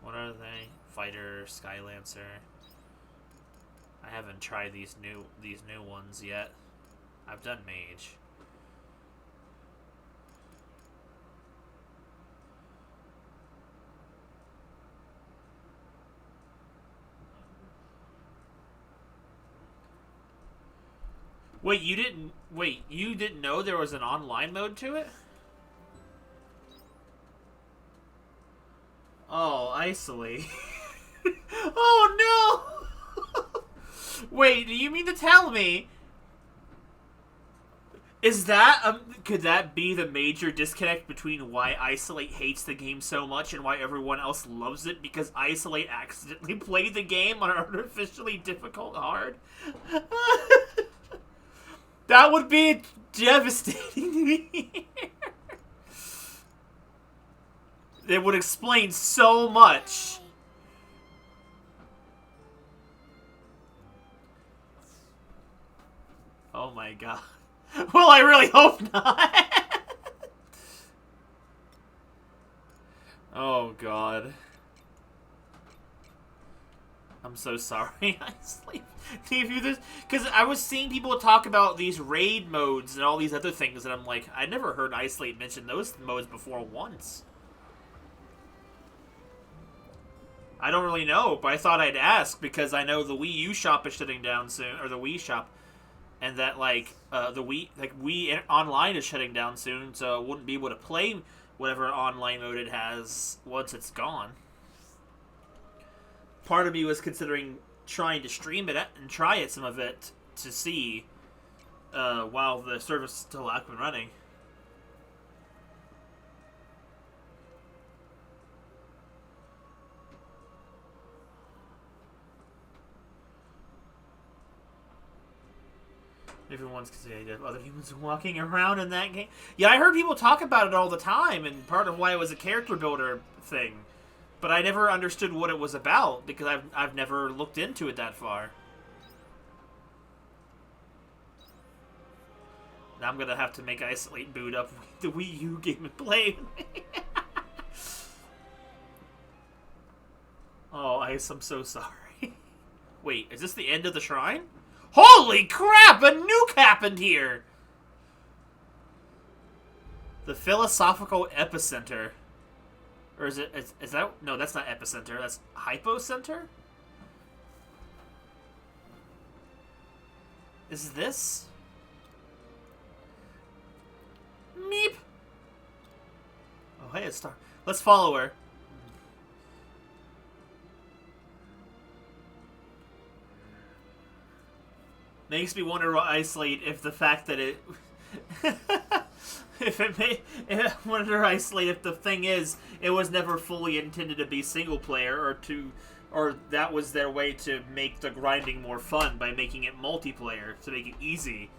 what are they? Fighter, Skylancer. I haven't tried these new ones yet. I've done mage. Wait, you didn't know there was an online mode to it? Oh, isolate. Oh no! Wait, do you mean to tell me? Is that could that be the major disconnect between why Isolate hates the game so much and why everyone else loves it? Because Isolate accidentally played the game on artificially difficult hard? That would be devastating to me. It would explain so much. Oh my god. Well, I really hope not. Oh god. I'm so sorry. I sleep. Because I was seeing people talk about these raid modes and all these other things, and I'm like, I never heard Isolate mention those modes before once. I don't really know, but I thought I'd ask because I know the Wii U shop is shutting down soon, or the Wii shop, and that like the Wii Online is shutting down soon, so I wouldn't be able to play whatever online mode it has once it's gone. Part of me was considering trying to stream it and try it some of it to see while the service is still up and running. Everyone's considered other humans walking around in that game. Yeah, I heard people talk about it all the time, and part of why it was a character builder thing. But I never understood what it was about, because I've never looked into it that far. Now I'm going to have to make Isolate boot up the Wii U game and play with me. Oh, Ice, I'm so sorry. Wait, is this the end of the shrine? Holy crap! A nuke happened here! The philosophical epicenter. Or is that... No, that's not epicenter. That's hypocenter? Is this? Meep! Oh, hey, it's Star. Let's follow her. Makes me wonder what Isolate if the fact that it... wonder Isolate if the thing is, it was never fully intended to be single player, or that was their way to make the grinding more fun by making it multiplayer, to make it easy.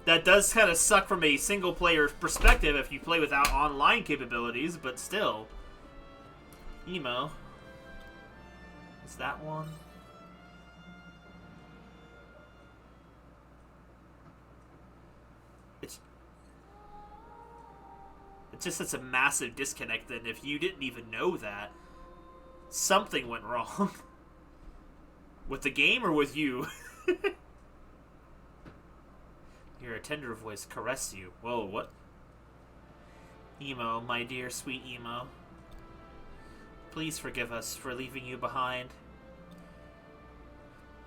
That does kind of suck from a single-player perspective if you play without online capabilities, but still. Emo. Is that one? It's just such a massive disconnect that if you didn't even know that, something went wrong. With the game or with you? Hear a tender voice caress you. Whoa, what? Emo, my dear sweet Emo. Please forgive us for leaving you behind.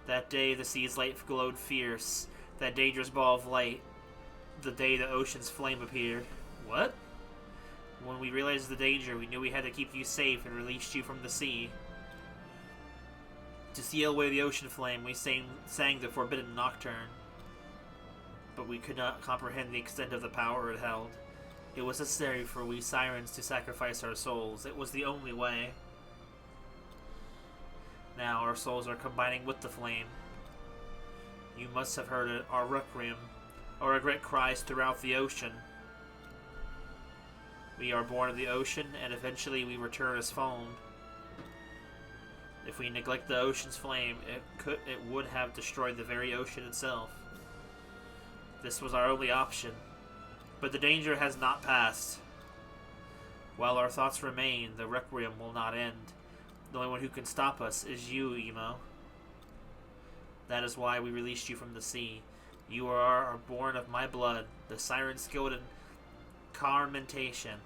That day the sea's light glowed fierce. That dangerous ball of light. The day the ocean's flame appeared. What? When we realized the danger, we knew we had to keep you safe and released you from the sea. To seal away the ocean flame, we sang the forbidden nocturne. But we could not comprehend the extent of the power it held. It was necessary for we sirens to sacrifice our souls. It was the only way. Now our souls are combining with the flame. You must have heard it, our requiem, our regret cries throughout the ocean. We are born of the ocean, and eventually we return as foam. If we neglect the ocean's flame, it would have destroyed the very ocean itself. This was our only option, but the danger has not passed. While our thoughts remain, the requiem will not end. The only one who can stop us is you, Emo. That is why we released you from the sea. You are born of my blood, the siren skilled in carmentation.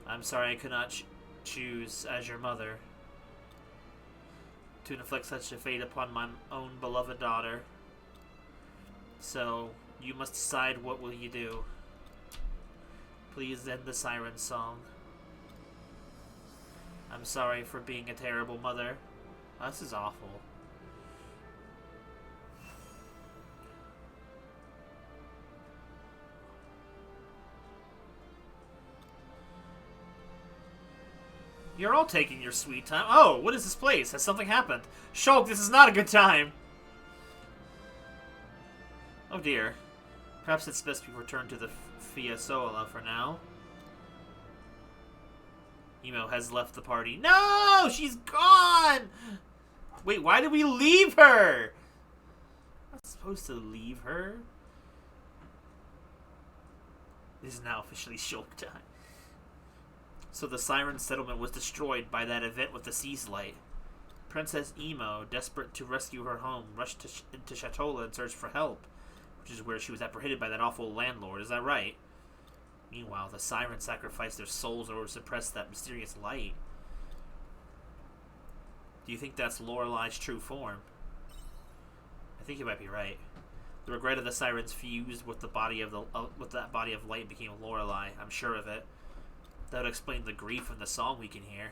I'm sorry I could not choose as your mother to inflict such a fate upon my own beloved daughter. So, you must decide what will you do. Please end the siren song. I'm sorry for being a terrible mother. This is awful. You're all taking your sweet time. Oh, what is this place? Has something happened? Shulk, this is not a good time. Oh dear. Perhaps it's best we return to the Fiesole for now. Emo has left the party. No! She's gone! Wait, why did we leave her? I'm not supposed to leave her. This is now officially Shulk time. So the Siren settlement was destroyed by that event with the sea's light. Princess Emo, desperate to rescue her home, rushed into Shatola in search for help, which is where she was apprehended by that awful landlord. Is that right? Meanwhile, the Sirens sacrificed their souls in order to suppress that mysterious light. Do you think that's Lorelai's true form? I think you might be right. The regret of the Sirens fused with the body of with that body of light became Lorelai. I'm sure of it. That would explain the grief in the song we can hear.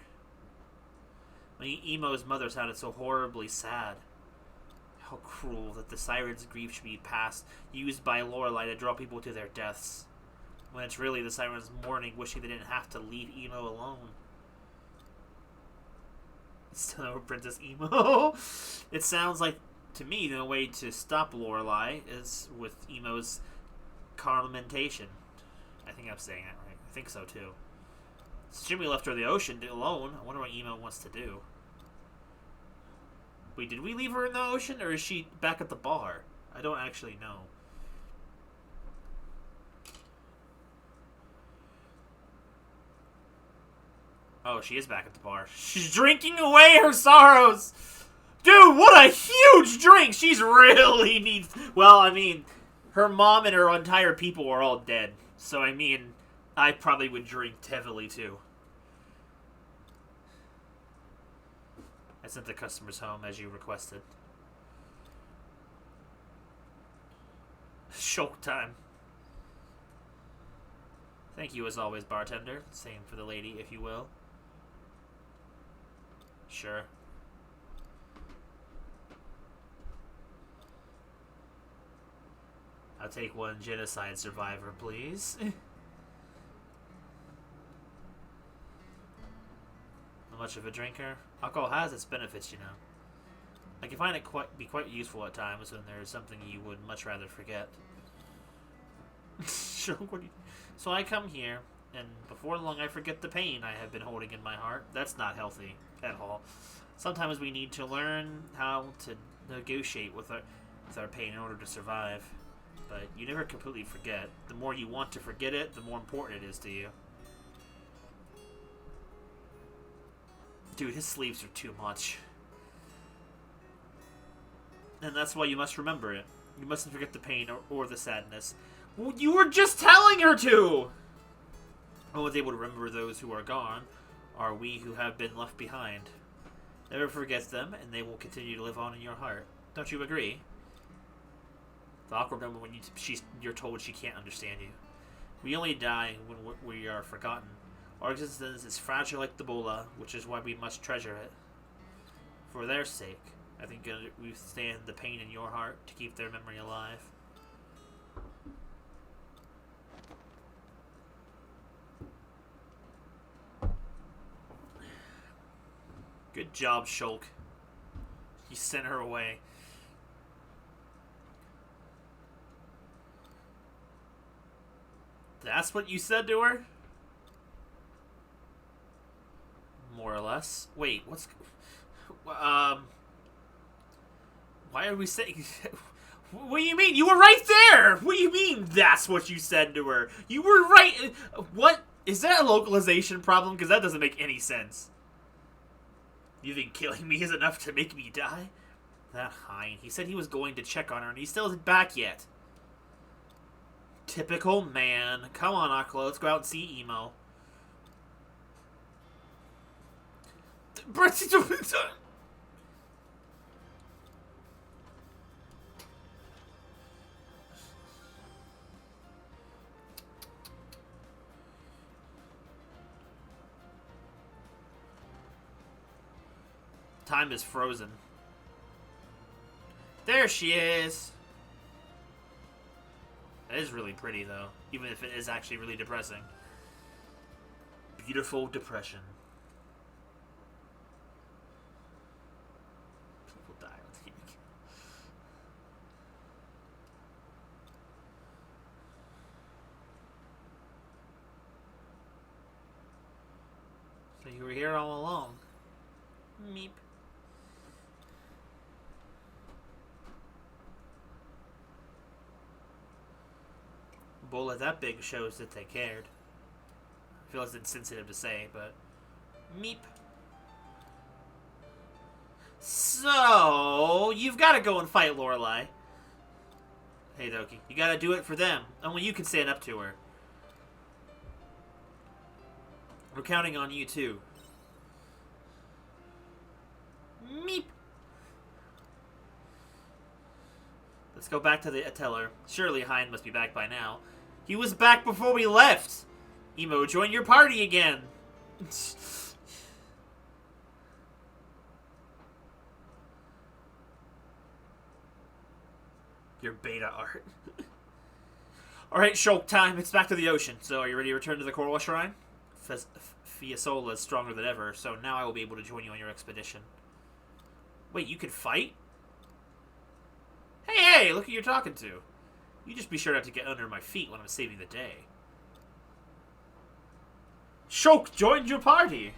I mean, Emo's mother sounded so horribly sad. How cruel that the Siren's grief should be used by Lorelai to draw people to their deaths. When it's really the Siren's mourning, wishing they didn't have to leave Emo alone. Still no Princess Emo. It sounds like, to me, the way to stop Lorelai is with Emo's carmentation. I think I'm saying that right. I think so, too. So Jimmy left her in the ocean alone. I wonder what Emo wants to do. Wait, did we leave her in the ocean, or is she back at the bar? I don't actually know. Oh, she is back at the bar. She's drinking away her sorrows! Dude, what a huge drink! She's really needs... Well, I mean, her mom and her entire people are all dead. So, I mean... I probably would drink heavily, too. I sent the customers home, as you requested. Shulk time. Thank you, as always, bartender. Same for the lady, if you will. Sure. I'll take one genocide survivor, please. Much of a drinker. Alcohol has its benefits, you know. I can find it be quite useful at times when there is something you would much rather forget. So I come here, and before long I forget the pain I have been holding in my heart. That's not healthy at all. Sometimes we need to learn how to negotiate with our pain in order to survive. But you never completely forget. The more you want to forget it, the more important it is to you. Dude, his sleeves are too much. And that's why you must remember it. You mustn't forget the pain or the sadness. Well, you were just telling her to! No one's able to remember those who are gone, are we who have been left behind. Never forget them, and they will continue to live on in your heart. Don't you agree? The awkward moment when you're told she can't understand you. We only die when we are forgotten. Our existence is fragile like the bola, which is why we must treasure it. For their sake, I think we stand the pain in your heart to keep their memory alive. Good job, Shulk. You sent her away. That's what you said to her? More or less. Wait, what's... Why are we saying... What do you mean? You were right there! What do you mean that's what you said to her? You were right... What? Is that a localization problem? Because that doesn't make any sense. You think killing me is enough to make me die? That Hein. He said he was going to check on her, and he still isn't back yet. Typical man. Come on, Akla. Let's go out and see Emo. Time is frozen. There she is. That is really pretty, though, even if it is actually really depressing. Beautiful depression. People die with the So you were here all along. Meep. Bola that big shows that they cared. I feel it's insensitive to say, but... Meep. So, you've got to go and fight Lorelei. Hey, Doki. You got to do it for them. Only you can stand up to her. We're counting on you, too. Meep. Let's go back to the teller. Surely Hein must be back by now. He was back before we left! Emo, join your party again! Your beta art. Alright, Shulk time. It's back to the ocean. So, are you ready to return to the Coral Shrine? Fiasola is stronger than ever, so now I will be able to join you on your expedition. Wait, you can fight? Hey, look who you're talking to. You just be sure not to get under my feet when I'm saving the day. Shulk joined your party!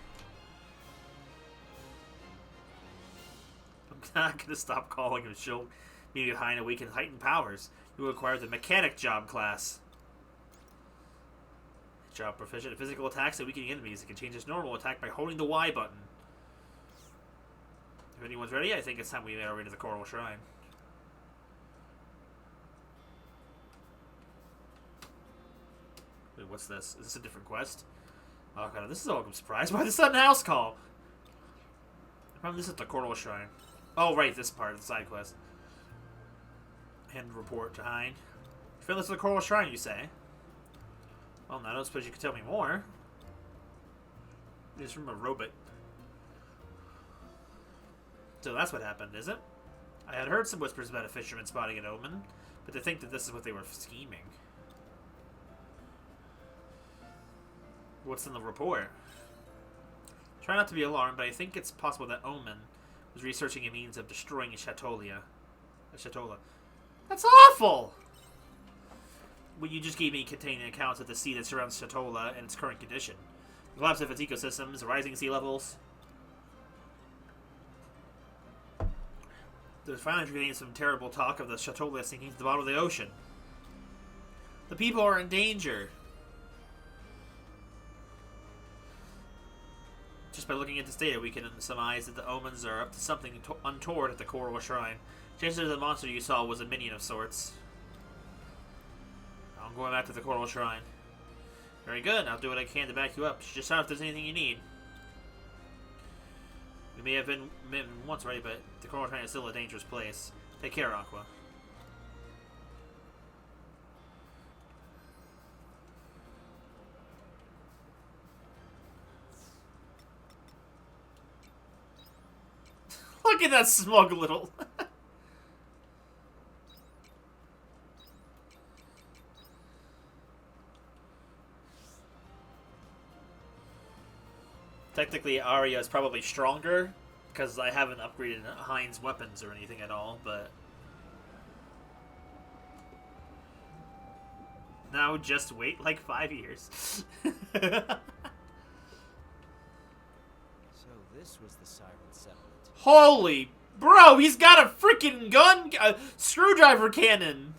I'm not gonna stop calling him Shulk. Meaning Hein awakens heightened powers. You will acquire the mechanic job class. Job proficient. Physical attacks and weakening enemies. It can change its normal attack by holding the Y button. If anyone's ready, I think it's time we made our way to the Coral Shrine. Wait, what's this? Is this a different quest? Oh god, this is all I'm surprised by the sudden house call! I found this at the Coral Shrine. Oh right, this part of the side quest. And report to Hein. You found this at the Coral Shrine, you say? Well, now I don't suppose you could tell me more. It's from a robot. So that's what happened, is it? I had heard some whispers about a fisherman spotting an omen, but to think that this is what they were scheming. What's in the report? Try not to be alarmed, but I think it's possible that omen was researching a means of destroying Shatola. That's awful! What you just gave me contained accounts of the sea that surrounds Shatola and its current condition. The collapse of its ecosystems, rising sea levels. There's finally getting some terrible talk of the Shatola sinking to the bottom of the ocean. The people are in danger. Just by looking at this data, we can surmise that the omens are up to something untoward at the Coral Shrine. Chances the monster you saw was a minion of sorts. I'm going back to the Coral Shrine. Very good. I'll do what I can to back you up. Just shout if there's anything you need. We may have been once already, but the Coral Shrine is still a dangerous place. Take care, Aqua. Look at that smug little... Technically, Arya is probably stronger, because I haven't upgraded Hein's weapons or anything at all, but... Now just wait like 5 years. So this was the Siren settlement. Holy... Bro, he's got a freaking gun... A screwdriver cannon!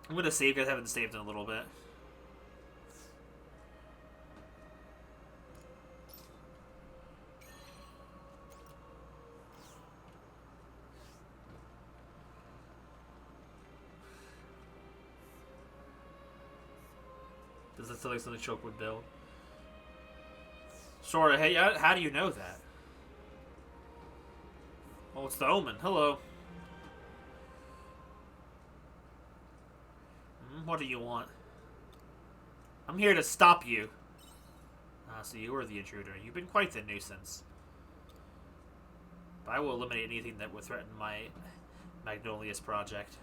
I'm gonna save because I haven't saved in a little bit. Does it feel like something Choke would build? Sora, hey, how do you know that? Oh, it's the Omen. Hello. What do you want? I'm here to stop you. Ah, so you are the intruder. You've been quite the nuisance. But I will eliminate anything that would threaten my Magnolia's project.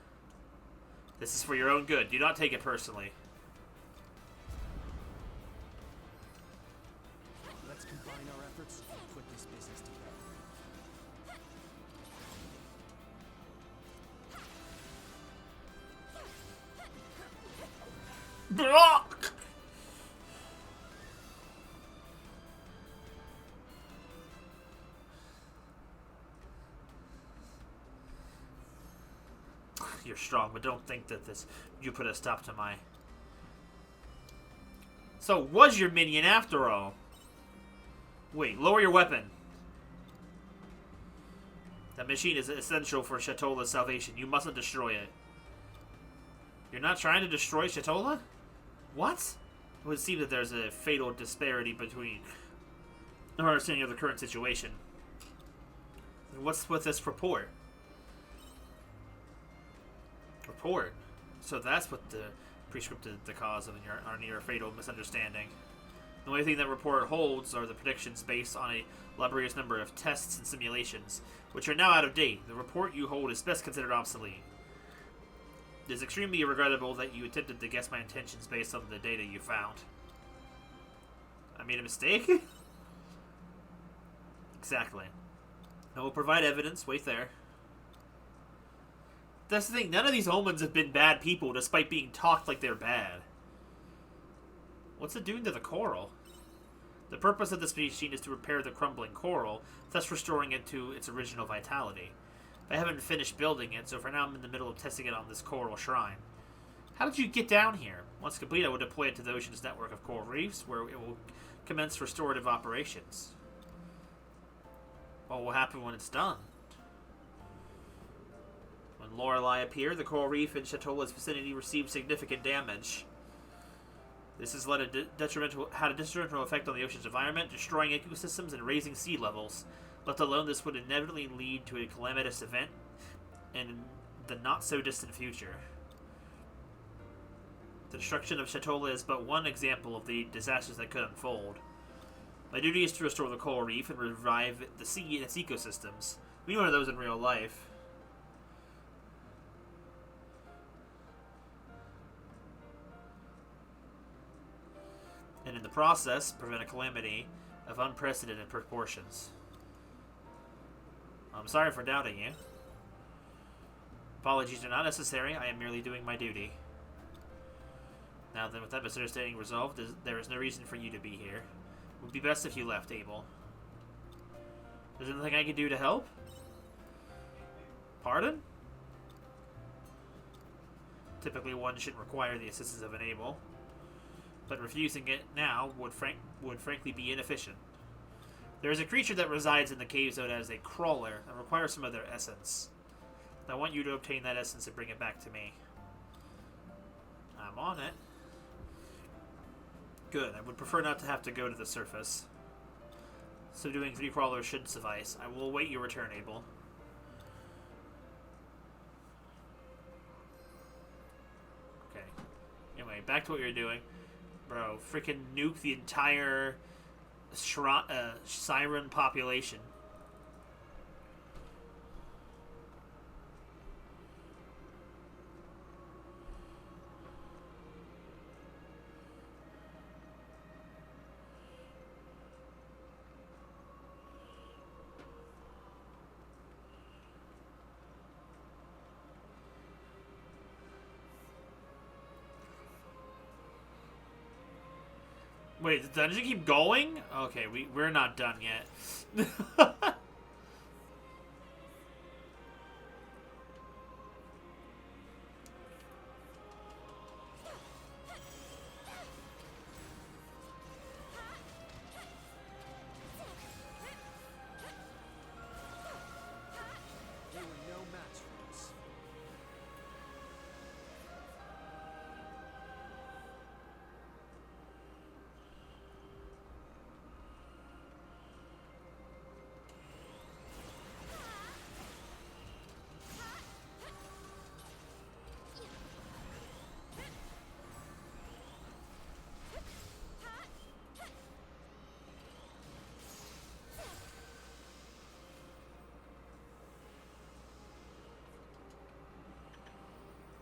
This is for your own good. Do not take it personally. Let's combine our efforts and put this business together. You're strong, but don't think that you put a stop to my... So, was your minion after all? Wait, lower your weapon. That machine is essential for Shatola's salvation. You mustn't destroy it. You're not trying to destroy Shatola? What? It would seem that there's a fatal disparity between our understanding of the current situation. What's with this report? Report? So that's what the prescripted the cause of our near fatal misunderstanding. The only thing that report holds are the predictions based on a laborious number of tests and simulations, which are now out of date. The report you hold is best considered obsolete. It is extremely regrettable that you attempted to guess my intentions based on the data you found. I made a mistake? Exactly. I will provide evidence. Wait there. That's the thing. None of these omens have been bad people despite being talked like they're bad. What's it doing to the coral? The purpose of this machine is to repair the crumbling coral, thus restoring it to its original vitality. I haven't finished building it, so for now I'm in the middle of testing it on this coral shrine. How did you get down here? Once complete, I will deploy it to the ocean's network of coral reefs, where it will commence restorative operations. What will happen when it's done? When Lorelei appeared, the coral reef in Shatola's vicinity received significant damage. This has had a detrimental effect on the ocean's environment, destroying ecosystems and raising sea levels. Let alone this would inevitably lead to a calamitous event in the not-so-distant future. The destruction of Shatola is but one example of the disasters that could unfold. My duty is to restore the coral reef and revive the sea and its ecosystems. We need one of those in real life. the process, prevent a calamity of unprecedented proportions. I'm sorry for doubting you. Apologies are not necessary. I am merely doing my duty. Now then, with that misunderstanding resolved, there is no reason for you to be here. It would be best if you left, Abel. Is there anything I can do to help? Pardon? Typically, one shouldn't require the assistance of an Abel, but refusing it now would frankly be inefficient. There is a creature that resides in the cave zone as a crawler and requires some of their essence. I want you to obtain that essence and bring it back to me. I'm on it. Good. I would prefer not to have to go to the surface. So doing 3 crawlers should suffice. I will await your return, Abel. Okay. Anyway, back to what you're doing. Bro, freaking nuke the entire siren population. Wait, the dungeon keep going? Okay, we're not done yet. They were no match for us.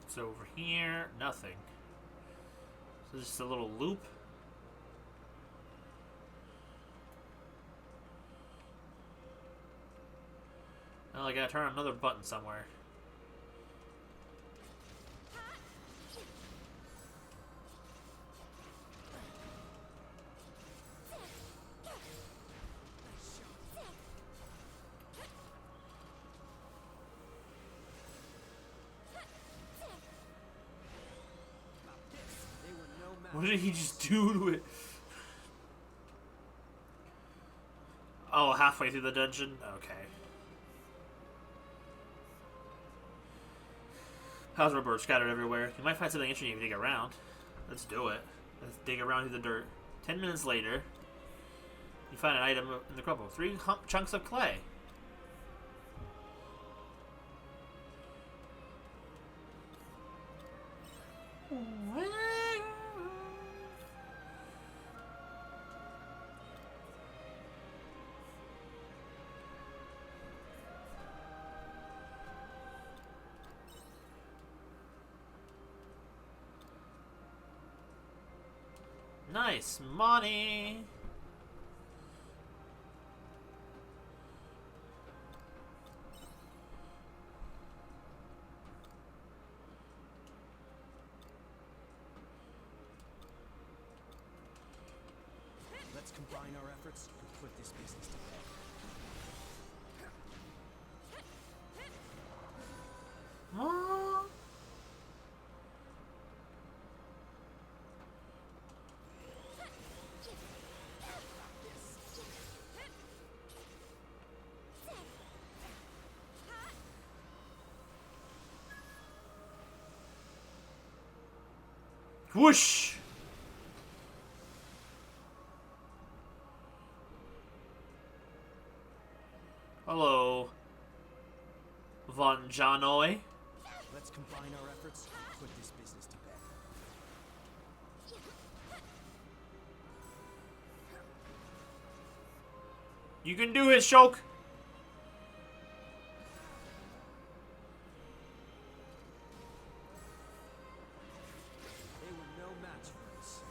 So over here, nothing. So just a little loop. Well, I gotta turn on another button somewhere. They were no match. What did he just do to it? Oh, halfway through the dungeon? Okay. How's rubber scattered everywhere? You might find something interesting if you dig around. Let's do it. Let's dig around through the dirt. 10 minutes later, you find an item in the crumble. 3 chunks of clay. Nice money. Let's combine our efforts and put this business to bed. Huh? Whoosh! Hello, Von Janoy. Let's combine our efforts and put this business to bed. You can do it, Shulk. They were no match for us.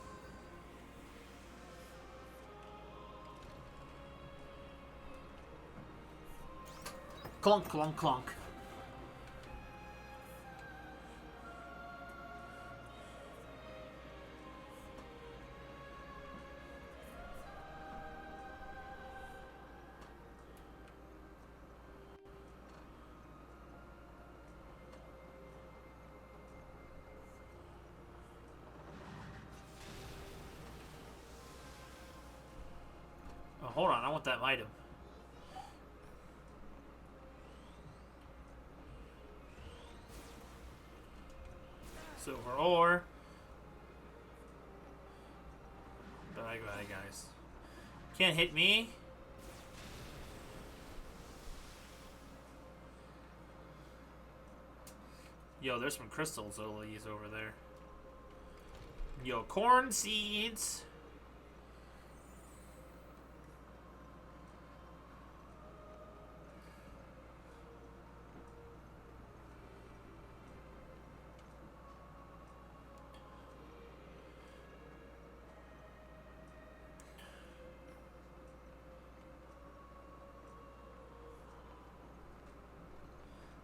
Clunk, clunk, clunk. Oh, hold on, I want that item. Silver ore. Bye, guys. Can't hit me. Yo, there's some crystals I'll use over there. Yo, corn seeds.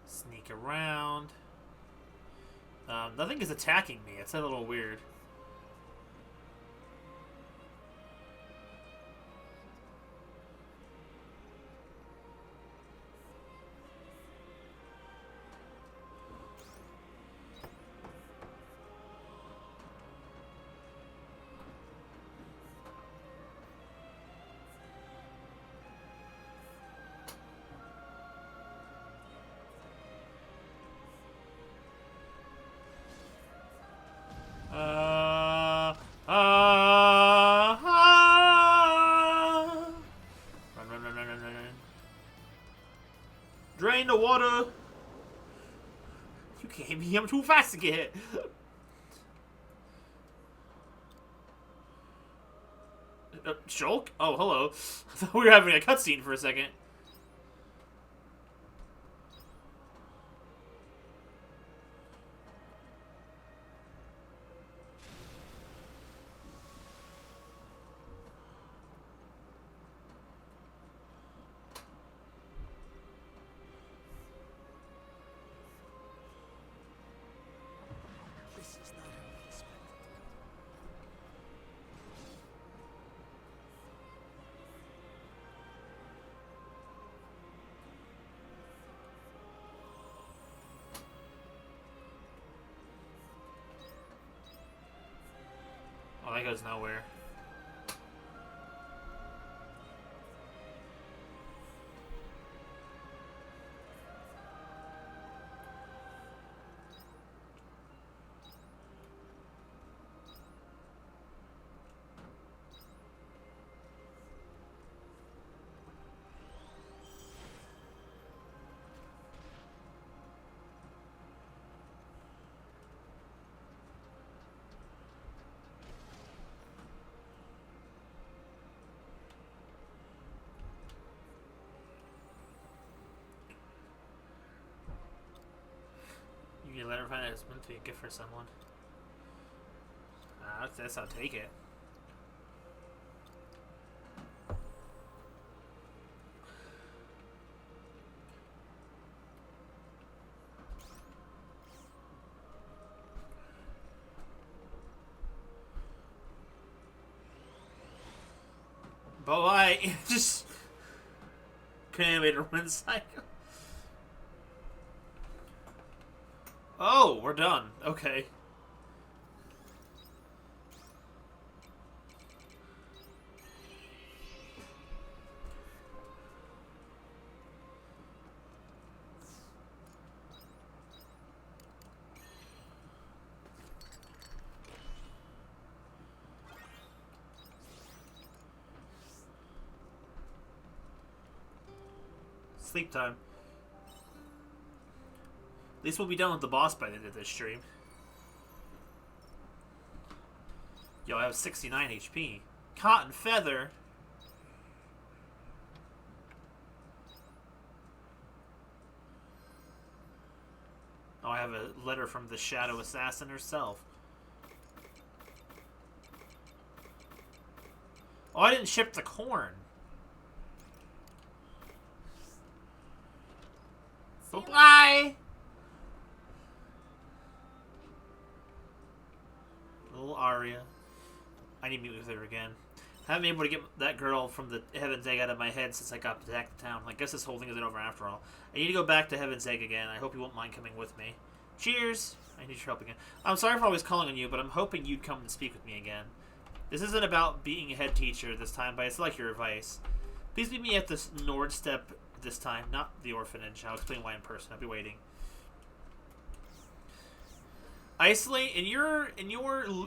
Sneak around. Nothing is attacking me. It's a little weird. Run. Drain the water. You can't hit me. I'm too fast to get hit. Shulk? Oh, hello. I thought we were having a cutscene for a second. This is not how we expected it Oh, that goes nowhere. You can let her find out it's meant to be a gift for someone. That's how I'll take it. But why? Just couldn't have made her run cycle. Oh, we're done. Okay. Sleep time. At least we'll be done with the boss by the end of this stream. Yo, I have 69 HP. Cotton feather. Oh, I have a letter from the Shadow Assassin herself. Oh, I didn't ship the corn. Bye! Little Arya. I need to meet with her again. I haven't been able to get that girl from the Heaven's Egg out of my head since I got back to town. I guess this whole thing isn't over after all. I need to go back to Heaven's Egg again. I hope you won't mind coming with me. Cheers! I need your help again. I'm sorry for always calling on you, but I'm hoping you'd come and speak with me again. This isn't about being a head teacher this time, but it's like your advice. Please meet me at this Nordstep this time, not the orphanage. I'll explain why in person. I'll be waiting. Isolate, in your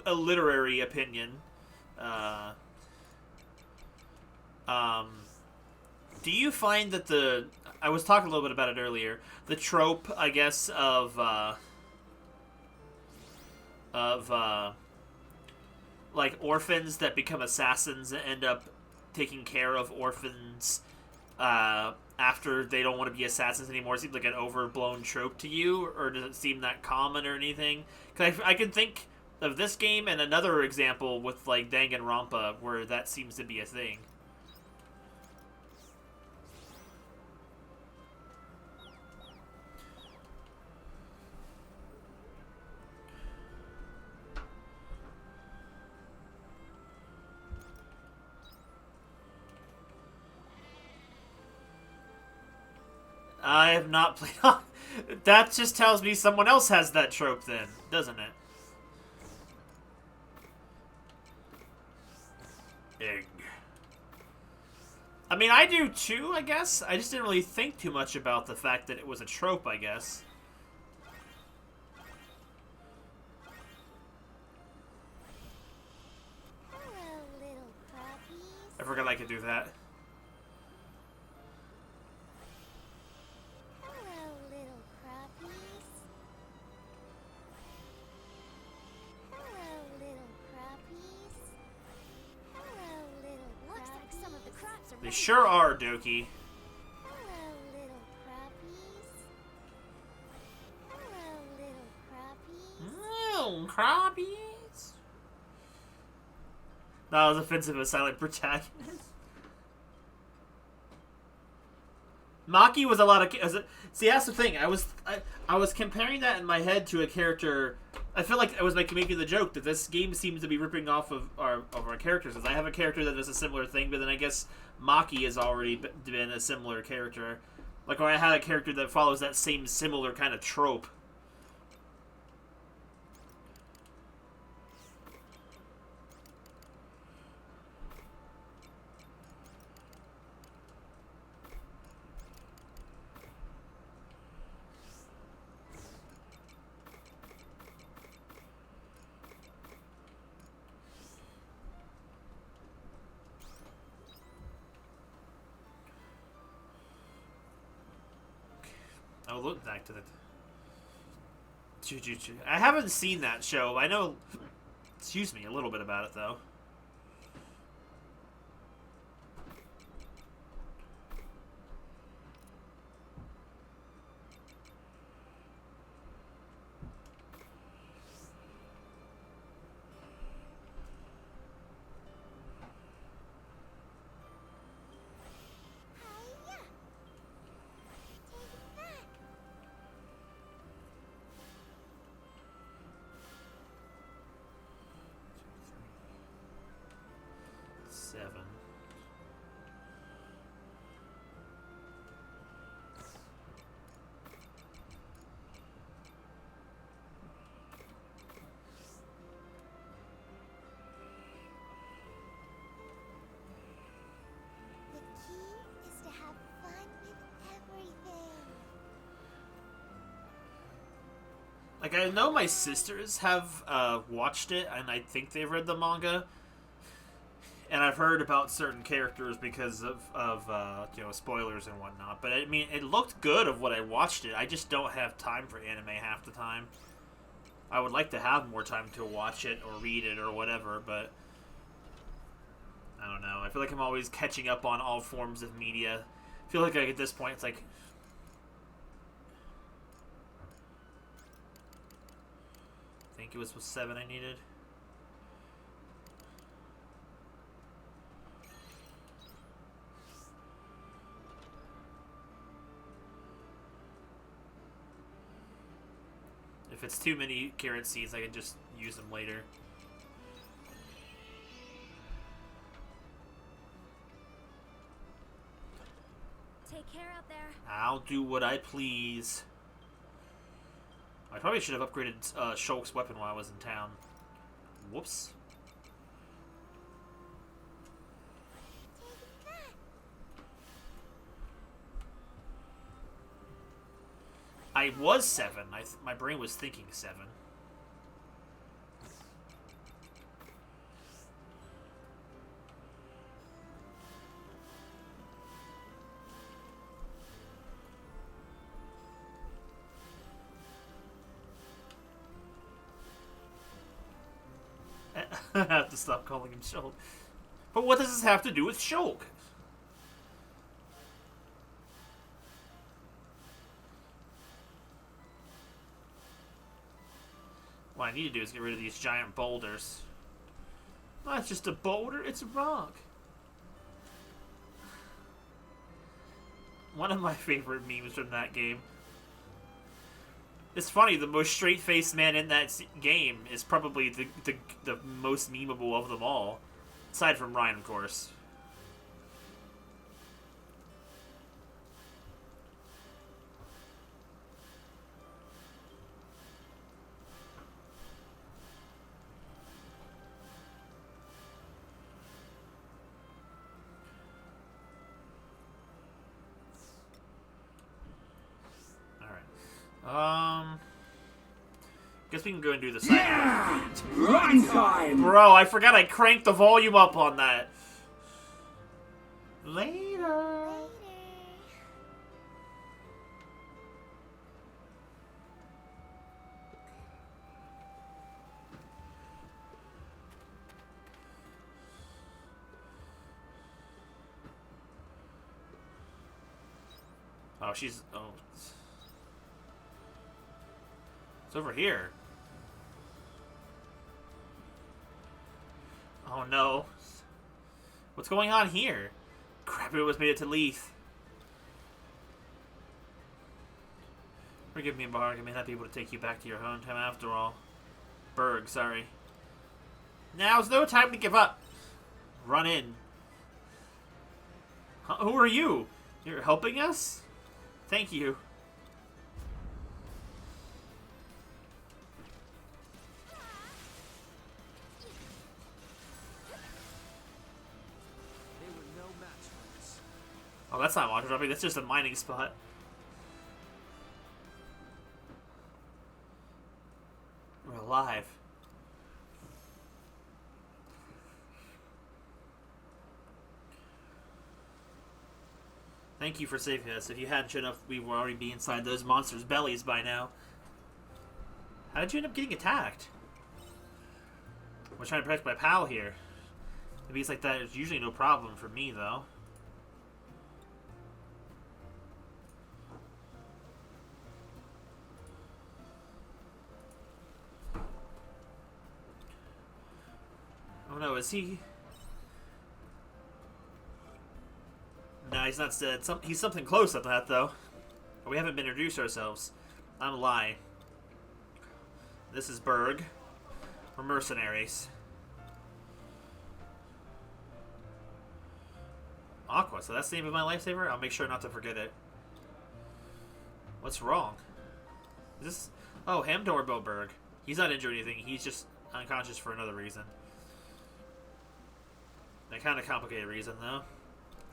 literary opinion, do you find that I was talking a little bit about it earlier, the trope, I guess, of like orphans that become assassins and end up taking care of orphans after they don't want to be assassins anymore, seems like an overblown trope to you, or does it seem that common or anything? Because I can think of this game and another example with like Danganronpa where that seems to be a thing. I have not played on. That just tells me someone else has that trope then, doesn't it? Egg. I mean, I do too, I guess. I just didn't really think too much about the fact that it was a trope, I guess. Hello, little crappies. I forgot I could do that. Hello, little crappies. Hello, little crappies. Hello, little crappies. Looks like some of the crops are They ready. sure are, Doki. Hello, little crappies. Hello, little crappies. Oh, crappies. That was offensive as silent protagonist. Maki was a lot of... See, that's the thing. I was comparing that in my head to a character... I feel like I was making the joke that this game seems to be ripping off of our characters. I have a character that does a similar thing, but then I guess Maki has already been a similar character. Like, or I had a character that follows that same similar kind of trope. I'll look back to the... Jujutsu. I haven't seen that show. I know... Excuse me, a little bit about it, though. Hiya! Take that! 7. The key is to have fun with everything. Like, I know my sisters have watched it, and I think they've read the manga. And I've heard about certain characters because of you know, spoilers and whatnot. But I mean, it looked good of what I watched it. I just don't have time for anime half the time. I would like to have more time to watch it or read it or whatever, but I don't know. I feel like I'm always catching up on all forms of media. I feel like at this point, it's like... I think it was 7 I needed. If it's too many carrot seeds, I can just use them later. Take care out there. I'll do what I please. I probably should have upgraded Shulk's weapon while I was in town. Whoops. I was 7. My brain was thinking 7. I have to stop calling him Shulk. But what does this have to do with Shulk? What I need to do is get rid of these giant boulders. Oh, it's just a boulder? It's a rock. One of my favorite memes from that game. It's funny, the most straight-faced man in that game is probably the most memeable of them all. Aside from Ryan, of course. Guess we can go and do the second one. Yeah! Run time! Bro, I forgot I cranked the volume up on that. Later. Oh, she's... Oh. It's over here. Oh no. What's going on here? Crap, it was made it to Leith. Forgive me, Barg. I may not be able to take you back to your hometown after all. Berg, sorry. Now's no time to give up. Run in. Huh, who are you? You're helping us? Thank you. Oh, that's not water dropping, that's just a mining spot. We're alive. Thank you for saving us. If you hadn't shown up, we would already be inside those monsters' bellies by now. How did you end up getting attacked? I'm trying to protect my pal here. Maybe it's like that. It's usually no problem for me, though. Oh no, is he... No, he's not dead. He's something close at that, though. We haven't been introduced ourselves. I'm Lai. This is Berg. We're mercenaries. Aqua, so that's the name of my lifesaver? I'll make sure not to forget it. What's wrong? Is this... Oh, Hamdor Berg. He's not injured or anything. He's just unconscious for another reason. A kind of complicated reason, though.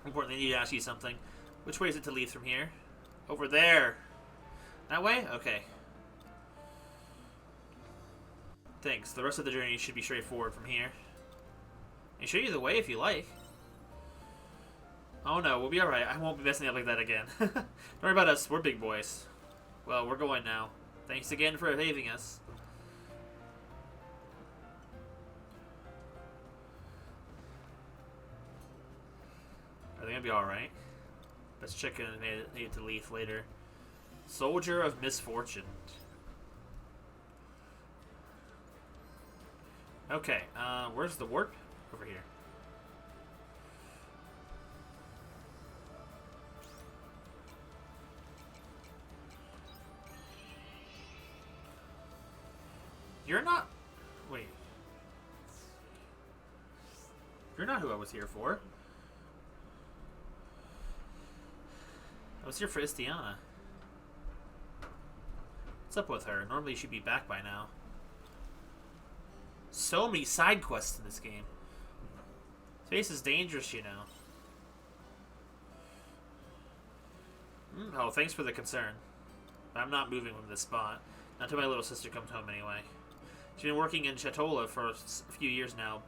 Importantly, I need to ask you something. Which way is it to leave from here? Over there. That way? Okay. Thanks. The rest of the journey should be straightforward from here. I can show you the way if you like. Oh no, we'll be alright. I won't be messing up like that again. Don't worry about us. We're big boys. Well, we're going now. Thanks again for saving us. I think I'll be alright. Let's check in and made it to Leith later. Soldier of Misfortune. Okay, where's the warp? Over here. You're not... Wait. You're not who I was here for. I was here for Istiana. What's up with her? Normally she'd be back by now. So many side quests in this game. Space is dangerous, you know. Oh, thanks for the concern. I'm not moving from this spot. Not until my little sister comes home anyway. She's been working in Chatola for a few years now.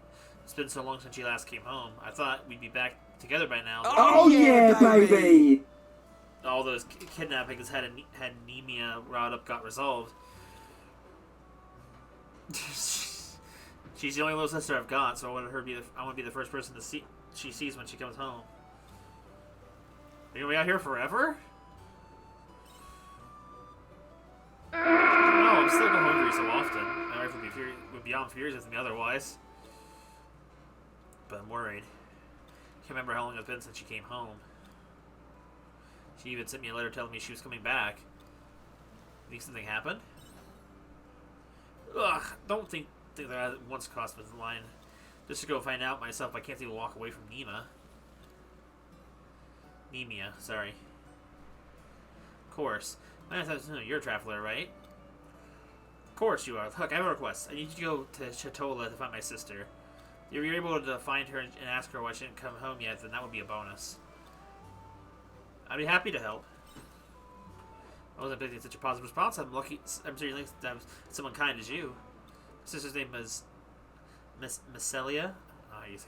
It's been so long since she last came home. I thought we'd be back together by now. Oh yeah, baby! All those kidnappings had anemia riled up got resolved. She's the only little sister I've got, so I want to be the first person to see she sees when she comes home. Are you gonna be out here forever? No, I'm still going home every so often. My wife would be beyond furious with me otherwise. But I'm worried. Can't remember how long it's been since she came home. She even sent me a letter telling me she was coming back. Think something happened? Ugh, don't think that I once crossed the line. Just to go find out myself, I can't even walk away from Nemia, sorry. Of course. You're a traveler, right? Of course you are. Look, I have a request. I need you to go to Chatola to find my sister. If you're able to find her and ask her why she didn't come home yet, then that would be a bonus. I'd be happy to help. I wasn't expecting such a positive response. I'm seriously to have someone kind as you. My sister's name is Miscelia. Oh, you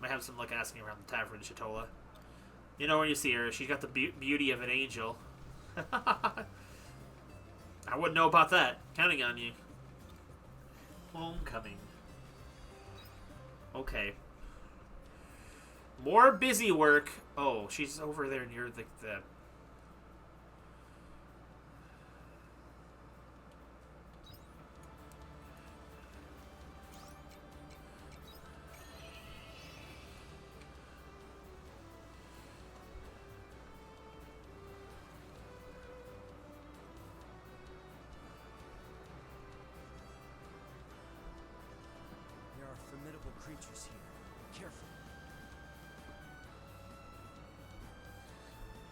might have some luck asking around the tavern in Chatola. You know, when you see her, she's got the beauty of an angel. I wouldn't know about that. Counting on you. Homecoming. Okay. More busy work. Oh, she's over there near the There are formidable creatures here. Be careful.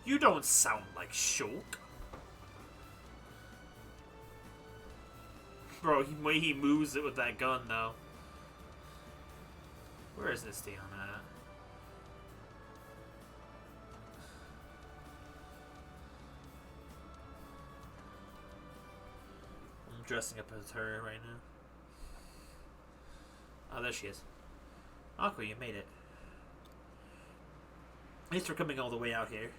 You don't sound like Shulk. Bro, the way he moves it with that gun, though. Where is this Diana at? I'm dressing up as her right now. Oh, there she is. Aqua, you made it. Thanks for coming all the way out here.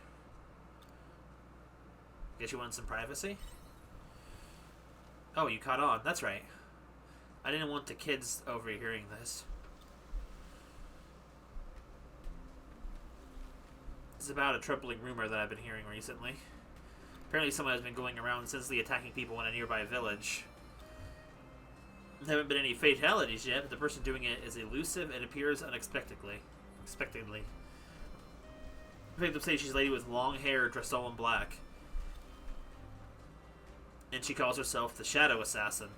Guess you wanted some privacy? Oh, you caught on. That's right. I didn't want the kids overhearing this. It's about a troubling rumor that I've been hearing recently. Apparently someone has been going around senselessly attacking people in a nearby village. There haven't been any fatalities yet, but the person doing it is elusive and appears unexpectedly. Victims say she's a lady with long hair dressed all in black. And she calls herself the Shadow Assassin.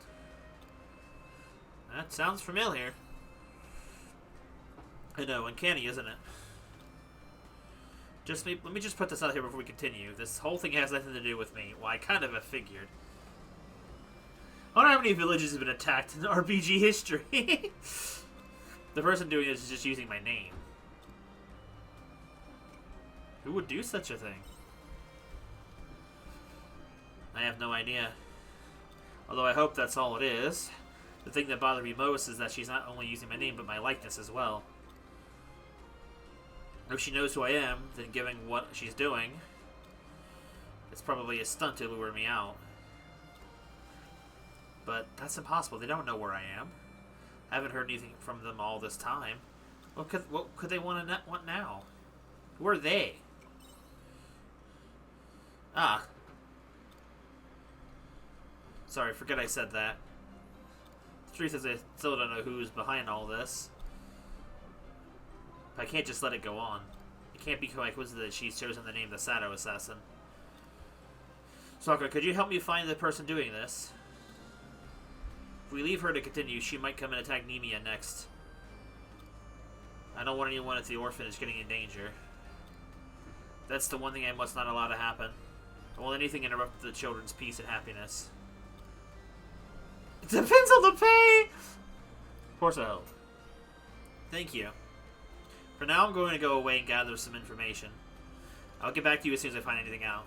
That sounds familiar. I know, uncanny, isn't it? Let me just put this out here before we continue. This whole thing has nothing to do with me. Well, I kind of have figured. I wonder how many villages have been attacked in RPG history. The person doing this is just using my name. Who would do such a thing? I have no idea. Although I hope that's all it is. The thing that bothered me most is that she's not only using my name, but my likeness as well. If she knows who I am, then given what she's doing, it's probably a stunt to lure me out. But that's impossible. They don't know where I am. I haven't heard anything from them all this time. What could they want now? Who are they? Ah. Sorry, forget I said that. The truth is I still don't know who's behind all this. But I can't just let it go on. It can't be quite coincident that she's chosen the name the Shadow Assassin. Sokka, could you help me find the person doing this? we leave her to continue, she might come and attack Nemia next. I don't want anyone at the orphanage getting in danger. That's the one thing I must not allow to happen. I won't let anything interrupt the children's peace and happiness. It depends on the pay! Of course I hope. Thank you. For now, I'm going to go away and gather some information. I'll get back to you as soon as I find anything out.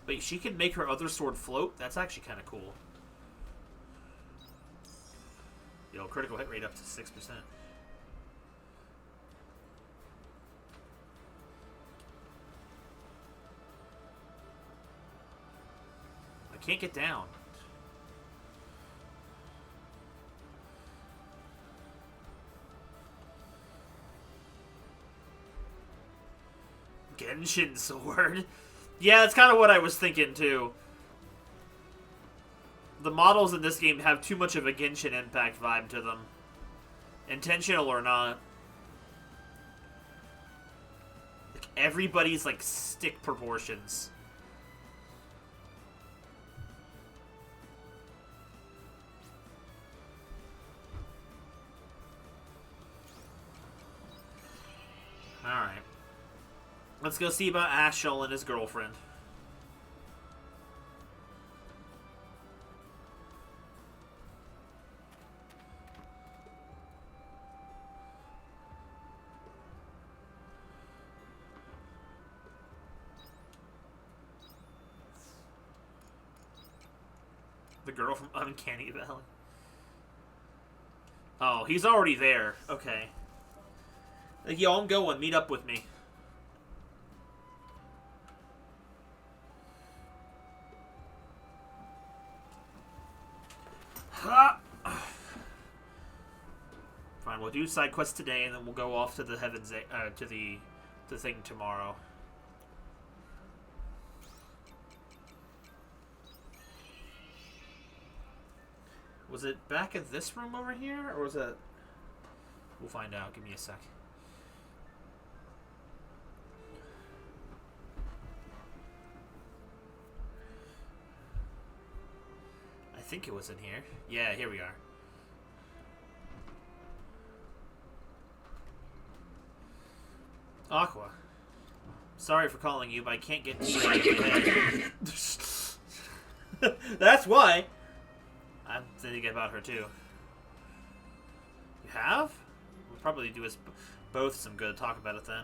Wait, she can make her other sword float? That's actually kind of cool. Yo, critical hit rate up to 6%. I can't get down. Genshin sword? Yeah, that's kind of what I was thinking, too. The models in this game have too much of a Genshin Impact vibe to them. Intentional or not. Like, everybody's, like, stick proportions. Alright. Let's go see about Ashel and his girlfriend. The girl from Uncanny Valley. Oh, he's already there. Okay. Like, yo, I'm going. Meet up with me. Fine, we'll do side quests today, and then we'll go off to the heavens, to the thing tomorrow. Was it back in this room over here, or was it? We'll find out. Give me a sec. I think it was in here. Yeah, here we are. Aqua. Sorry for calling you, but I can't get to you out of my head. That's why. I'm thinking about her, too. You have? We'll probably do us both some good. Talk about it then.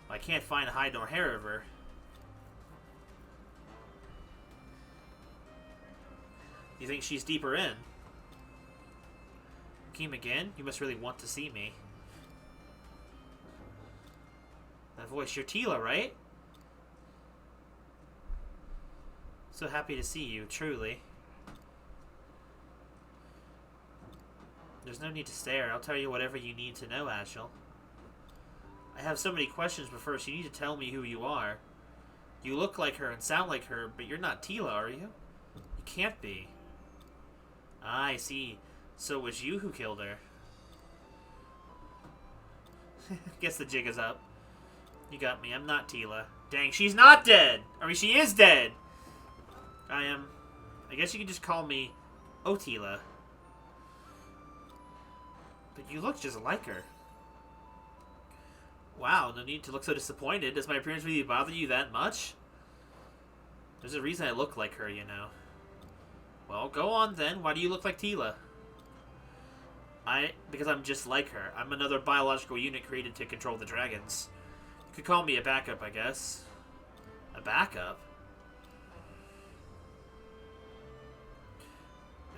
I can't find hide nor hair of her. You think she's deeper in? Came again? You must really want to see me. That voice, you're Tila, right? So happy to see you, truly. There's no need to stare. I'll tell you whatever you need to know, Ashel. I have so many questions, but first you need to tell me who you are. You look like her and sound like her, but you're not Tila, are you? You can't be. Ah, I see. So it was you who killed her. Guess the jig is up. You got me. I'm not Tila. Dang, she's not dead! I mean, she is dead! I guess you could just call me Otila. But you look just like her. Wow, no need to look so disappointed. Does my appearance really bother you that much? There's a reason I look like her, you know. Well, go on then. Why do you look like Tila? Because I'm just like her. I'm another biological unit created to control the dragons. You could call me a backup, I guess. A backup?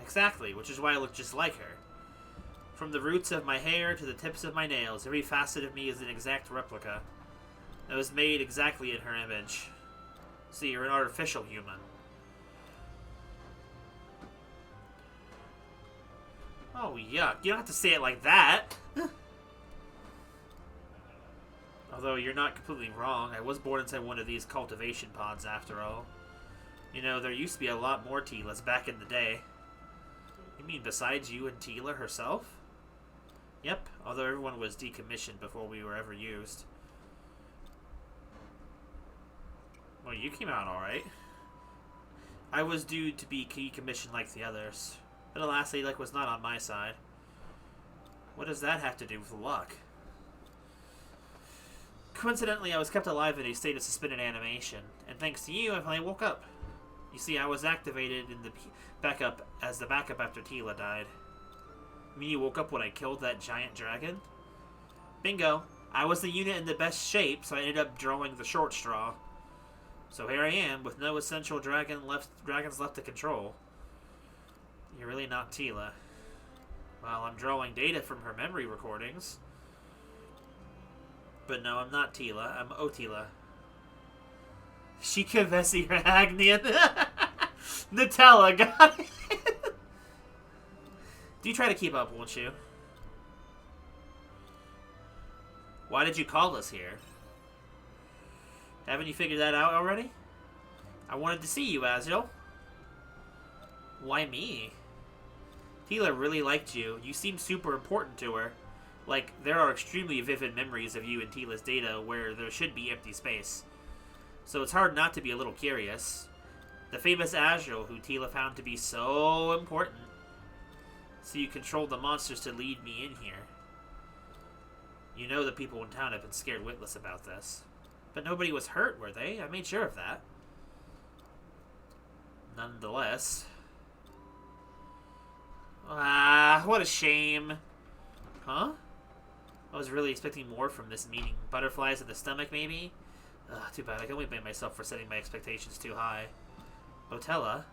Exactly, which is why I look just like her. From the roots of my hair to the tips of my nails, every facet of me is an exact replica. I was made exactly in her image. See, you're an artificial human. Oh, yuck. You don't have to say it like that. Although, you're not completely wrong. I was born inside one of these cultivation pods, after all. You know, there used to be a lot more Tilas back in the day. You mean besides you and Tila herself? Yep, although everyone was decommissioned before we were ever used. Well, you came out alright. I was due to be decommissioned like the others. But alas, the luck was not on my side. What does that have to do with luck? Coincidentally, I was kept alive in a state of suspended animation, and thanks to you, I finally woke up. You see, I was activated in the backup as the backup after Tila died. I mean, you woke up when I killed that giant dragon? Bingo! I was the unit in the best shape, so I ended up drawing the short straw. So here I am, with no essential dragons left to control. You're really not Tila. Well, I'm drawing data from her memory recordings. But no, I'm not Tila. I'm Otila. She Kavesi Ragnian. Nutella, got it. Do try to keep up, won't you? Why did you call us here? Haven't you figured that out already? I wanted to see you, Azil. Why me? Tila really liked you. You seem super important to her. Like, there are extremely vivid memories of you in Tila's data where there should be empty space. So it's hard not to be a little curious. The famous Azil, who Tila found to be so important. So you controlled the monsters to lead me in here. You know the people in town have been scared witless about this. But nobody was hurt, were they? I made sure of that. Nonetheless. Ah, what a shame. Huh? I was really expecting more from this meeting. Butterflies in the stomach, maybe? Ugh, too bad. I can only blame myself for setting my expectations too high. Otella?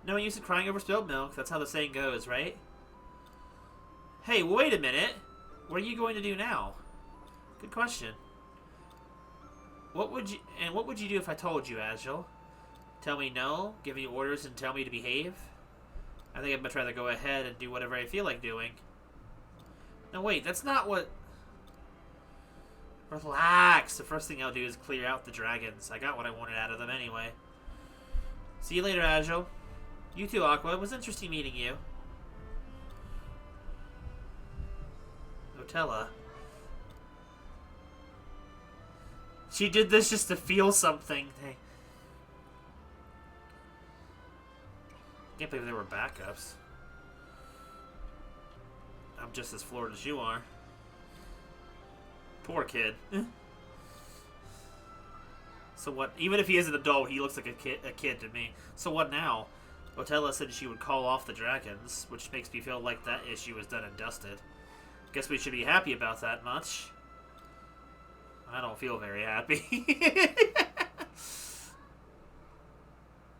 No use in crying over spilled milk. That's how the saying goes, right? Hey, wait a minute. What are you going to do now? Good question. What would you do if I told you, Azil? Tell me no? Give me orders and tell me to behave? I think I'd much rather go ahead and do whatever I feel like doing. No, wait, that's not what... Relax. The first thing I'll do is clear out the dragons. I got what I wanted out of them anyway. See you later, Azil. You too, Aqua. It was interesting meeting you. Otella. She did this just to feel something. Hey. Can't believe there were backups. I'm just as floored as you are. Poor kid. So what? Even if he is an adult, he looks like a kid to me. So what now? Otella said she would call off the dragons, which makes me feel like that issue is done and dusted. Guess we should be happy about that much. I don't feel very happy.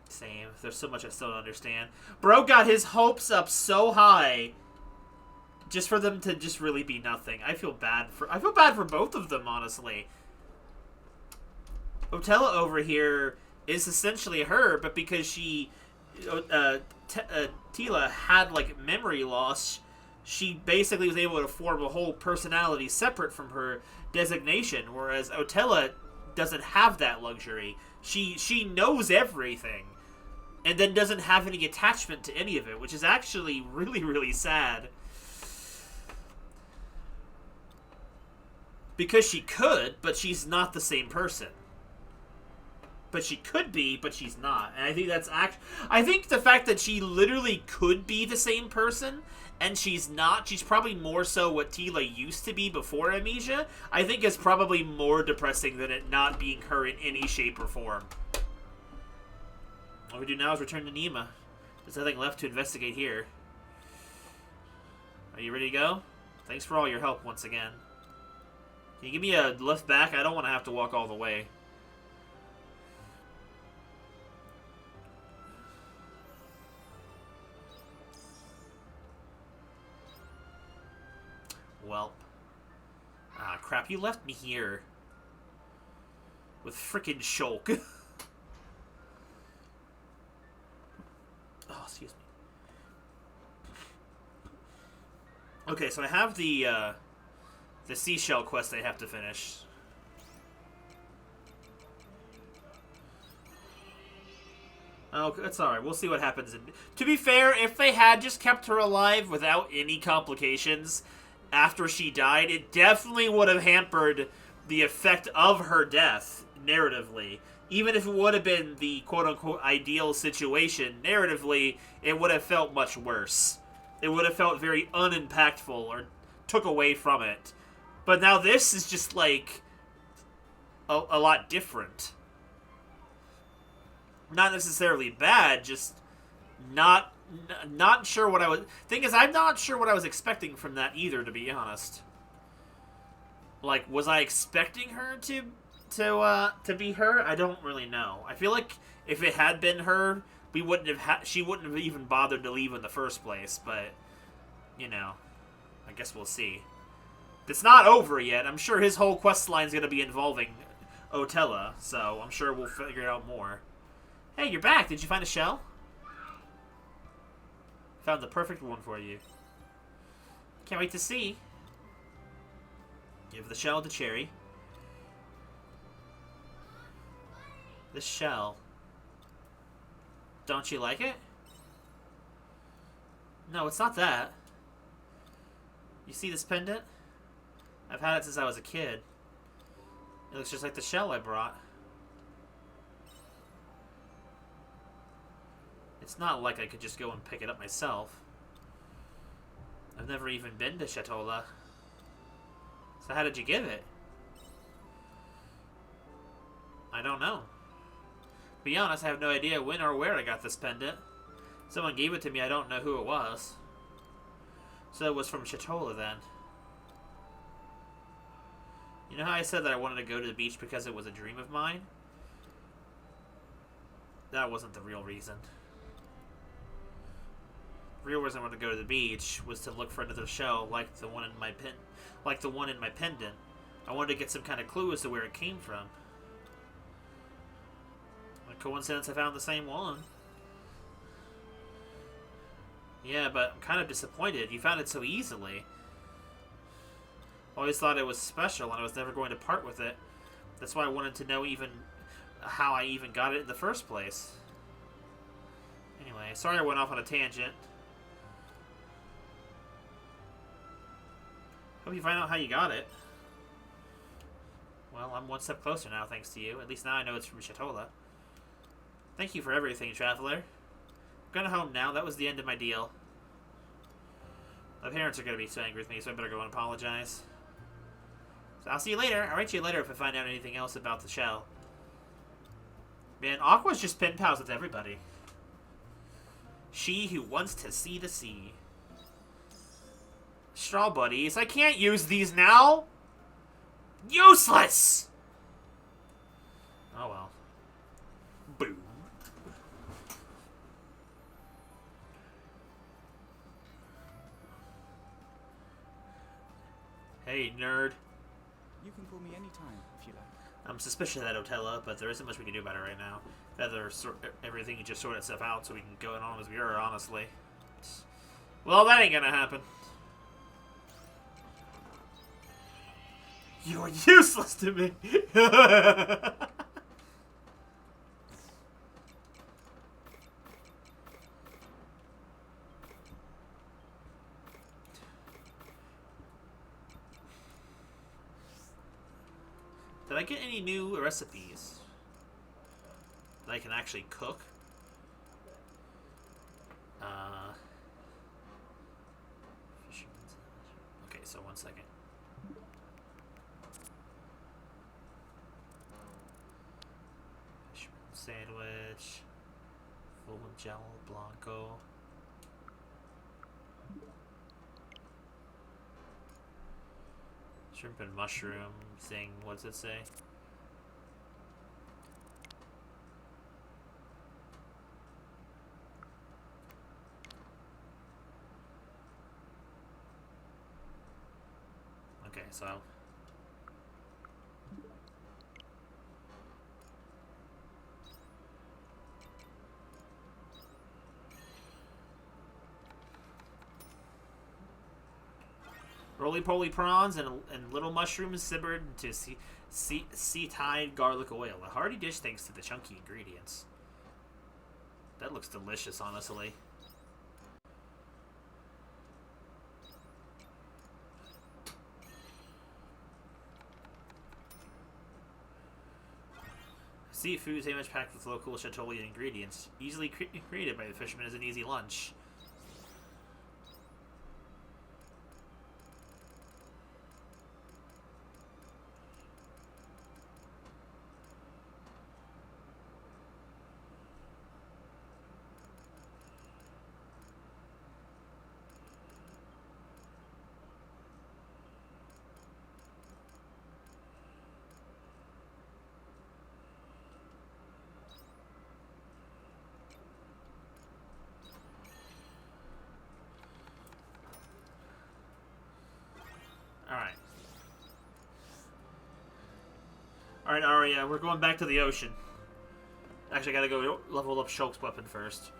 Same. There's so much I still don't understand. Bro got his hopes up so high just for them to just really be nothing. I feel bad for both of them, honestly. Otella over here is essentially her, but because she Tila had like memory loss, she basically was able to form a whole personality separate from her designation, whereas Otella doesn't have that luxury. She knows everything and then doesn't have any attachment to any of it, which is actually really, really sad. Because she could, but she's not the same person. But she could be, but she's not. And I think that's I think the fact that she literally could be the same person and she's not, she's probably more so what Tila used to be before amnesia, I think is probably more depressing than it not being her in any shape or form. All we do now is return to Nima. There's nothing left to investigate here. Are you ready to go? Thanks for all your help once again. Can you give me a lift back? I don't want to have to walk all the way. Welp. Ah, crap. You left me here. With frickin' Shulk. Oh, excuse me. Okay, so I have the seashell quest I have to finish. Oh, it's alright. We'll see what happens. To be fair, if they had just kept her alive without any complications after she died, it definitely would have hampered the effect of her death narratively. Even if it would have been the quote-unquote ideal situation, narratively, it would have felt much worse. It would have felt very unimpactful or took away from it. But now this is just, like, a lot different. Not necessarily bad, just not sure what I was... Thing is, I'm not sure what I was expecting from that either, to be honest. Like, was I expecting her to be her? I don't really know. I feel like if it had been her, we wouldn't have she wouldn't have even bothered to leave in the first place, but, you know, I guess we'll see. It's not over yet. I'm sure his whole quest line is going to be involving Otella, so I'm sure we'll figure out more. Hey, you're back. Did you find a shell? Found the perfect one for you. Can't wait to see. Give the shell to Cherry. The shell. Don't you like it? No, it's not that. You see this pendant? I've had it since I was a kid. It looks just like the shell I brought. It's not like I could just go and pick it up myself. I've never even been to Shatola. So how did you get it? I don't know. To be honest, I have no idea when or where I got this pendant. Someone gave it to me, I don't know who it was. So it was from Shatola then. You know how I said that I wanted to go to the beach because it was a dream of mine? That wasn't the real reason. The real reason I wanted to go to the beach was to look for another shell like the one in my pendant. I wanted to get some kind of clue as to where it came from. A coincidence I found the same one. Yeah, but I'm kind of disappointed. You found it so easily. Always thought it was special and I was never going to part with it. That's why I wanted to know even how I even got it in the first place. Anyway, sorry I went off on a tangent. Hope you find out how you got it. Well, I'm one step closer now, thanks to you. At least now I know it's from Shatola. Thank you for everything, Traveler. I'm going home now. That was the end of my deal. My parents are going to be so angry with me, so I better go and apologize. So I'll see you later. I'll write you later if I find out anything else about the shell. Man, Aqua's just pen pals with everybody. She who wants to see the sea. Straw buddies. I can't use these now. Useless! Oh well. Boom. Hey, nerd. You can call me anytime if you like. I'm suspicious of that Otella, but there isn't much we can do about it right now. Rather, everything just sort itself out so we can go on as we are, honestly. Well, that ain't gonna happen. You're useless to me! Did I get any new recipes that I can actually cook? Okay, so 1 second. Fisherman sandwich, full jello blanco. Shrimp and mushroom thing, what's it say? Okay, so roly-poly prawns and little mushrooms simmered into sea-tide garlic oil. A hearty dish thanks to the chunky ingredients. That looks delicious, honestly. Seafood very much packed with local Chateaulian ingredients, easily created by the fishermen as an easy lunch. Alright, Arya, we're going back to the ocean. Actually, I gotta go level up Shulk's weapon first.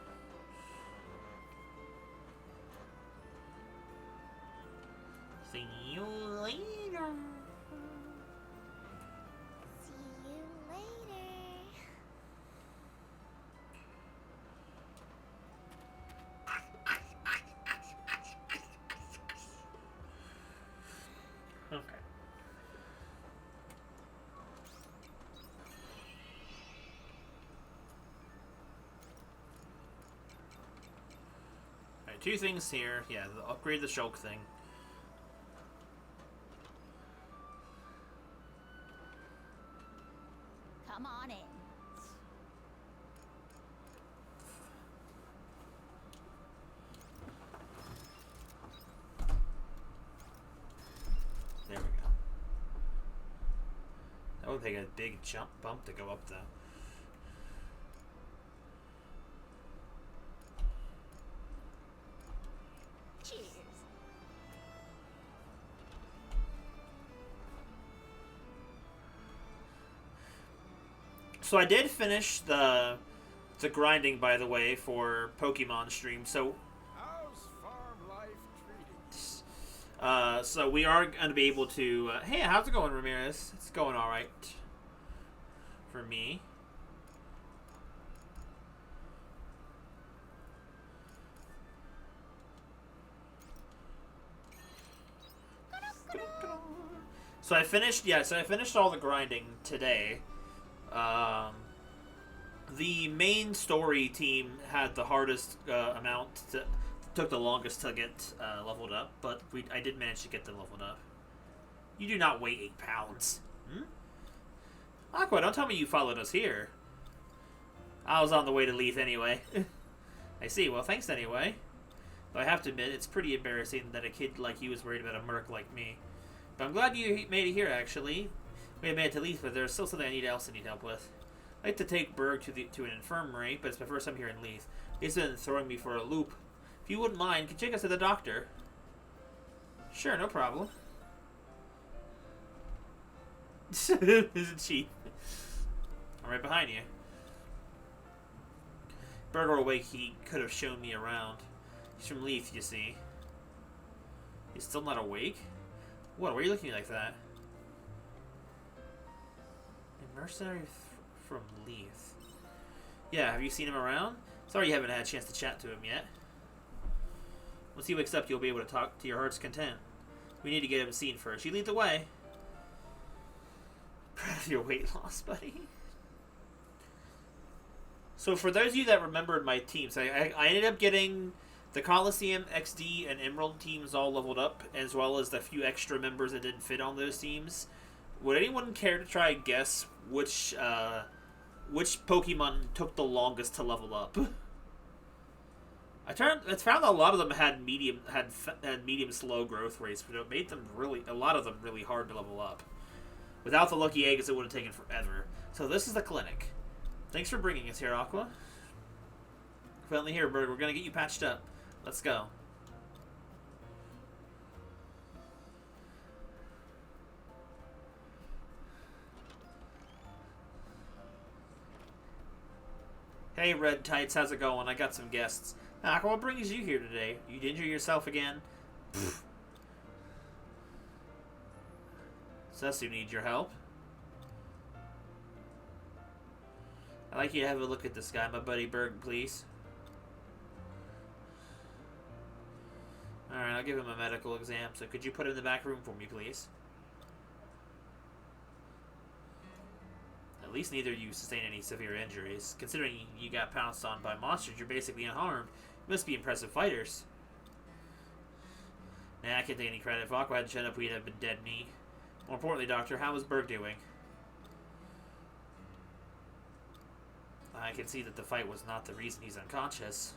See you later. See you later. Okay. Alright, two things here. Yeah, upgrade the Shulk thing. Come on in. There we go. That would take a big bump to go up, though. Cheers. So I did finish the grinding, by the way, for Pokemon stream. So How's farm life treating? so we are going to be able to. Hey, how's it going, Ramirez? It's going all right for me. So I finished. Yeah, so I finished all the grinding today. The main story team had the hardest took the longest to get leveled up, but I did manage to get them leveled up. You do not weigh 8 pounds. Aqua, don't tell me you followed us here. I was on the way to Leith anyway. I see. Well, thanks anyway. Though I have to admit, it's pretty embarrassing that a kid like you is worried about a merc like me. But I'm glad you made it here, actually. We have made it to Leith, but there's still something I need help with. I'd like to take Berg to an infirmary, but it's my first time here in Leith. He's been throwing me for a loop. If you wouldn't mind, could you take us to the doctor? Sure, no problem. Isn't she? I'm right behind you. Berg were awake, he could have shown me around. He's from Leith, you see. He's still not awake? What, why are you looking like that? A mercenary from Leith. Yeah, have you seen him around? Sorry you haven't had a chance to chat to him yet. Once he wakes up, you'll be able to talk to your heart's content. We need to get him seen first. You lead the way. Proud of your weight loss, buddy. So for those of you that remembered my teams, I ended up getting the Coliseum, XD, and Emerald teams all leveled up, as well as the few extra members that didn't fit on those teams. Would anyone care to try and guess which Pokemon took the longest to level up? I found a lot of them had medium slow growth rates, but it made them a lot of them really hard to level up. Without the lucky eggs, it would have taken forever. So this is the clinic. Thanks for bringing us here, Aqua. Finally here, Berg. We're gonna get you patched up. Let's go. Hey, Red Tights, how's it going? I got some guests. Aqua, what brings you here today? You'd injure yourself again? Susu needs your help. I'd like you to have a look at this guy, my buddy Berg, please. Alright, I'll give him a medical exam, so could you put him in the back room for me, please? At least neither of you sustained any severe injuries. Considering you got pounced on by monsters, you're basically unharmed. You must be impressive fighters. Nah, I can't take any credit. If Aqua hadn't shown up, we'd have been dead meat. More importantly, Doctor, how was Berg doing? I can see that the fight was not the reason he's unconscious.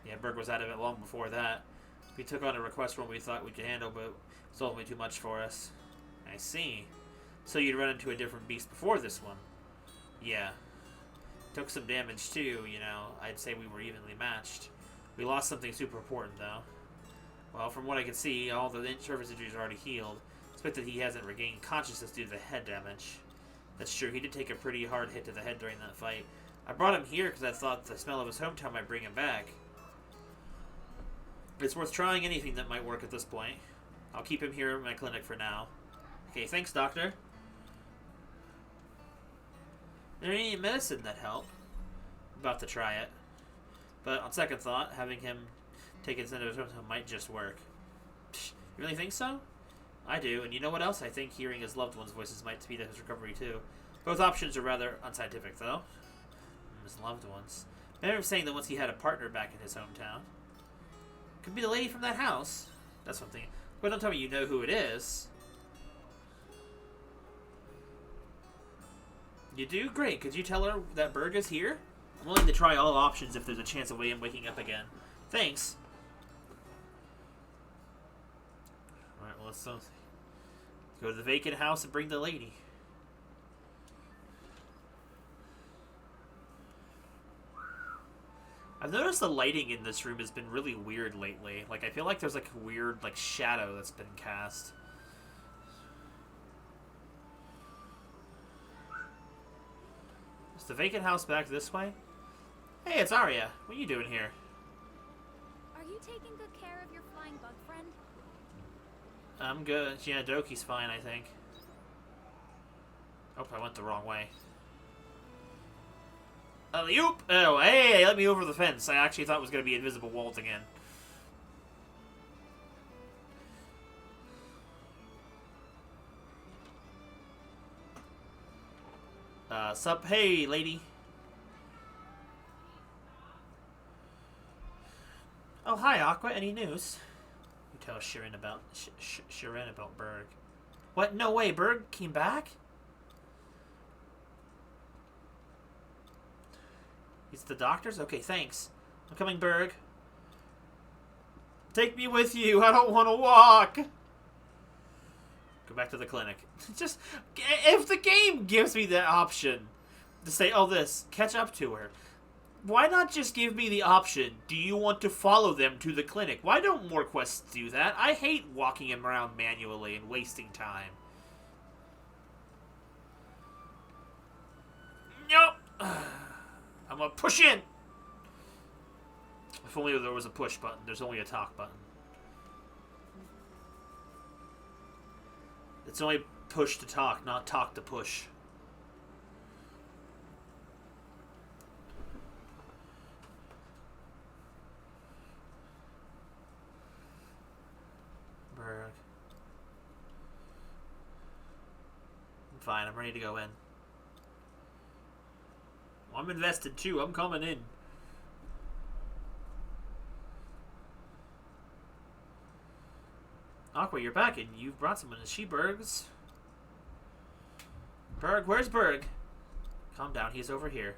Yeah, Berg was out of it long before that. We took on a request one we thought we could handle, but it was ultimately too much for us. I see. So you'd run into a different beast before this one? Yeah. Took some damage too, you know. I'd say we were evenly matched. We lost something super important, though. Well, from what I can see, all the surface injuries are already healed. Expect that he hasn't regained consciousness due to the head damage. That's true, he did take a pretty hard hit to the head during that fight. I brought him here because I thought the smell of his hometown might bring him back. It's worth trying anything that might work at this point. I'll keep him here at my clinic for now. Okay, thanks, Doctor. There ain't any medicine that help. I'm about to try it. But on second thought, having him take his into his hometown might just work. Psh, you really think so? I do, and you know what else? I think hearing his loved ones' voices might speed up his recovery too. Both options are rather unscientific, though. His loved ones. I remember saying that once he had a partner back in his hometown. Could be the lady from that house. That's something. But don't tell me you know who it is. You do? Great. Could you tell her that Berg is here? I'm willing to try all options if there's a chance of him waking up again. Thanks. Alright, well, let's go to the vacant house and bring the lady. I've noticed the lighting in this room has been really weird lately. Like, I feel like there's like a weird like shadow that's been cast. Is the vacant house back this way? Hey, it's Arya. What are you doing here? Are you taking good care of your flying bug friend? I'm good. Yeah, Doki's fine, I think. Oh, I went the wrong way. Alley-oop! Oh, hey, let me over the fence. I actually thought it was going to be invisible walls again. Sup? Hey, lady. Oh, hi, Aqua. Any news? You tell Shirin about Shirin about Berg. What? No way. Berg came back? He's the doctor's? Okay, thanks. I'm coming, Berg. Take me with you. I don't want to walk. Go back to the clinic. Just, if the game gives me the option to say, oh, catch up to her. Why not just give me the option, do you want to follow them to the clinic? Why don't more quests do that? I hate walking him around manually and wasting time. Nope. I'm gonna push in! If only there was a push button. There's only a talk button. It's only push to talk, not talk to push. Berg. I'm fine. I'm ready to go in. I'm invested too. I'm coming in. Aqua, you're back and you've brought someone. Is she Berg's? Berg, where's Berg? Calm down. He's over here.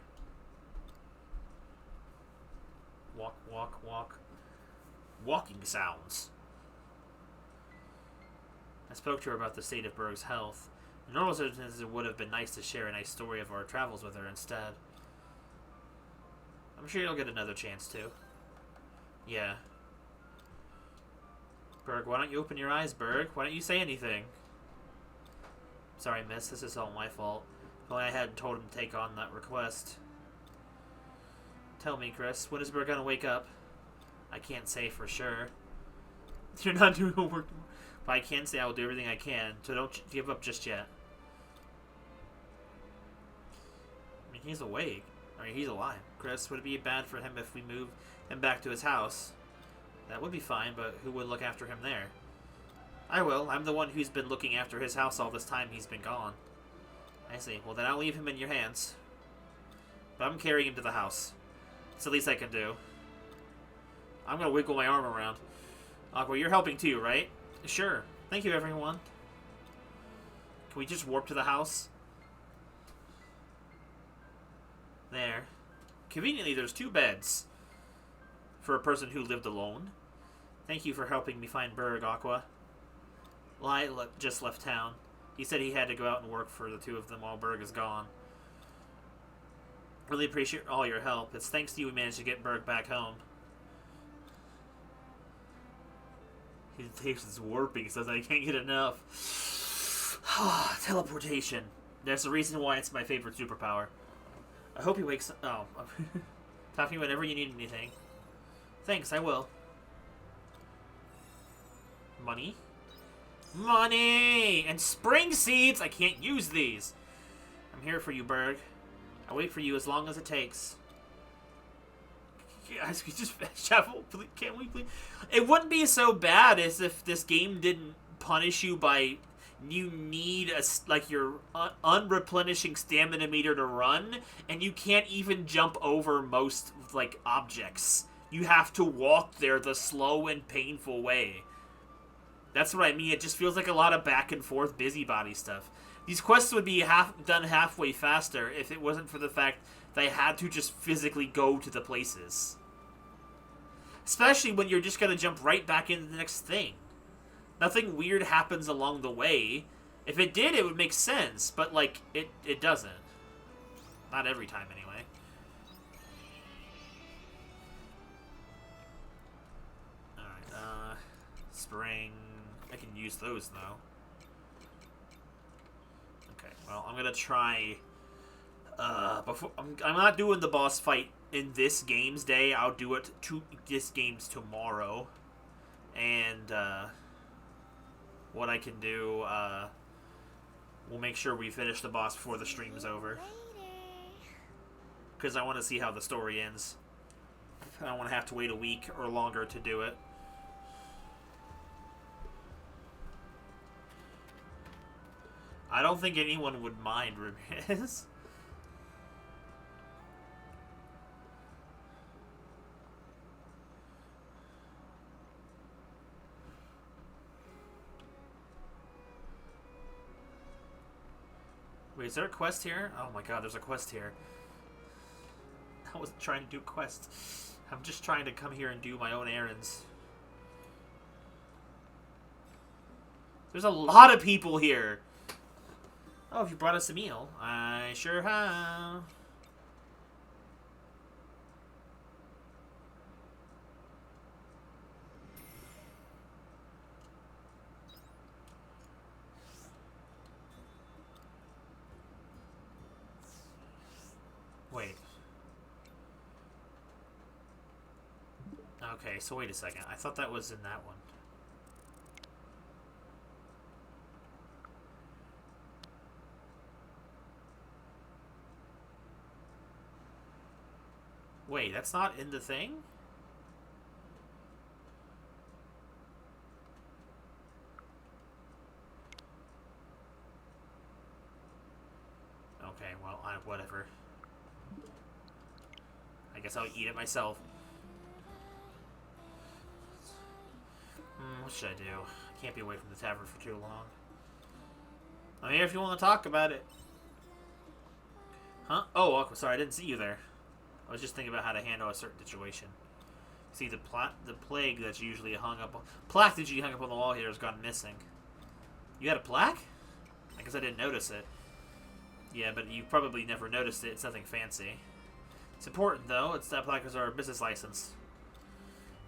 Walk, walk, walk. Walking sounds. I spoke to her about the state of Berg's health. In normal circumstances, it would have been nice to share a nice story of our travels with her instead. I'm sure you'll get another chance to. Yeah. Berg, why don't you open your eyes, Berg? Why don't you say anything? Sorry, miss. This is all my fault. If only I hadn't told him to take on that request. Tell me, Chris, when is Berg gonna wake up? I can't say for sure. You're not doing homework. But I can say I will do everything I can, so don't give up just yet. I mean, he's awake. I mean, he's alive. Chris, would it be bad for him if we moved him back to his house? That would be fine, but who would look after him there? I will. I'm the one who's been looking after his house all this time he's been gone. I I see. Well, then I'll leave him in your hands. But I'm carrying him to the house. It's the least I can do. I'm gonna wiggle my arm around. Aqua, you're helping too, right? Sure. Thank you, everyone. Can we just warp to the house? There. Conveniently, there's 2 beds. For a person who lived alone. Thank you for helping me find Berg, Aqua. Lai just left town. He said he had to go out and work for the 2 of them while Berg is gone. Really appreciate all your help. It's thanks to you we managed to get Berg back home. His face is warping, says I can't get enough. Teleportation. There's a reason why it's my favorite superpower. I hope he wakes up. Oh. Talk to me whenever you need anything. Thanks, I will. Money? Money! And spring seeds! I can't use these. I'm here for you, Berg. I'll wait for you as long as it takes. Guys, we just shovel. Can't we please? It wouldn't be so bad as if this game didn't punish you by you need your unreplenishing stamina meter to run, and you can't even jump over most objects. You have to walk there the slow and painful way. That's what I mean. It just feels like a lot of back and forth busybody stuff. These quests would be done halfway faster if it wasn't for the fact that I had to just physically go to the places. Especially when you're just going to jump right back into the next thing. Nothing weird happens along the way. If it did, it would make sense, but, it doesn't. Not every time, anyway. Alright, spring. I can use those, though. Okay, well, I'm gonna try... I'm not doing the boss fight in this game's day. I'll do it this game's tomorrow. And, what I can do, we'll make sure we finish the boss before the stream's over. Because I want to see how the story ends. I don't want to have to wait a week or longer to do it. I don't think anyone would mind, Ramirez. Wait, is there a quest here? Oh my god, there's a quest here. I wasn't trying to do quests. I'm just trying to come here and do my own errands. There's a lot of people here. Oh, if you brought us a meal. I sure have. Wait. Okay, so wait a second. I thought that was in that one. Wait, that's not in the thing? Okay, well, whatever. I guess I'll eat it myself. What should I do? I can't be away from the tavern for too long. I'm here if you want to talk about it. Huh? Oh, sorry, I didn't see you there. I was just thinking about how to handle a certain situation. See, the plague that's usually hung up... Plaque that you hung up on the wall here has gone missing. You had a plaque? I guess I didn't notice it. Yeah, but you probably never noticed it. It's nothing fancy. It's important, though. That plaque is our business license.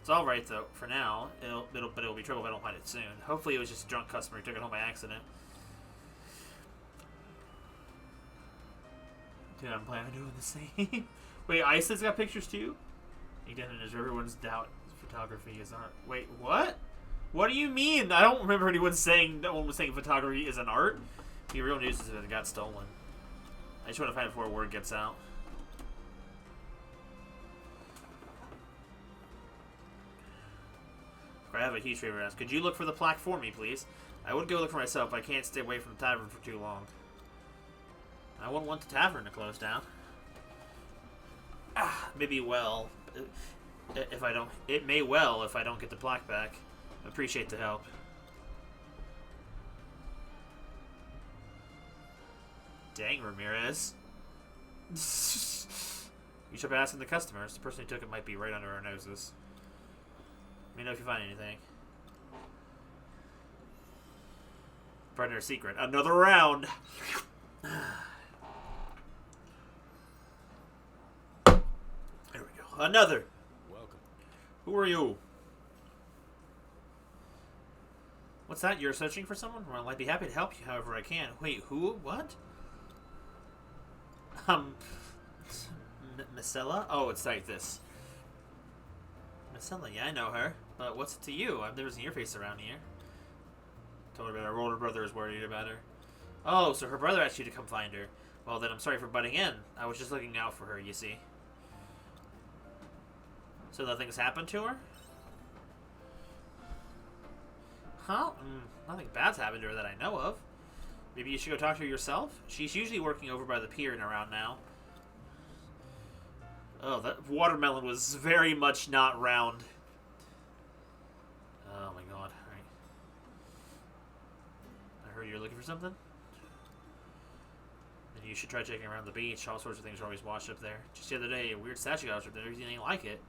It's alright, though. For now. But it'll be trouble if I don't find it soon. Hopefully it was just a drunk customer who took it home by accident. Dude, I'm planning on doing the same. Wait, Iceland's got pictures too? He didn't, as everyone's doubt photography is art. Wait, what? What do you mean? I don't remember anyone saying, no one was saying photography is an art. The real news is that it got stolen. I just want to find it before word gets out. I have a huge favor to ask. Could you look for the plaque for me, please? I would go look for myself, but I can't stay away from the tavern for too long. I wouldn't want the tavern to close down. Maybe well. If I don't... It may well if I don't get the plaque back. Appreciate the help. Dang, Ramirez. You should be asking the customers. The person who took it might be right under our noses. Let me know if you find anything. Partner secret. Another round! There we go. Another! Welcome. Who are you? What's that? You're searching for someone? Well, I'd be happy to help you however I can. Wait, who? What? Marcella? Oh, it's like this. Marcella, yeah, I know her. But what's it to you? I've never seen your face around here. Told her about her older brother is worried about her. Oh, so her brother asked you to come find her. Well, then I'm sorry for butting in. I was just looking out for her, you see. So nothing's happened to her? Huh? Nothing bad's happened to her that I know of. Maybe you should go talk to her yourself? She's usually working over by the pier and around now. Oh, that watermelon was very much not round. Oh my god. Alright. I heard you're looking for something? Then you should try checking around the beach. All sorts of things are always washed up there. Just the other day, a weird statue got up there. Everything ain't like it.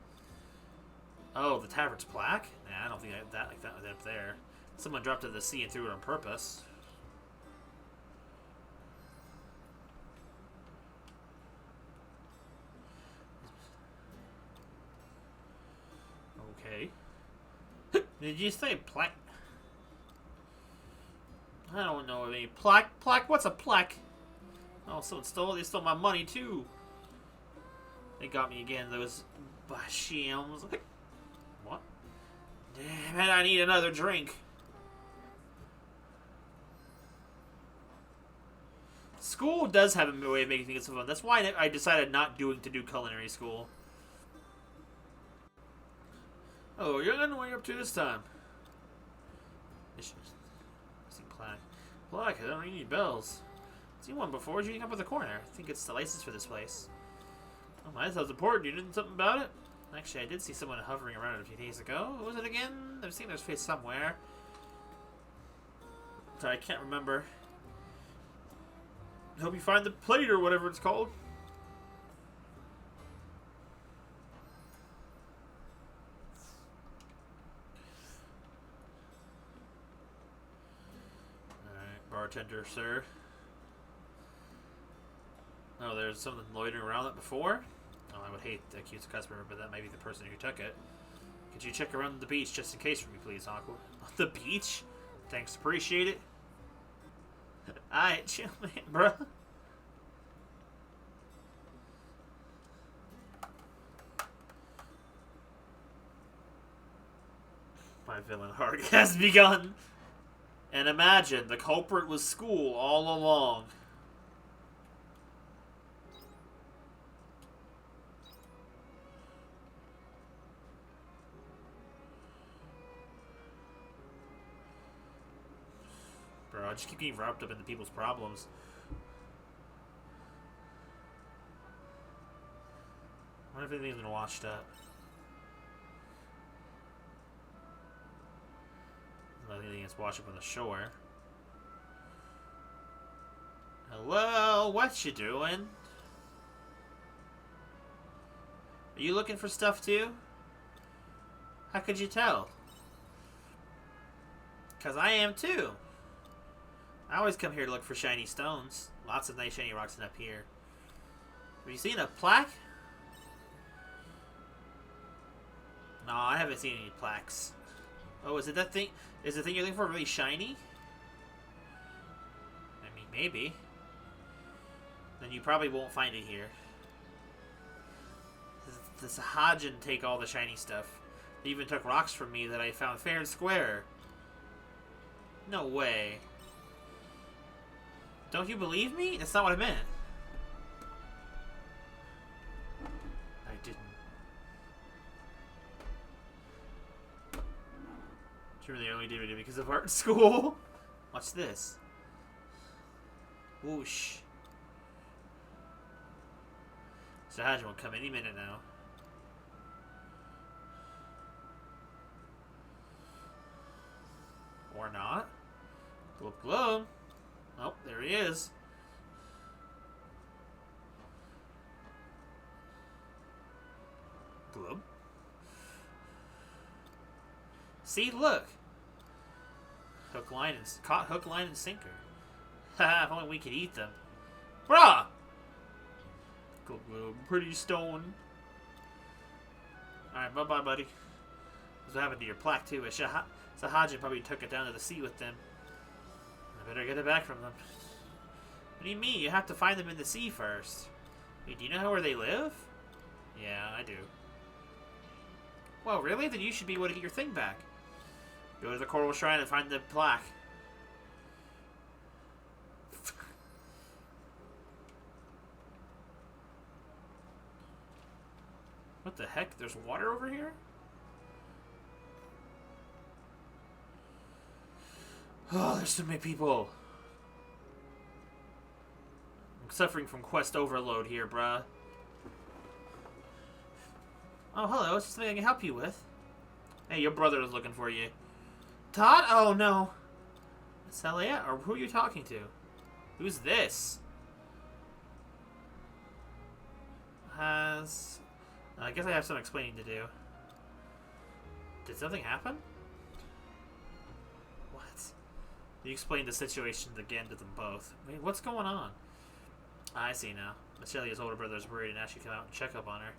Oh, the tavern's plaque? Nah, I don't think that like that up there. Someone dropped it in the sea and threw it on purpose. Okay. Did you say plaque? I don't know any plaque. Plaque? What's a plaque? Oh, they stole my money too. They got me again. Those Bashims. What? Damn it! I need another drink. School does have a way of making things fun. That's why I decided not to do culinary school. Oh, you're not what you're up to this time. Missing plaque. Plaque, I don't need any bells. Seen one before. Did you hang up at the corner? I think it's the license for this place. Oh my, that sounds important. You did something about it? Actually, I did see someone hovering around it a few days ago. What was it again? I've seen their face somewhere. Sorry, I can't remember. Hope you find the plate or whatever it's called. Alright, bartender, sir. Oh, there's something loitering around that before? Oh, I would hate to accuse a customer, but that might be the person who took it. Could you check around the beach just in case for me, please, Aqua? The beach? Thanks, appreciate it. Alright, chill, man, bro. My villain arc has begun. And imagine, the culprit was school all along. Bro, I just keep getting wrapped up into people's problems. I wonder if anything's been washed up. Anything gets washed up on the shore. Hello, what you doing? Are you looking for stuff too? How could you tell? 'Cause I am too. I always come here to look for shiny stones. Lots of nice shiny rocks up here. Have you seen a plaque? No, I haven't seen any plaques. Oh, is it that thing? Is the thing you're looking for really shiny? I mean, maybe. Then you probably won't find it here. The Sahajin take all the shiny stuff. They even took rocks from me that I found fair and square. No way. Don't you believe me? That's not what I meant. I didn't. You really only did it because of art school? Watch this. Whoosh. Sahaj will come any minute now. Or not. Gloop gloop. Oh, there he is. Gloop. See, look. Hook, line, and caught hook, line, and sinker. Haha, if only we could eat them. Bruh! Gloop gloop. Pretty stone. Alright, bye-bye, buddy. What happened to your plaque, too? Sahajin probably took it down to the sea with them. I better get it back from them. What do you mean? You have to find them in the sea first. Wait, do you know where they live? Yeah, I do. Well, really? Then you should be able to get your thing back. Go to the Coral Shrine and find the plaque. What the heck? There's water over here? Oh, there's so many people. I'm suffering from quest overload here, bruh. Oh, hello. Is there something I can help you with? Hey, your brother is looking for you. Todd? Oh, no. Celia? Or who are you talking to? Who's this? I guess I have some explaining to do. Did something happen? What? You explained the situation again to them both. Wait, what's going on? I see now. Micelia's older brother is worried and asked you to come out and check up on her.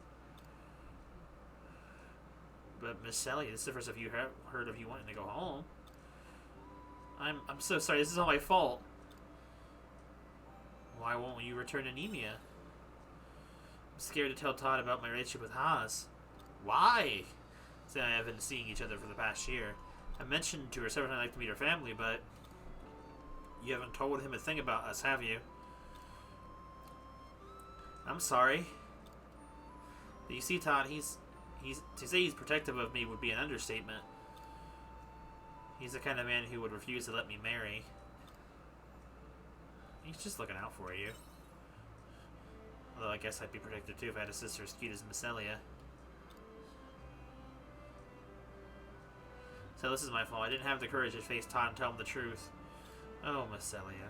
But Miss Celia, this is the first of you heard of you wanting to go home. I'm so sorry. This is all my fault. Why won't you return anemia? I'm scared to tell Todd about my relationship with Haas. Why? Say I haven't been seeing each other for the past year. I mentioned to her several times I'd like to meet her family, but you haven't told him a thing about us, have you? I'm sorry. You see, Todd, to say he's protective of me would be an understatement. He's the kind of man who would refuse to let me marry. He's just looking out for you. Although I guess I'd be protective too if I had a sister as cute as Micelia. So this is my fault. I didn't have the courage to face Todd and tell him the truth. Oh, Micelia.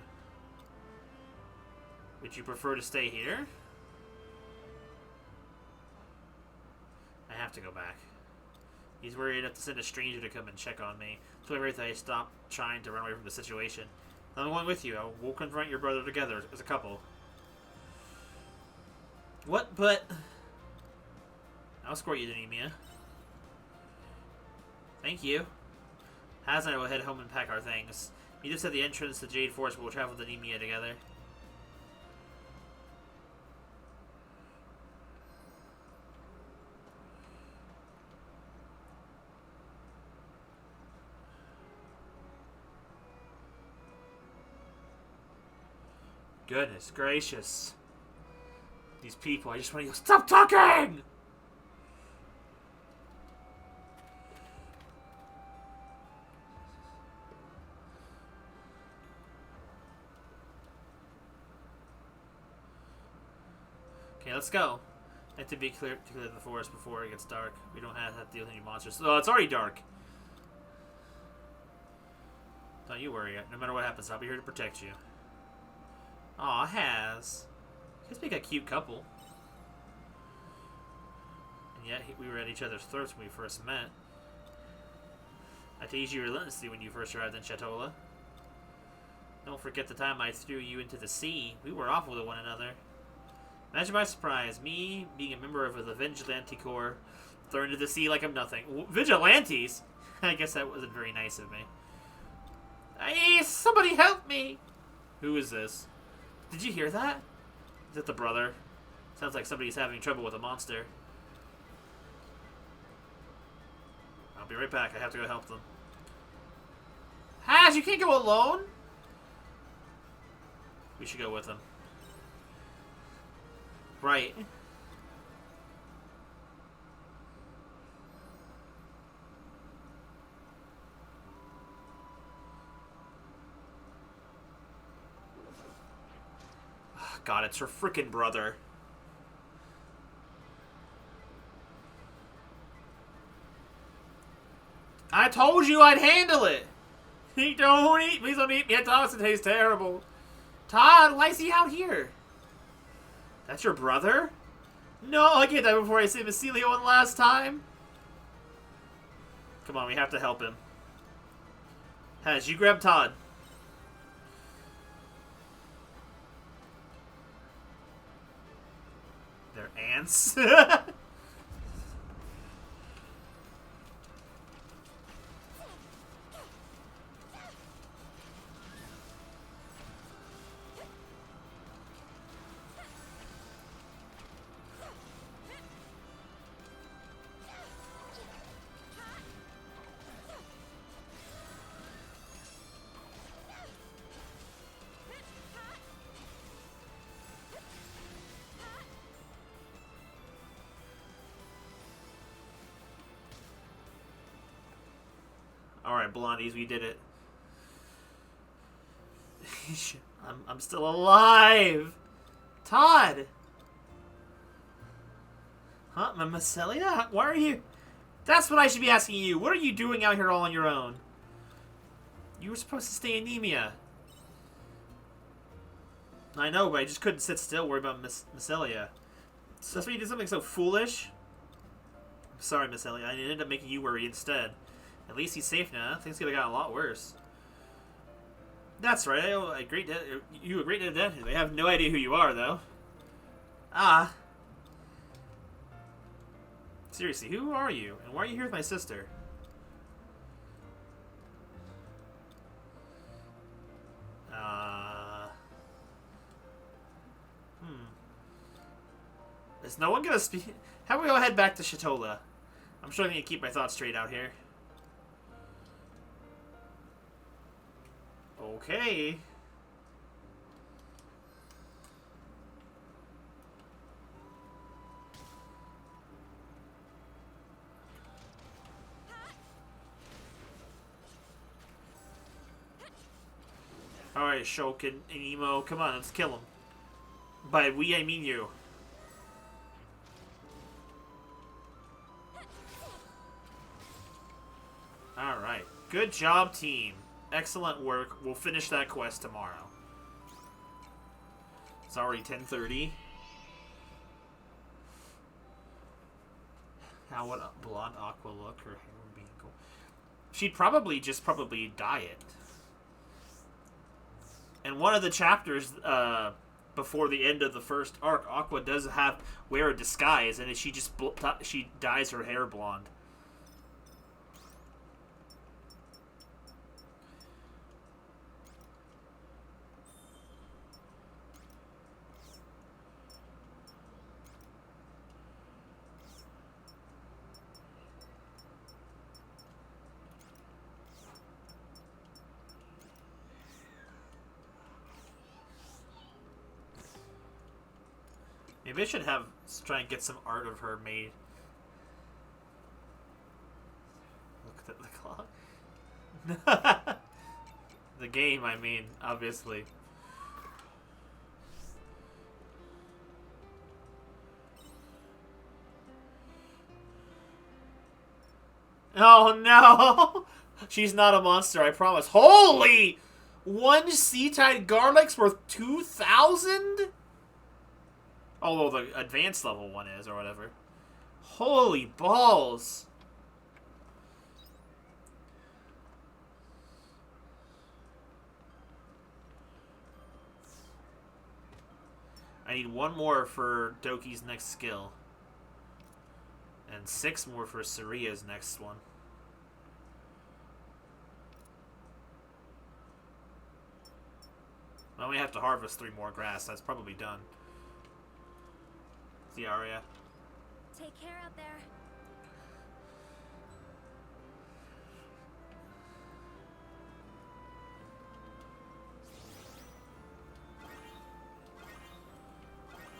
Would you prefer to stay here? I have to go back. He's worried enough to send a stranger to come and check on me. So I stopped trying to run away from the situation. I'm going with you. We'll confront your brother together as a couple. What? But I'll escort you to Anemia. Thank you. Haz and I will head home and pack our things. Meet us at the entrance to Jade Forest. We'll travel to Anemia together. Goodness gracious. These people, I just want to go, stop talking! Okay, let's go. I have to be clear to clear the forest before it gets dark. We don't have to deal with any monsters. Oh, it's already dark. Don't you worry. No matter what happens, I'll be here to protect you. Aw, Haz. You guys make a cute couple. And yet, we were at each other's throats when we first met. I teased you relentlessly when you first arrived in Shatola. Don't forget the time I threw you into the sea. We were awful to one another. Imagine my surprise, me being a member of the Vigilante Corps, thrown into the sea like I'm nothing. Vigilantes? I guess that wasn't very nice of me. Hey, somebody help me! Who is this? Did you hear that? Is that the brother? Sounds like somebody's having trouble with a monster. I'll be right back. I have to go help them. Haz, you can't go alone? We should go with them. Right. God, it's her frickin' brother. I told you I'd handle it. Don't eat. Please don't eat me. It tastes terrible. Todd, why is he out here? That's your brother? No, I get that before I saved Basilio one last time. Come on, we have to help him. Has you grab Todd. They're ants. Alright, blondies, we did it. I'm still alive! Todd! Huh? Macelia? Why are you... That's what I should be asking you. What are you doing out here all on your own? You were supposed to stay anemia. I know, but I just couldn't sit still worry about Macelia. So that's why you did something so foolish? I'm sorry, Macelia. I ended up making you worry instead. At least he's safe now. Things could have gotten a lot worse. That's right. You a great dead. They have no idea who you are, though. Ah. Seriously, who are you? And why are you here with my sister? Is no one gonna speak? How about we go head back to Shatola? I'm struggling to keep my thoughts straight out here. Okay. Alright, Shulk and Emo, come on, let's kill him. By we, I mean you. Alright, good job, team. Excellent work. We'll finish that quest tomorrow. It's already 10:30. How would blonde Aqua look? Her hair would be cool. She'd probably dye it. And one of the chapters before the end of the first arc, Aqua does wear a disguise, and she dyes her hair blonde. Maybe I should try and get some art of her made. Look at the clock. The game, I mean, obviously. Oh no! She's not a monster, I promise. Holy! One sea-tide garlic's worth 2,000? Although the advanced level one is, or whatever. Holy balls! I need one more for Doki's next skill. And 6 more for Saria's next one. I only have to harvest 3 more grass. That's probably done. The Aria. Take care out there.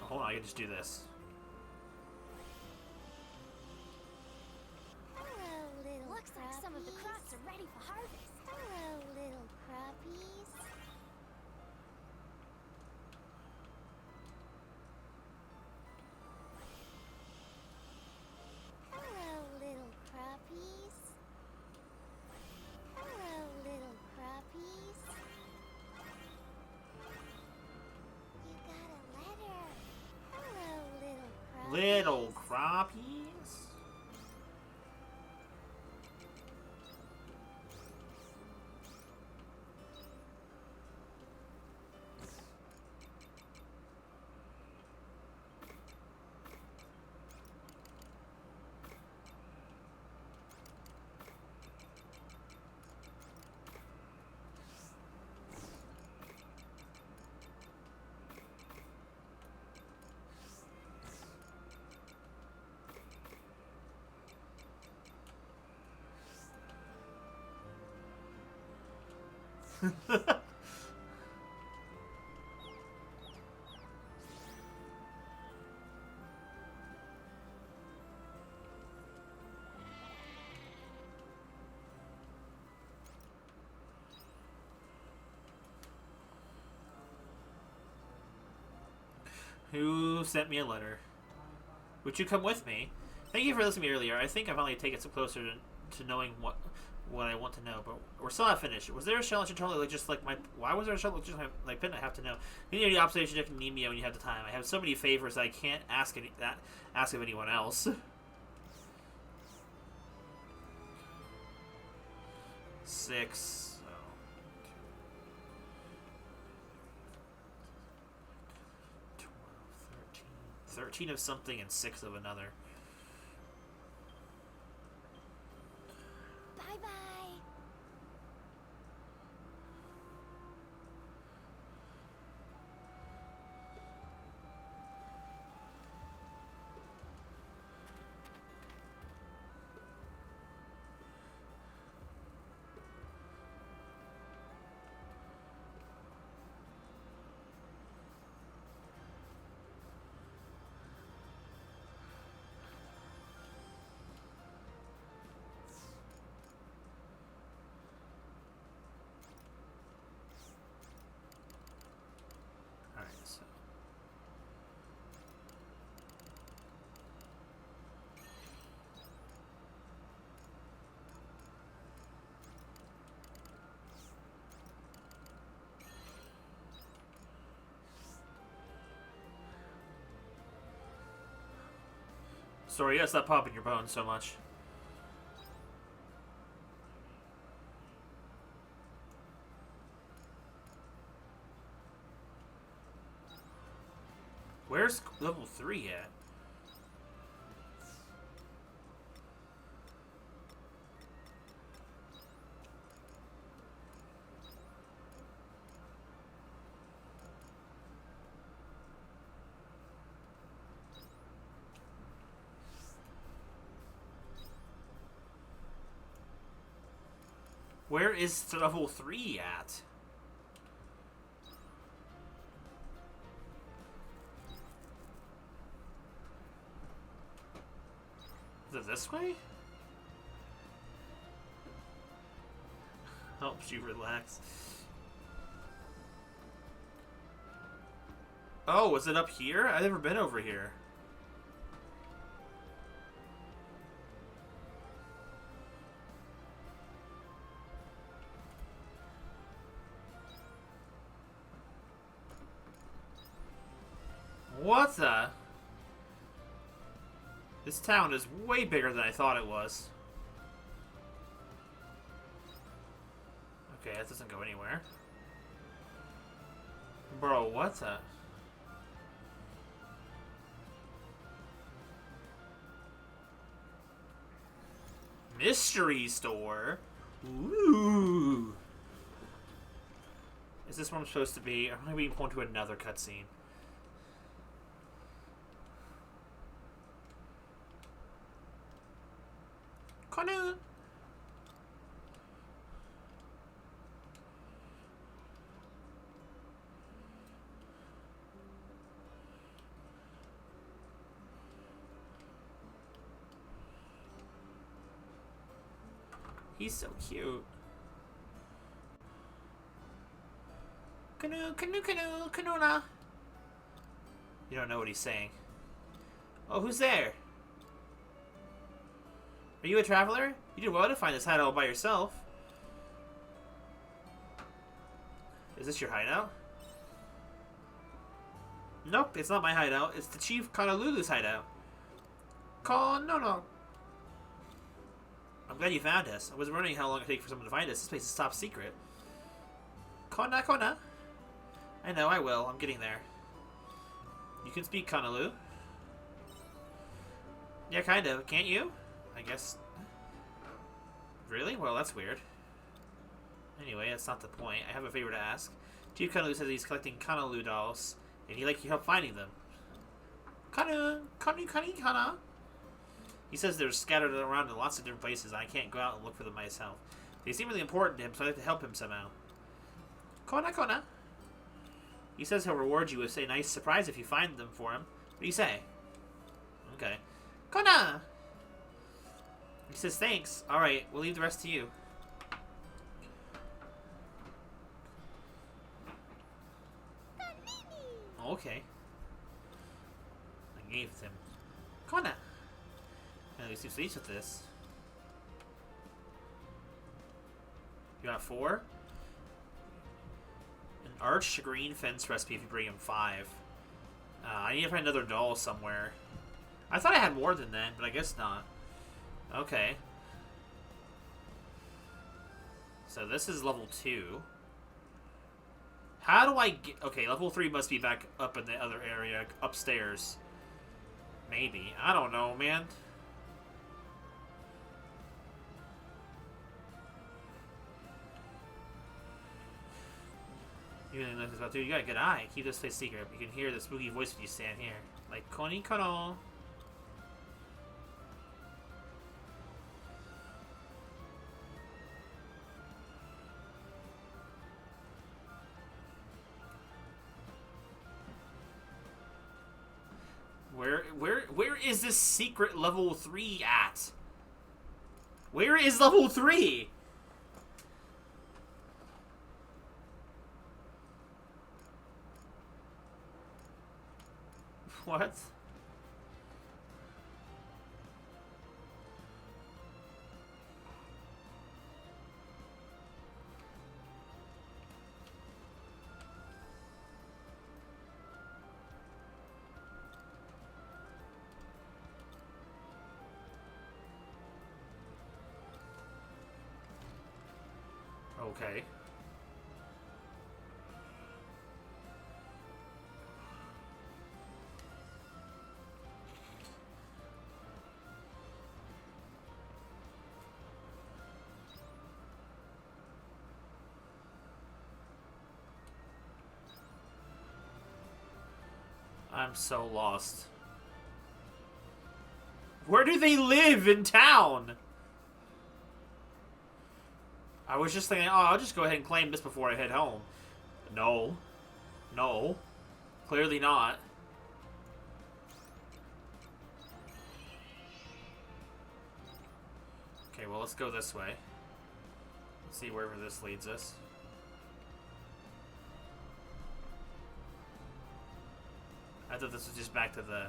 Oh, hold on, I can just do this. Hello, little Looks like some of the crops are ready for harvest. Hello, little crappies. Hello, little crappies. Little crappies. Who sent me a letter? Would you come with me? Thank you for listening to me earlier. I think I've only taken some closer to knowing what I want to know, but we're still not finished. Was there a shell like just like my? Why was there a shell just like Pin? I have to know. You need the observation deck and need me when you have the time. I have so many favors I can't ask of anyone else. 6. Oh. 12, 13 of something and 6 of another. Bye-bye. Alright, so. Sorry, you gotta stop popping your bones so much. Where's level 3 at? Where is level 3 at? Is it this way? Helps you relax. Oh, is it up here? I've never been over here. What the? This town is way bigger than I thought it was. Okay, that doesn't go anywhere. Bro, what the? Mystery store? Ooh. Is this where I'm supposed to be? I'm gonna be going to another cutscene. Canoe! He's so cute. Canoe, canoe, canoe, canoona. You don't know what he's saying. Oh, who's there? Are you a traveler? You did well to find this hideout all by yourself. Is this your hideout? Nope, it's not my hideout. It's the Chief Honolulu's hideout. No. I'm glad you found us. I was wondering how long it would take for someone to find us. This place is top secret. Kona. I know, I will. I'm getting there. You can speak Kanalu. Yeah, kind of. Can't you? I guess. Really? Well, that's weird. Anyway, that's not the point. I have a favor to ask. Chief Kanalu says he's collecting Kanalu dolls, and he'd like your help finding them. Kana. He says they're scattered around in lots of different places, and I can't go out and look for them myself. They seem really important to him, so I'd like to help him somehow. Kona. He says he'll reward you with a nice surprise if you find them for him. What do you say? Okay. Kona! He says thanks. Alright, we'll leave the rest to you. Okay. I gave it to him. Kona! At least he's pleased with this. You got 4? An arched green fence recipe if you bring him 5. I need to find another doll somewhere. I thought I had more than that, but I guess not. Okay. So this is level 2. How do I get... Okay, level 3 must be back up in the other area, upstairs. Maybe. I don't know, man. You know nothing about, dude. You got a good eye. Keep this place secret. You can hear the spooky voice when you stand here. Like, Koni Kono. Where is this secret level 3 at? Where is level 3? What? Okay. I'm so lost. Where do they live in town? I was just thinking, oh, I'll just go ahead and claim this before I head home. No. No. Clearly not. Okay, well, let's go this way. Let's see wherever this leads us. I thought this was just back to the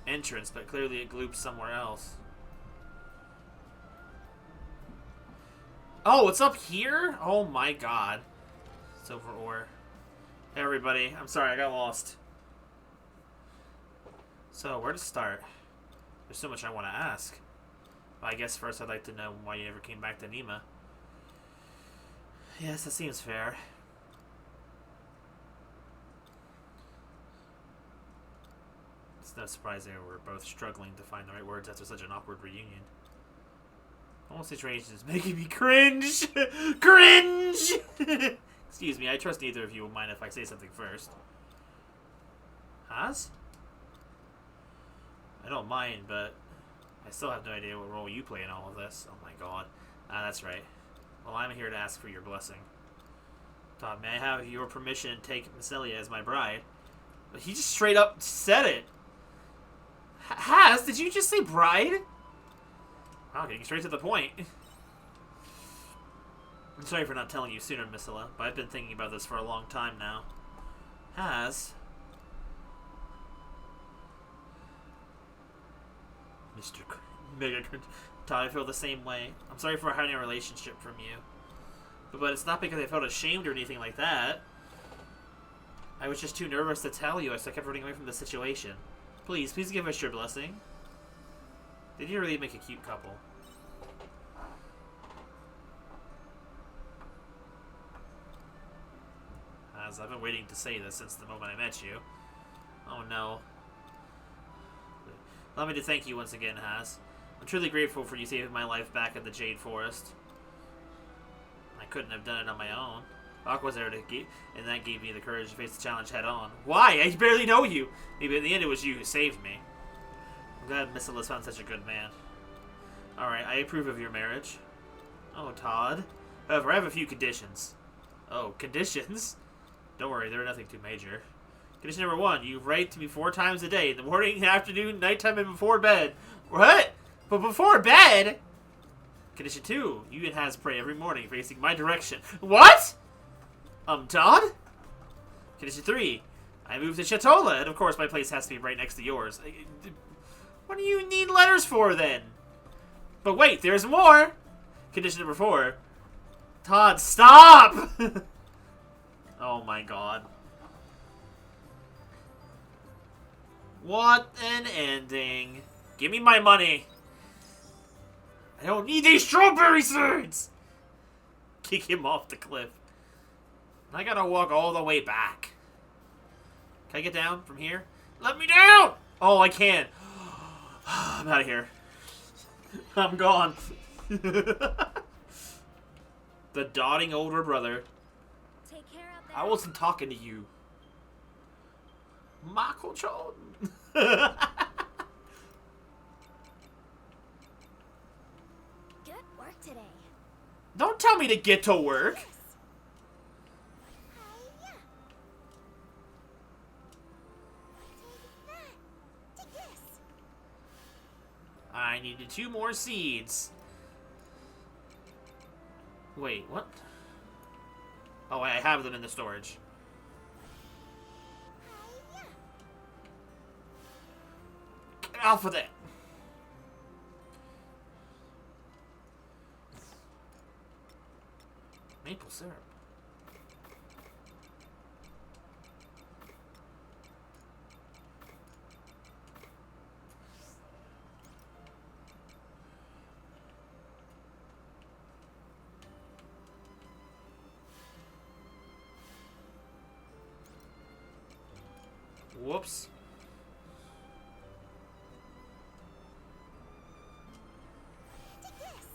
entrance, but clearly it gloops somewhere else. Oh, it's up here? Oh my god. Silver ore. Hey everybody, I'm sorry, I got lost. So, where to start? There's so much I want to ask. Well, I guess first I'd like to know why you never came back to Nima. Yes, that seems fair. It's no surprise they were both struggling to find the right words after such an awkward reunion. The whole situation is making me cringe! Cringe! Excuse me, I trust neither of you will mind if I say something first. Has? I don't mind, but I still have no idea what role you play in all of this. Oh my god. That's right. Well, I'm here to ask for your blessing. Todd, may I have your permission to take Celia as my bride? But he just straight up said it. Has? Did you just say bride? Wow, getting straight to the point. I'm sorry for not telling you sooner, Missila, but I've been thinking about this for a long time now. Has? Mr. Mega Todd, I feel the same way. I'm sorry for hiding a relationship from you. But it's not because I felt ashamed or anything like that. I was just too nervous to tell you, so I kept running away from the situation. Please give us your blessing. They did really make a cute couple. As I've been waiting to say this since the moment I met you. Oh no. Allow me to thank you once again, Has. I'm truly grateful for you saving my life back in the Jade Forest. I couldn't have done it on my own. Aqua was there to and that gave me the courage to face the challenge head on. Why? I barely know you! Maybe in the end it was you who saved me. I'm glad Miss Ellis found such a good man. Alright, I approve of your marriage. Oh, Todd. However, I have a few conditions. Oh, conditions? Don't worry, they're nothing too major. Condition number 1, you write to me 4 times a day. In the morning, afternoon, nighttime, and before bed. What? But before bed? Condition 2, you and Has pray every morning facing my direction. What? Todd? Condition 3, I moved to Chatola, and of course my place has to be right next to yours. What do you need letters for, then? But wait, there's more! Condition number 4, Todd, stop! Oh my god. What an ending. Give me my money. I don't need these strawberry seeds! Kick him off the cliff. I gotta walk all the way back. Can I get down from here? Let me down! Oh, I can. I'm out of here. I'm gone. The dotting older brother. Take care out there. I wasn't talking to you. Michael Jordan. Good work today. Don't tell me to get to work. Hiya. Take that. Take this. I needed 2 more seeds. Wait, what? Oh, I have them in the storage. Hiya. Get off of that. Maple syrup. Whoops. Take this.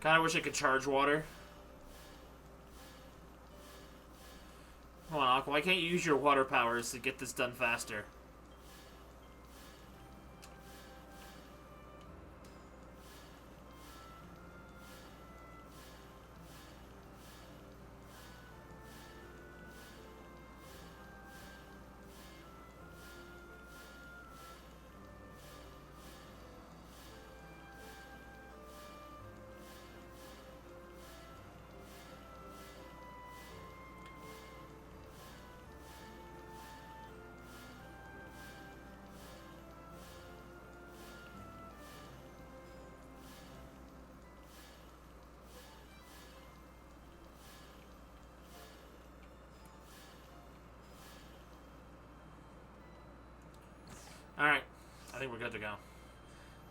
Kinda wish I could charge water. Come on, Aqua, why can't you use your water powers to get this done faster? Alright, I think we're good to go.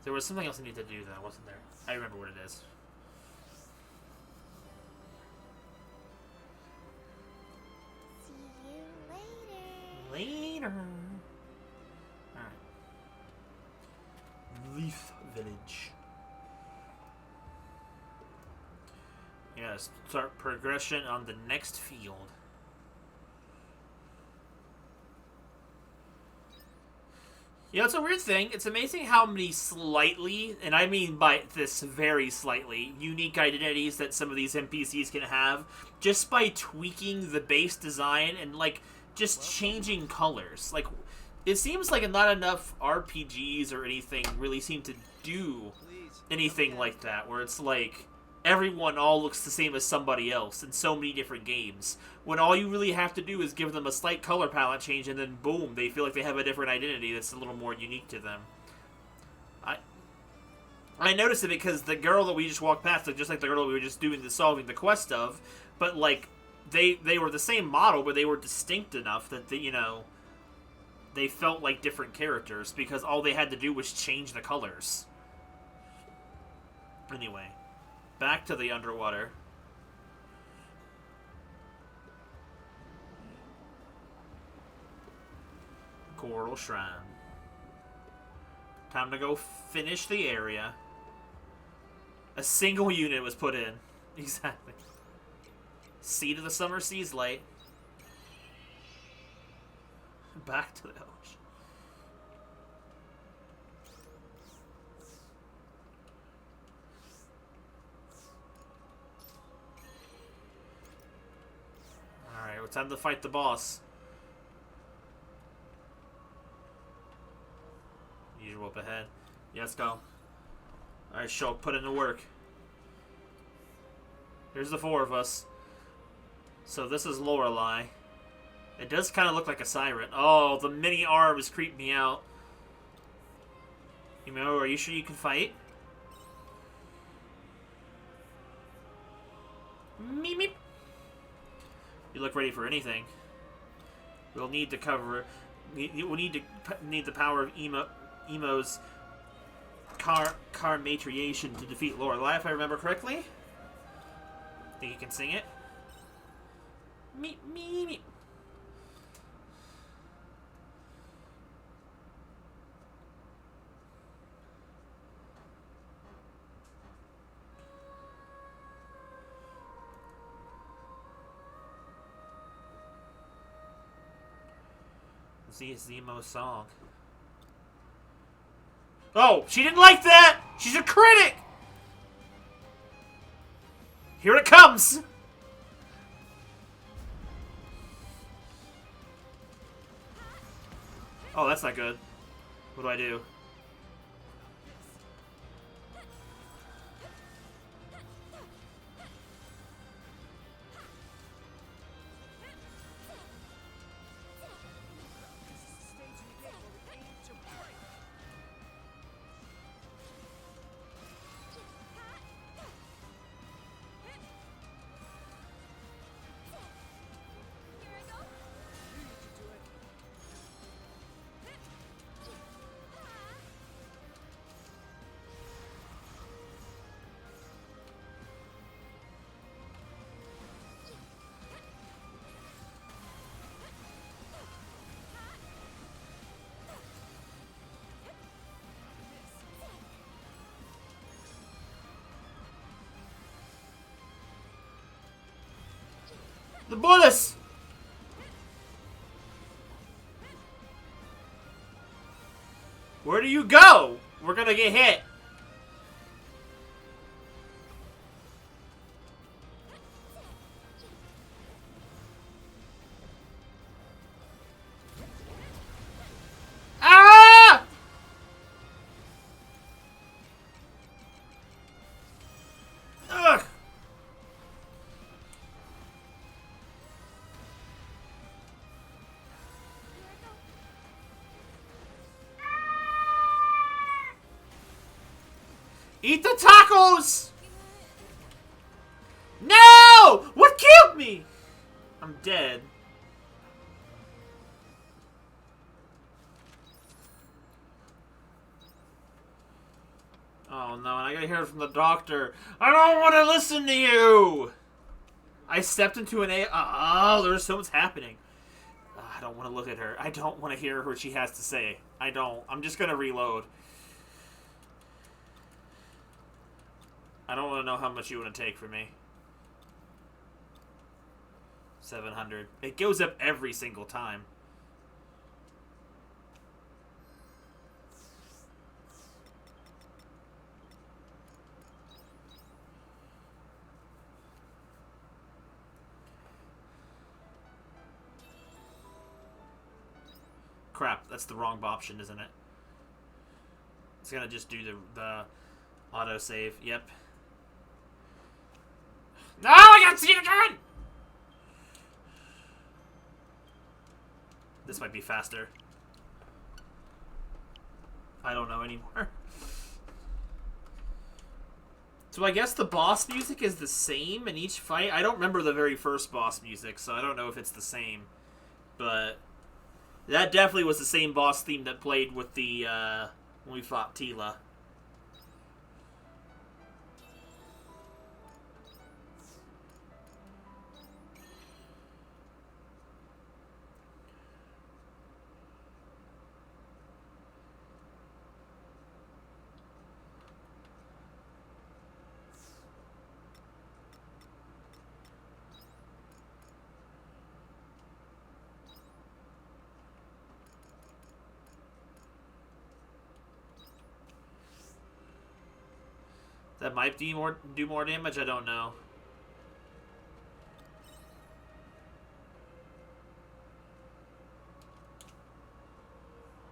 There was something else I needed to do that wasn't there. I remember what it is. See you later. Later. Alright. Leaf Village. Yes, start progression on the next field. You know, it's a weird thing. It's amazing how many slightly, and I mean by this very slightly, unique identities that some of these NPCs can have just by tweaking the base design and, like, just changing colors. Like, it seems like not enough RPGs or anything really seem to do anything like that, where it's like everyone all looks the same as somebody else in so many different games, when all you really have to do is give them a slight color palette change and then boom, they feel like they have a different identity that's a little more unique to them. I noticed it because the girl that we just walked past looked just like the girl we were just solving the quest of, but like they were the same model, but they were distinct enough that they felt like different characters because all they had to do was change the colors. Anyway, back to the underwater. Coral Shrine. Time to go finish the area. A single unit was put in. Exactly. Seed of the Summer Sea's light. Back to the ocean. Alright, well, time to fight the boss. Usual up ahead. Yeah, let's go. Alright, Shulk, put in the work. Here's the 4 of us. So this is Lorelei. It does kind of look like a siren. Oh, the mini arms creep me out. You know, are you sure you can fight? Meep meep. You look ready for anything. We'll need to cover. We'll need the power of Emo's car matriation to defeat Lorelei, if I remember correctly. Think you can sing it? Meep meep meep. See, it's Zemo's song. Oh, she didn't like that! She's a critic! Here it comes! Oh, that's not good. What do I do? The bullets! Where do you go? We're gonna get hit. Ah! Ugh! Eat the tacos! No! What killed me? I'm dead. Oh no, and I gotta hear it from the doctor. I don't want to listen to you! I stepped into an A. Oh, there's so much happening. I don't want to look at her. I don't want to hear what she has to say. I don't. I'm just gonna reload. I don't want to know how much you want to take from me. 700. It goes up every single time. Crap, that's the wrong option, isn't it? It's gonna just do the autosave. Yep. No, I got seen again! This might be faster. I don't know anymore. So I guess the boss music is the same in each fight. I don't remember the very first boss music, so I don't know if it's the same. But That definitely was the same boss theme that played with the, when we fought Tila. That might do more damage, I don't know.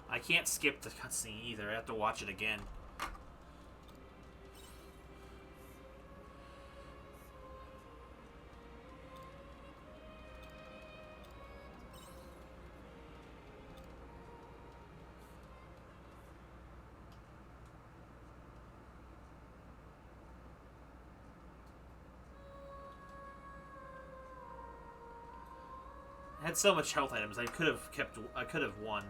I can't skip the cutscene either. I have to watch it again. I had so much health items. I could have won.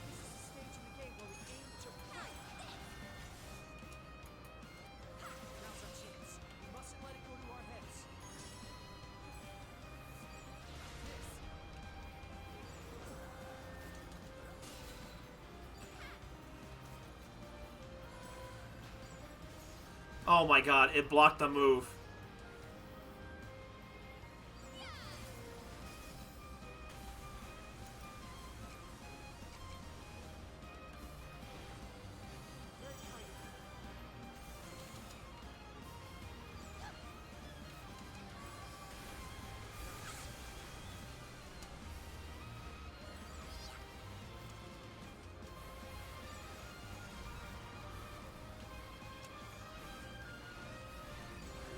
This is the stage in the game where we aim to break. Now's our chance. We mustn't let it go to our heads. Oh my god, it blocked the move.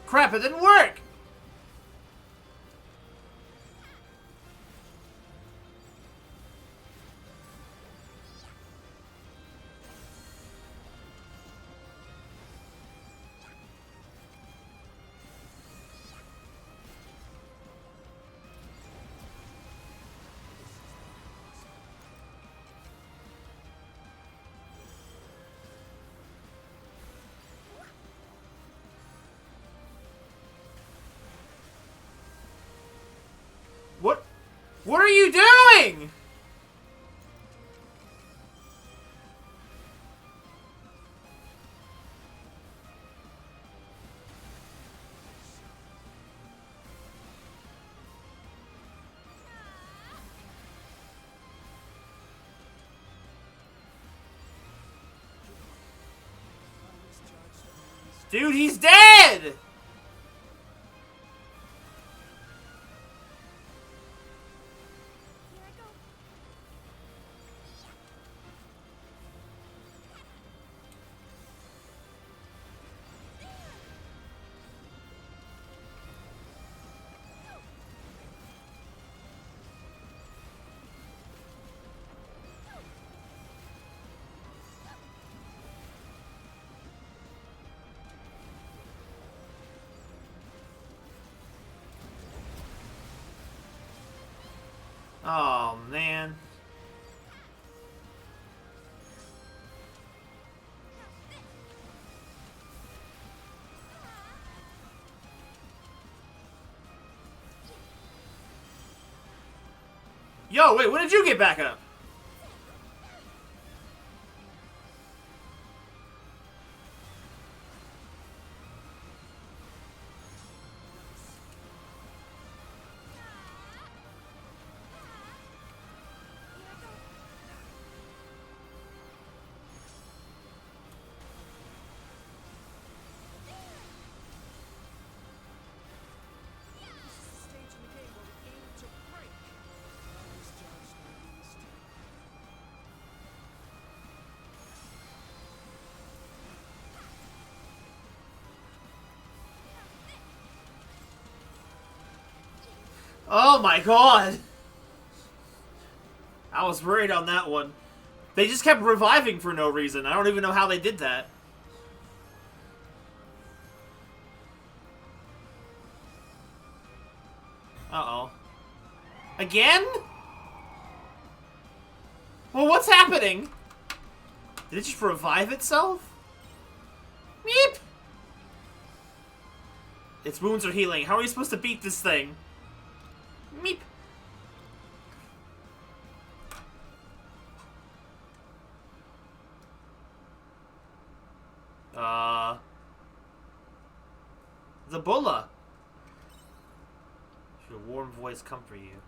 Crap, it didn't work! What are you doing? Dude, he's dead! Oh, man. Yo, wait, when did you get back up? This is the stage in the game where we aim to break. Now is judged and released. Oh my god! I was worried on that one. They just kept reviving for no reason. I don't even know how they did that. Uh-oh. Again? Well, what's happening? Did it just revive itself? Meep! Its wounds are healing. How are you supposed to beat this thing? Meep! The Bulla. Should a warm voice comfort you?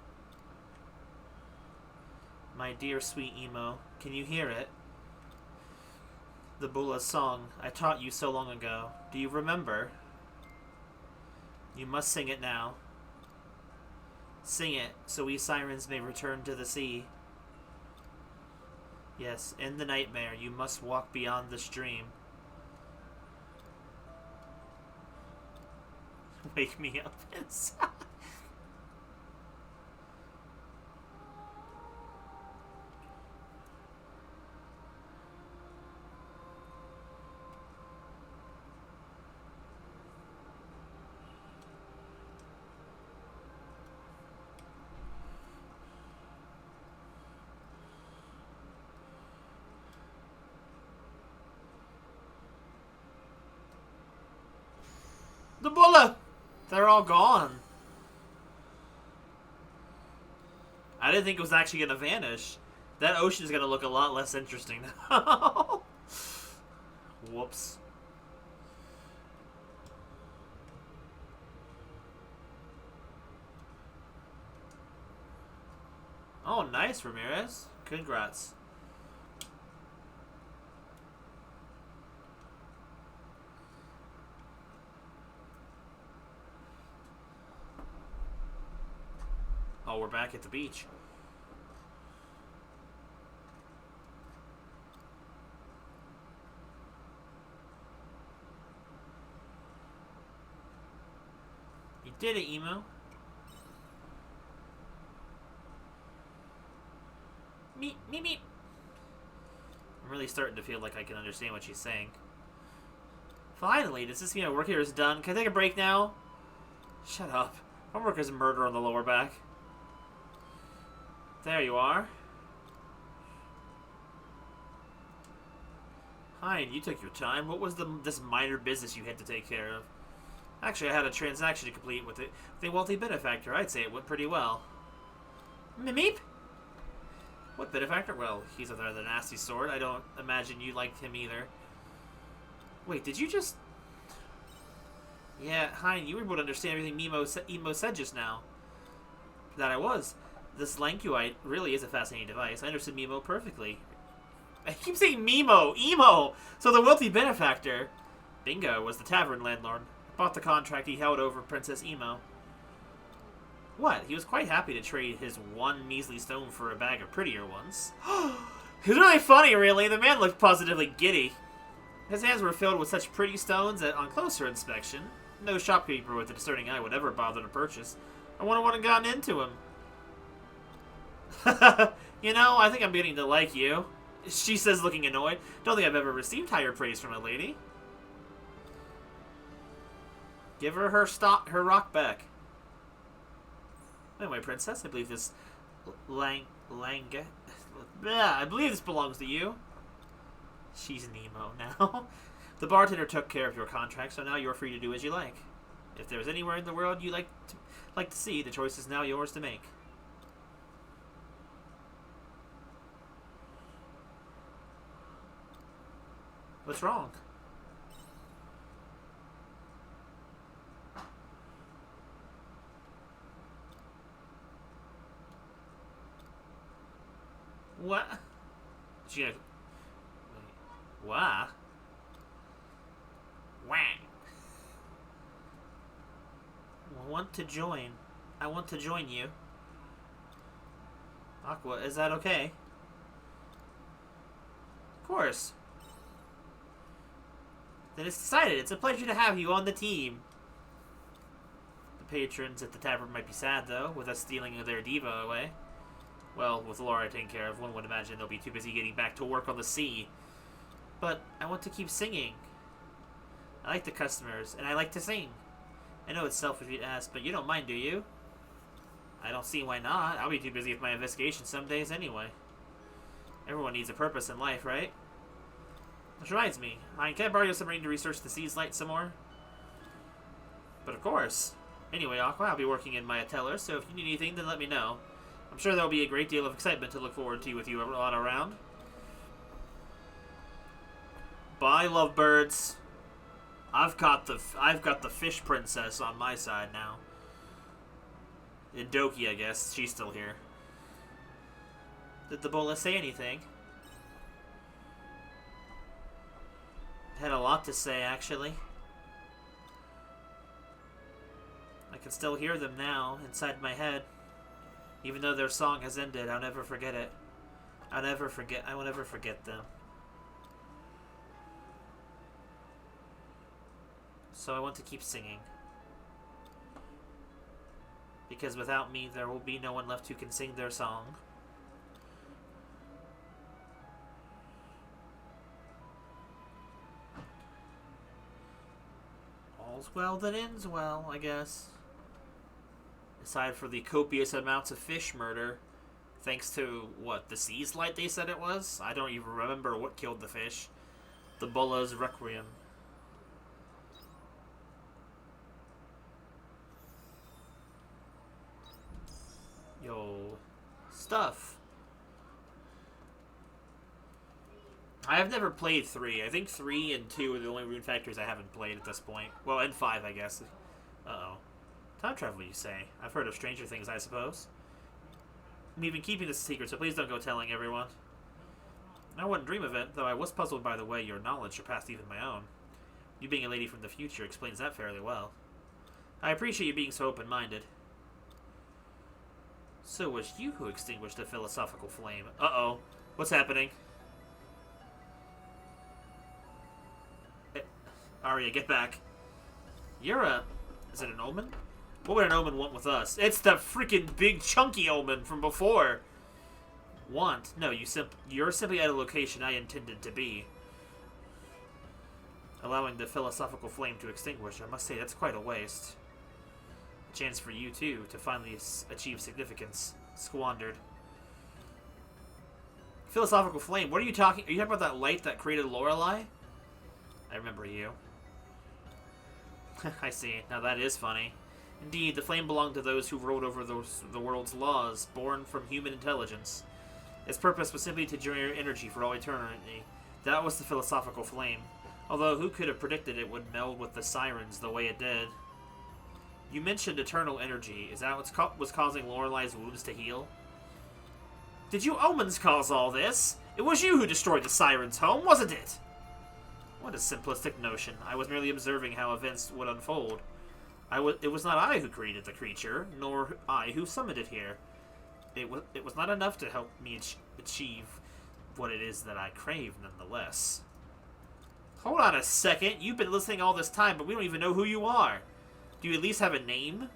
My dear sweet Emo, can you hear it? The Bulla's song I taught you so long ago. Do you remember? You must sing it now. Sing it, so we sirens may return to the sea. Yes, in the nightmare, you must walk beyond the stream. Wake me up inside. The Bulla! They're all gone. I didn't think it was actually going to vanish. That ocean's going to look a lot less interesting now. Whoops. Oh, nice, Ramirez. Congrats. Oh, we're back at the beach. You did it, Emo. Meep, meep, meep. I'm really starting to feel like I can understand what she's saying. Finally, does this mean my work here is done? Can I take a break now? Shut up. My work is murder on the lower back. There you are. Hi, you took your time. What was this minor business you had to take care of? Actually, I had a transaction to complete with the wealthy benefactor. I'd say it went pretty well. Meep? What benefactor? Well, he's a rather nasty sort. I don't imagine you liked him either. Wait, did you just... Yeah, Hein, you were able to understand everything Emo said just now. That I was. This Lankuite really is a fascinating device. I understood Mimo perfectly. I keep saying Mimo! Emo! So the wealthy benefactor, Bingo, was the tavern landlord. Bought the contract he held over Princess Emo. What? He was quite happy to trade his one measly stone for a bag of prettier ones. It was really funny, really. The man looked positively giddy. His hands were filled with such pretty stones that, on closer inspection, no shopkeeper with a discerning eye would ever bother to purchase. I wonder what had gotten into him. You know, I think I'm beginning to like you. She says, looking annoyed. Don't think I've ever received higher praise from a lady. Give her her rock back. Anyway, princess, I believe this I believe this belongs to you. She's Nemo now. The bartender took care of your contract, so now you're free to do as you like. If there's anywhere in the world you like to see, the choice is now yours to make. What's wrong? What? She goes, what? Wang. I want to join. I want to join you. Aqua, is that okay? Of course. Then it's decided. It's a pleasure to have you on the team. The patrons at the tavern might be sad, though, with us stealing their diva away. Well, with Laura taken care of, one would imagine they'll be too busy getting back to work on the sea. But I want to keep singing. I like the customers, and I like to sing. I know it's selfish to ask, but you don't mind, do you? I don't see why not. I'll be too busy with my investigation some days anyway. Everyone needs a purpose in life, right? Which reminds me, can I borrow your submarine to research the sea's light some more? But of course. Anyway, Aqua, I'll be working in my teller, so if you need anything, then let me know. I'm sure there'll be a great deal of excitement to look forward to with you on around. Bye, lovebirds. I've got the fish princess on my side now. And Doki, I guess. She's still here. Did the bola say anything? Had a lot to say, actually. I can still hear them now, inside my head. Even though their song has ended, I'll never forget it. I will never forget them. So I want to keep singing. Because without me, there will be no one left who can sing their song. All's well that ends well, I guess. Aside for the copious amounts of fish murder, thanks to, what, the sea's light they said it was? I don't even remember what killed the fish. The Bulla's Requiem. Yo. Stuff. I have never played 3. I think 3 and 2 are the only Rune Factories I haven't played at this point. Well, and 5, I guess. Uh-oh. Time travel, you say? I've heard of stranger things, I suppose. I'm even keeping this a secret, so please don't go telling everyone. I wouldn't dream of it, though I was puzzled by the way your knowledge surpassed even my own. You being a lady from the future explains that fairly well. I appreciate you being so open-minded. So it was you who extinguished the philosophical flame. Uh-oh. What's happening? Arya, get back. You're a... Is it an omen? What would an omen want with us? It's the freaking big chunky omen from before. Want? No, you're simply at a location I intended to be. Allowing the philosophical flame to extinguish. I must say, that's quite a waste. A chance for you, too, to finally achieve significance. Squandered. Philosophical flame? What are you talking... Are you talking about that light that created Lorelei? I remember you. I see. Now that is funny. Indeed, the flame belonged to those who ruled over the world's laws, born from human intelligence. Its purpose was simply to generate energy for all eternity. That was the philosophical flame. Although, who could have predicted it would meld with the sirens the way it did? You mentioned eternal energy. Is that what was causing Lorelei's wounds to heal? Did you omens cause all this? It was you who destroyed the sirens' home, wasn't it? What a simplistic notion. I was merely observing how events would unfold. It was not I who created the creature, nor I who summoned it here. It was not enough to help me achieve what it is that I crave, nonetheless. Hold on a second. You've been listening all this time, but we don't even know who you are. Do you at least have a name?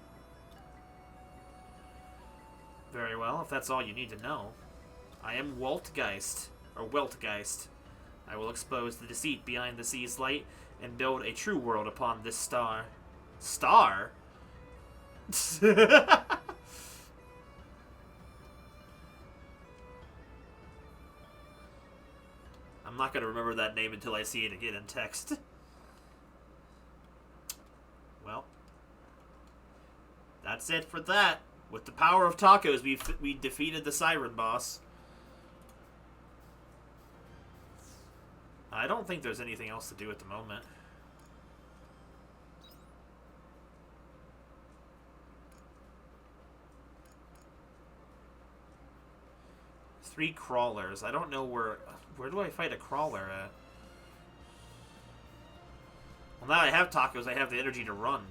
Very well, if that's all you need to know. I am Waltgeist, or Weltgeist. I will expose the deceit behind the sea's light and build a true world upon this star. Star? I'm not going to remember that name until I see it again in text. Well, that's it for that. With the power of tacos, we defeated the Siren boss. I don't think there's anything else to do at the moment. Three crawlers. I don't know where do I fight a crawler at? Well, now I have tacos, I have the energy to run.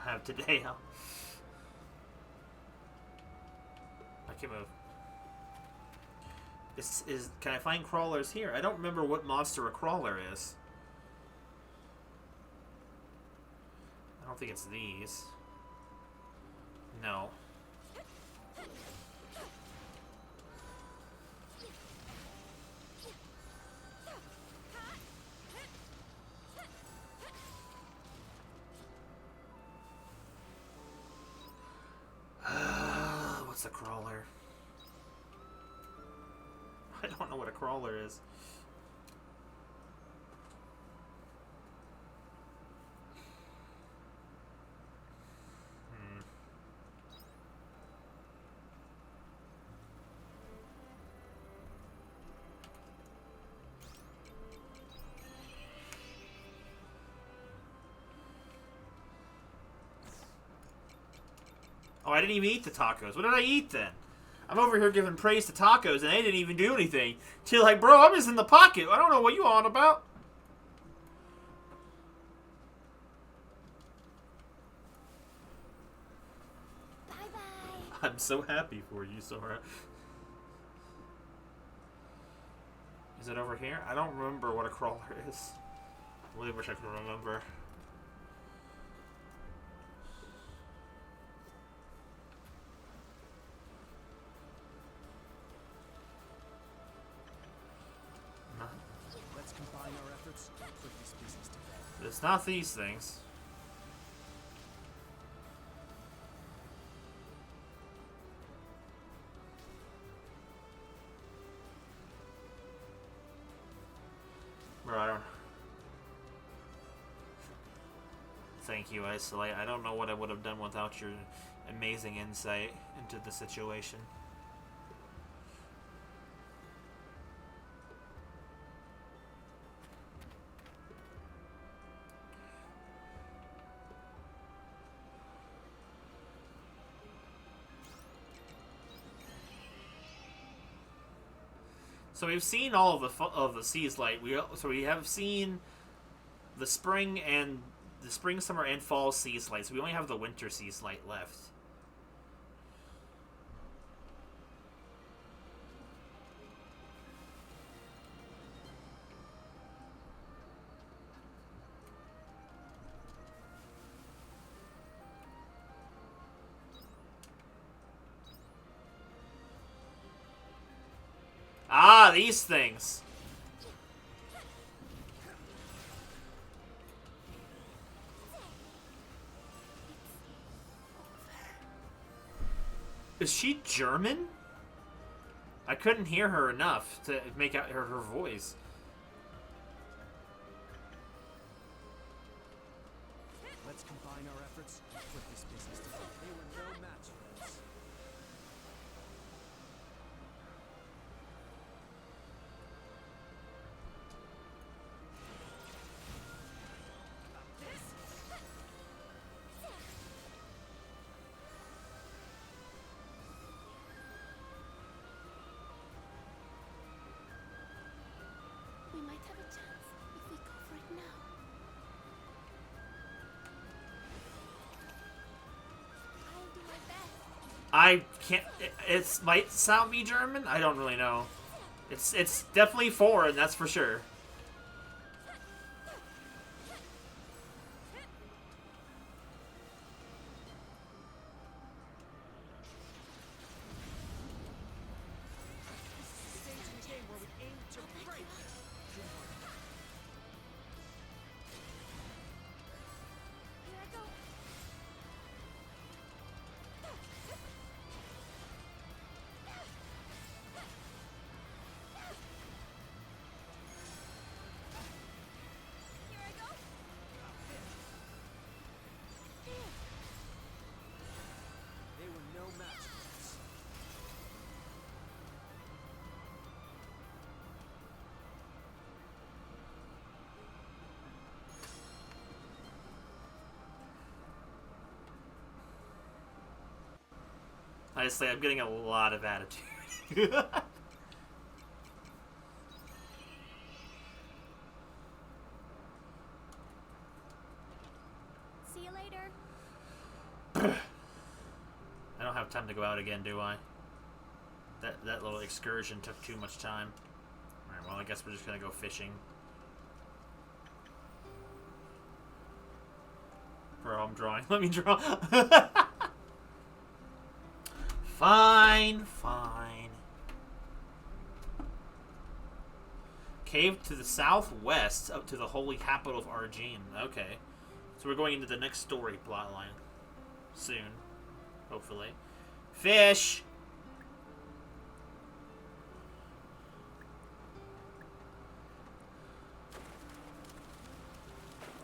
I have today, huh? can't move. Can I find crawlers here? I don't remember what monster a crawler is. I don't think it's these. No. What's a crawler? I don't know what a crawler is. Oh, I didn't even eat the tacos. What did I eat then? I'm over here giving praise to tacos, and they didn't even do anything. Till like, bro, I'm just in the pocket. I don't know what you on about. Bye-bye. I'm so happy for you, Sora. Is it over here? I don't remember what a crawler is. I really wish I could remember. Let's combine our efforts and put this business to bed. It's not these things. Bro, I don't... Thank you, Isolate. I don't know what I would have done without your amazing insight into the situation. So we've seen all of the Seas Light. We have seen the spring, summer, and fall Seas Light. So we only have the winter Seas Light left. Ah, these things. Is she German? I couldn't hear her enough to make out her voice. Let's combine our efforts and put this business to bed. They were no match for us. We might have a chance if we go for it now. I'll do my best. I can't. It might sound me German. I don't really know. It's definitely foreign, that's for sure. This is the stage in the game where we aim to break. Here I go. Here I go. They were no match for us. Honestly, I'm getting a lot of attitude. See you later. I don't have time to go out again, do I? That little excursion took too much time. Alright, well, I guess we're just gonna go fishing. Bro, I'm drawing. Let me draw. Fine, fine. Cave to the southwest, up to the holy capital of Argene. Okay. So we're going into the next story plotline. Soon. Hopefully. Fish!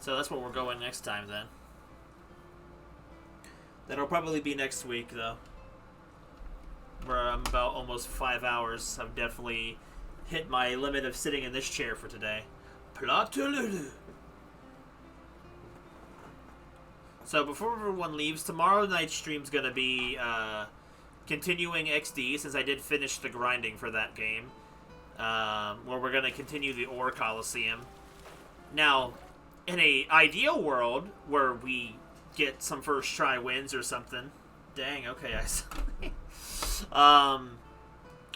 So that's where we're going next time, then. That'll probably be next week, though. Where I'm about almost 5 hours. I've definitely hit my limit of sitting in this chair for today. Platululu. So before everyone leaves, tomorrow night's stream's gonna be continuing XD, since I did finish the grinding for that game. Where we're gonna continue the Ore Coliseum. Now, in a ideal world where we get some first try wins or something. Dang, okay,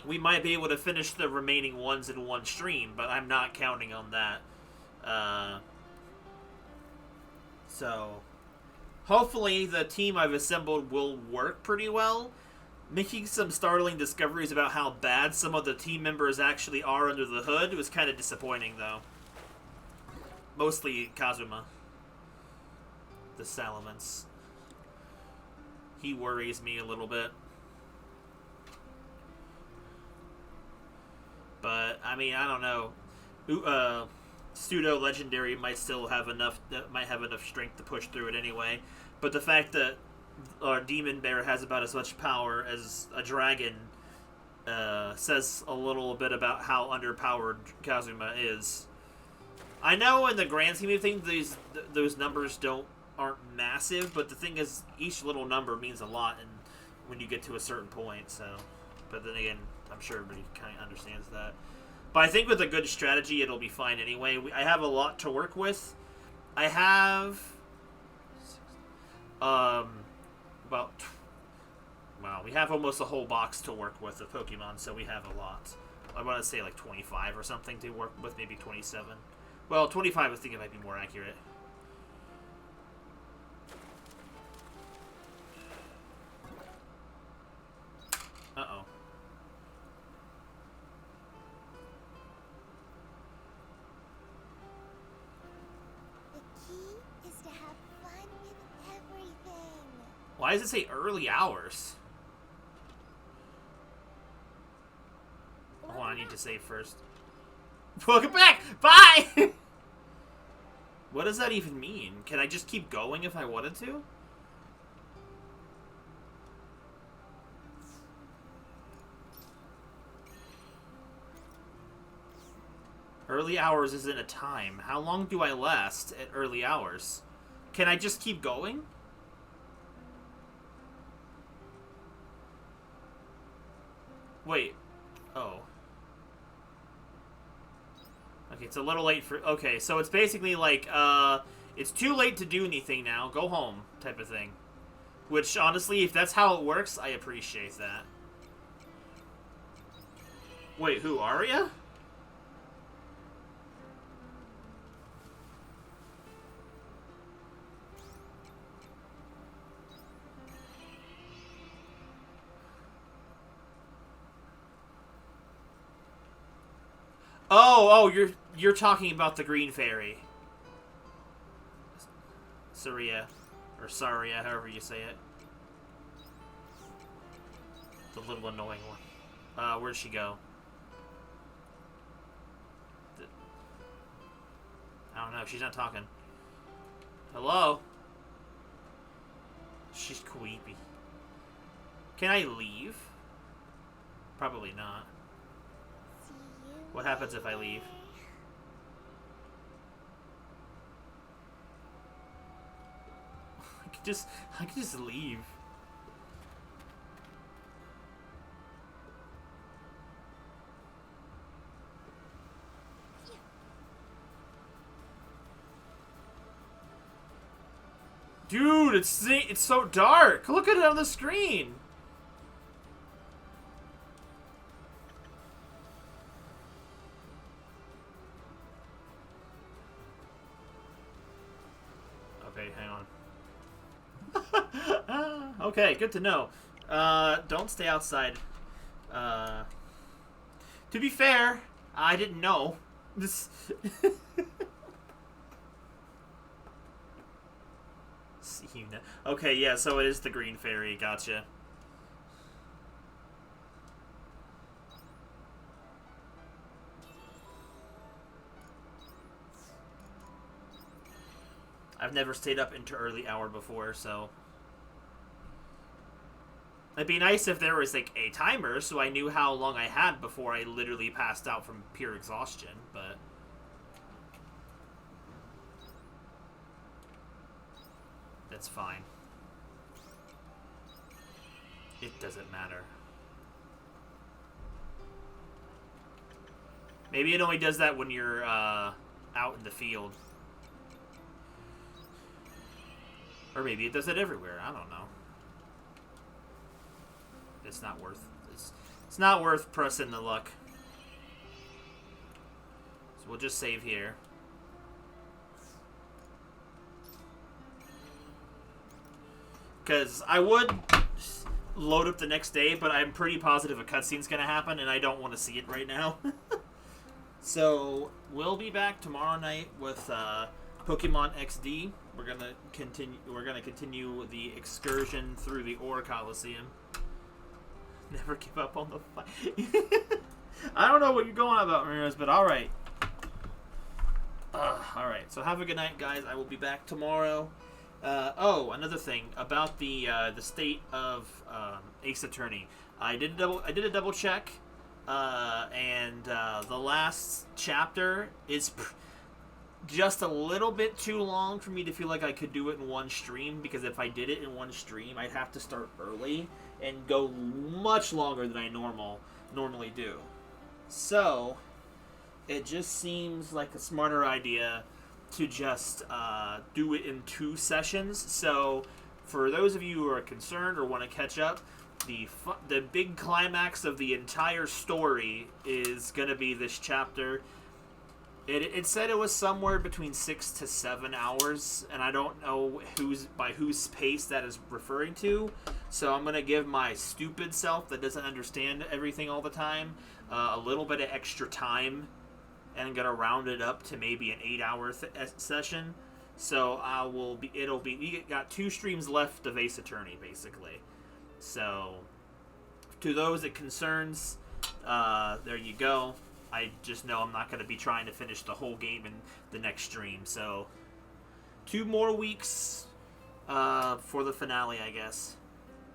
we might be able to finish the remaining ones in one stream, but I'm not counting on that. So, hopefully the team I've assembled will work pretty well. Making some startling discoveries about how bad some of the team members actually are under the hood was kind of disappointing, though. Mostly Kazuma. The Salamence. He worries me a little bit. But, I mean, I don't know. Pseudo Legendary might still have enough strength to push through it anyway. But the fact that our Demon Bear has about as much power as a dragon says a little bit about how underpowered Kazuma is. I know in the grand scheme of things, those numbers aren't massive, but the thing is, each little number means a lot when you get to a certain point. So, but then again, I'm sure everybody kind of understands that. But I think with a good strategy, it'll be fine anyway. I have a lot to work with. I have we have almost a whole box to work with of Pokemon, so we have a lot. I want to say like 25 or something to work with, maybe 27. Well, 25 I think it might be more accurate. Uh-oh. The key is to have fun with everything. Why does it say early hours? Hold on, I need to save first. Welcome back! Bye! What does that even mean? Can I just keep going if I wanted to? Early hours isn't a time. How long do I last at early hours? Can I just keep going? Wait. Oh. Okay, it's a little late for... Okay, so it's basically like, it's too late to do anything now. Go home, type of thing. Which, honestly, if that's how it works, I appreciate that. Wait, who? Arya? Oh, you're talking about the Green Fairy. Saria. Or Saria, however you say it. The little annoying one. Where'd she go? I don't know, she's not talking. Hello? She's creepy. Can I leave? Probably not. See you What happens if I leave? I could just leave. Dude, it's so dark. Look at it on the screen. Okay, hang on. Okay, good to know. Don't stay outside. To be fair, I didn't know. This. Okay, yeah, so it is the green fairy. Gotcha. I've never stayed up into early hour before, so it'd be nice if there was like a timer so I knew how long I had before I literally passed out from pure exhaustion, but that's fine. It doesn't matter. Maybe it only does that when you're out in the field. Or maybe it does it everywhere. I don't know. It's not worth it's not worth pressing the luck. So we'll just save here. Because I would load up the next day, but I'm pretty positive a cutscene's going to happen, and I don't want to see it right now. So we'll be back tomorrow night with Pokemon XD. We're gonna continue the excursion through the Ore Coliseum. Never give up on the fight. I don't know what you're going on about, Ramirez, but all right. All right. So have a good night, guys. I will be back tomorrow. Another thing about the state of Ace Attorney. I did a double check, and the last chapter is just a little bit too long for me to feel like I could do it in one stream, because if I did it in one stream, I'd have to start early and go much longer than I normally do. So it just seems like a smarter idea to just do it in 2 sessions. So for those of you who are concerned or want to catch up, the big climax of the entire story is going to be this chapter. It said it was somewhere between 6 to 7 hours, and I don't know by whose pace that is referring to. So I'm gonna give my stupid self that doesn't understand everything all the time a little bit of extra time, and I'm gonna round it up to maybe an 8-hour session. So we got 2 streams left of Ace Attorney basically. So to those it concerns, there you go. I just know I'm not going to be trying to finish the whole game in the next stream. So 2 more weeks for the finale, I guess.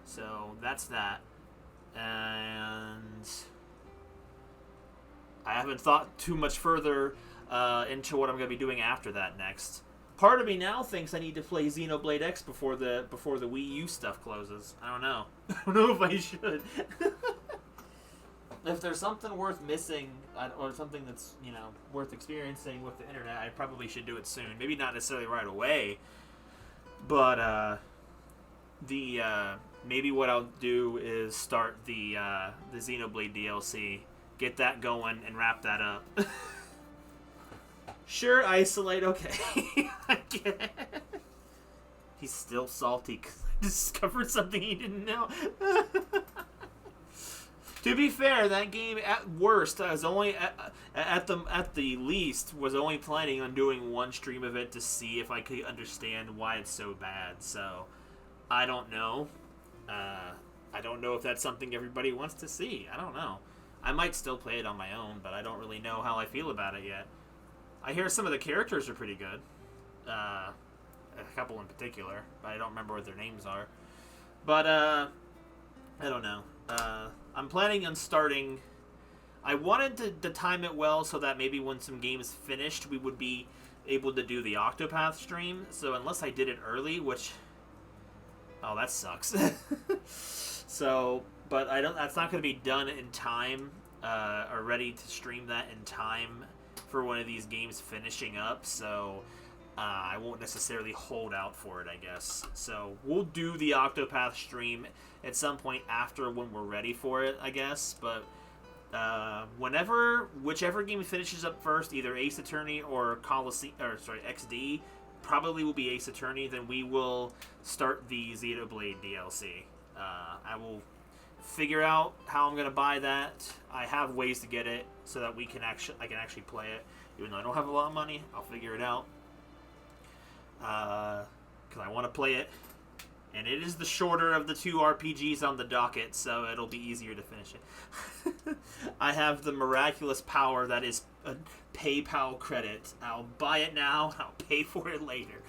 So that's that. And I haven't thought too much further into what I'm going to be doing after that next. Part of me now thinks I need to play Xenoblade X before the Wii U stuff closes. I don't know. I don't know if I should. If there's something worth missing, or something that's, worth experiencing with the internet, I probably should do it soon. Maybe not necessarily right away, but maybe what I'll do is start the Xenoblade DLC, get that going, and wrap that up. Sure, isolate, okay. I get it. He's still salty because I discovered something he didn't know. To be fair, that game at worst, I was only at the least was only planning on doing 1 stream of it to see if I could understand why it's so bad. So I don't know. I don't know if that's something everybody wants to see. I don't know. I might still play it on my own, but I don't really know how I feel about it yet. I hear some of the characters are pretty good. A couple in particular, but I don't remember what their names are. But I don't know. I'm planning on starting. I wanted to time it well so that maybe when some games finished, we would be able to do the Octopath stream. So unless I did it early, which, oh, that sucks. So, but that's not going to be done in time, or ready to stream that in time for one of these games finishing up. So I won't necessarily hold out for it, I guess. So we'll do the Octopath stream at some point after when we're ready for it, I guess. But whichever game finishes up first, either Ace Attorney or XD, probably will be Ace Attorney, then we will start the Xenoblade DLC. I will figure out how I'm gonna buy that. I have ways to get it so that I can actually play it, even though I don't have a lot of money. I'll figure it out because I want to play it, and it is the shorter of the 2 RPGs on the docket, so it'll be easier to finish it. I have the miraculous power that is a PayPal credit. I'll buy it now. I'll pay for it later.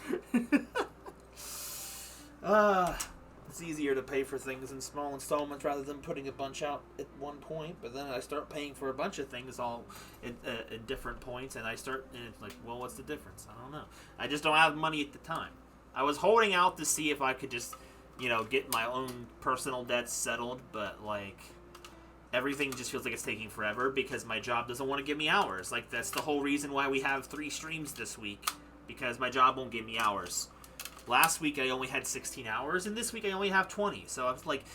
It's easier to pay for things in small installments rather than putting a bunch out at one point. But then I start paying for a bunch of things all at different points, and it's like, well, what's the difference? I don't know. I just don't have money at the time. I was holding out to see if I could just, get my own personal debts settled, but like everything just feels like it's taking forever because my job doesn't want to give me hours. Like, that's the whole reason why we have 3 streams this week, because my job won't give me hours. Last week I only had 16 hours, and this week I only have 20. So I was like,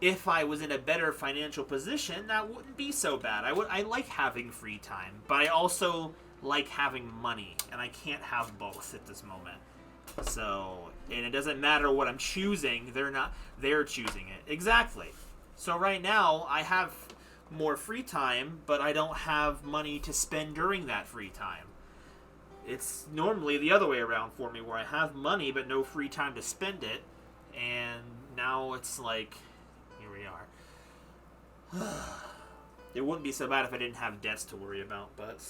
if I was in a better financial position, that wouldn't be so bad. I like having free time, but I also like having money, and I can't have both at this moment. So, and it doesn't matter what I'm choosing, they're choosing it. Exactly. So right now, I have more free time, but I don't have money to spend during that free time. It's normally the other way around for me, where I have money but no free time to spend it, and now it's like, here we are. It wouldn't be so bad if I didn't have debts to worry about, but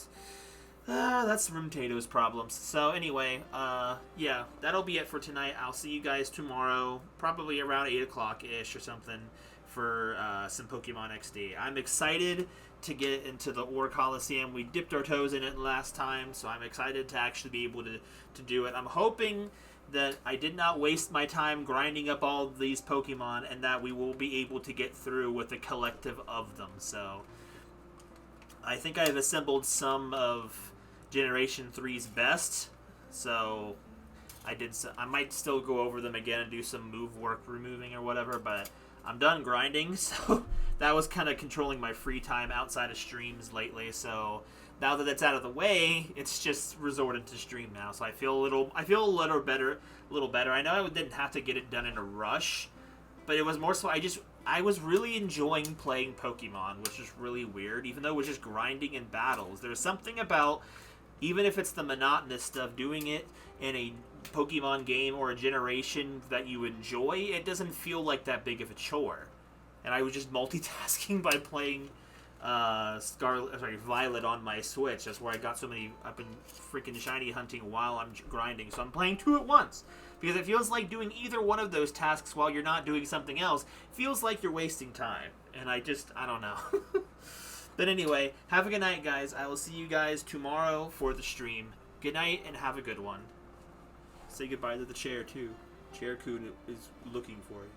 that's Room Tato's problems. So anyway, yeah, that'll be it for tonight. I'll see you guys tomorrow, probably around 8 o'clock-ish or something, for some Pokemon XD. I'm excited to get into the Ore Coliseum. We dipped our toes in it last time, so I'm excited to actually be able to do it. I'm hoping that I did not waste my time grinding up all these Pokemon, and that we will be able to get through with a collective of them. So I think I've assembled some of Generation 3's best, so I might still go over them again and do some move work removing or whatever, but I'm done grinding, so that was kind of controlling my free time outside of streams lately. So now that it's out of the way, it's just resorted to stream now. So I feel a little better. I know I didn't have to get it done in a rush, but it was more so I was really enjoying playing Pokemon, which is really weird. Even though it was just grinding in battles, there's something about, even if it's the monotonous stuff, doing it in a Pokemon game or a generation that you enjoy, it doesn't feel like that big of a chore. And I was just multitasking by playing Violet on my Switch. That's where I got so many. I've been freaking shiny hunting while I'm grinding, so I'm playing 2 at once. Because it feels like doing either one of those tasks while you're not doing something else feels like you're wasting time. And I don't know. But anyway, have a good night, guys. I will see you guys tomorrow for the stream. Good night, and have a good one. Say goodbye to the chair, too. Chair Kun is looking for you.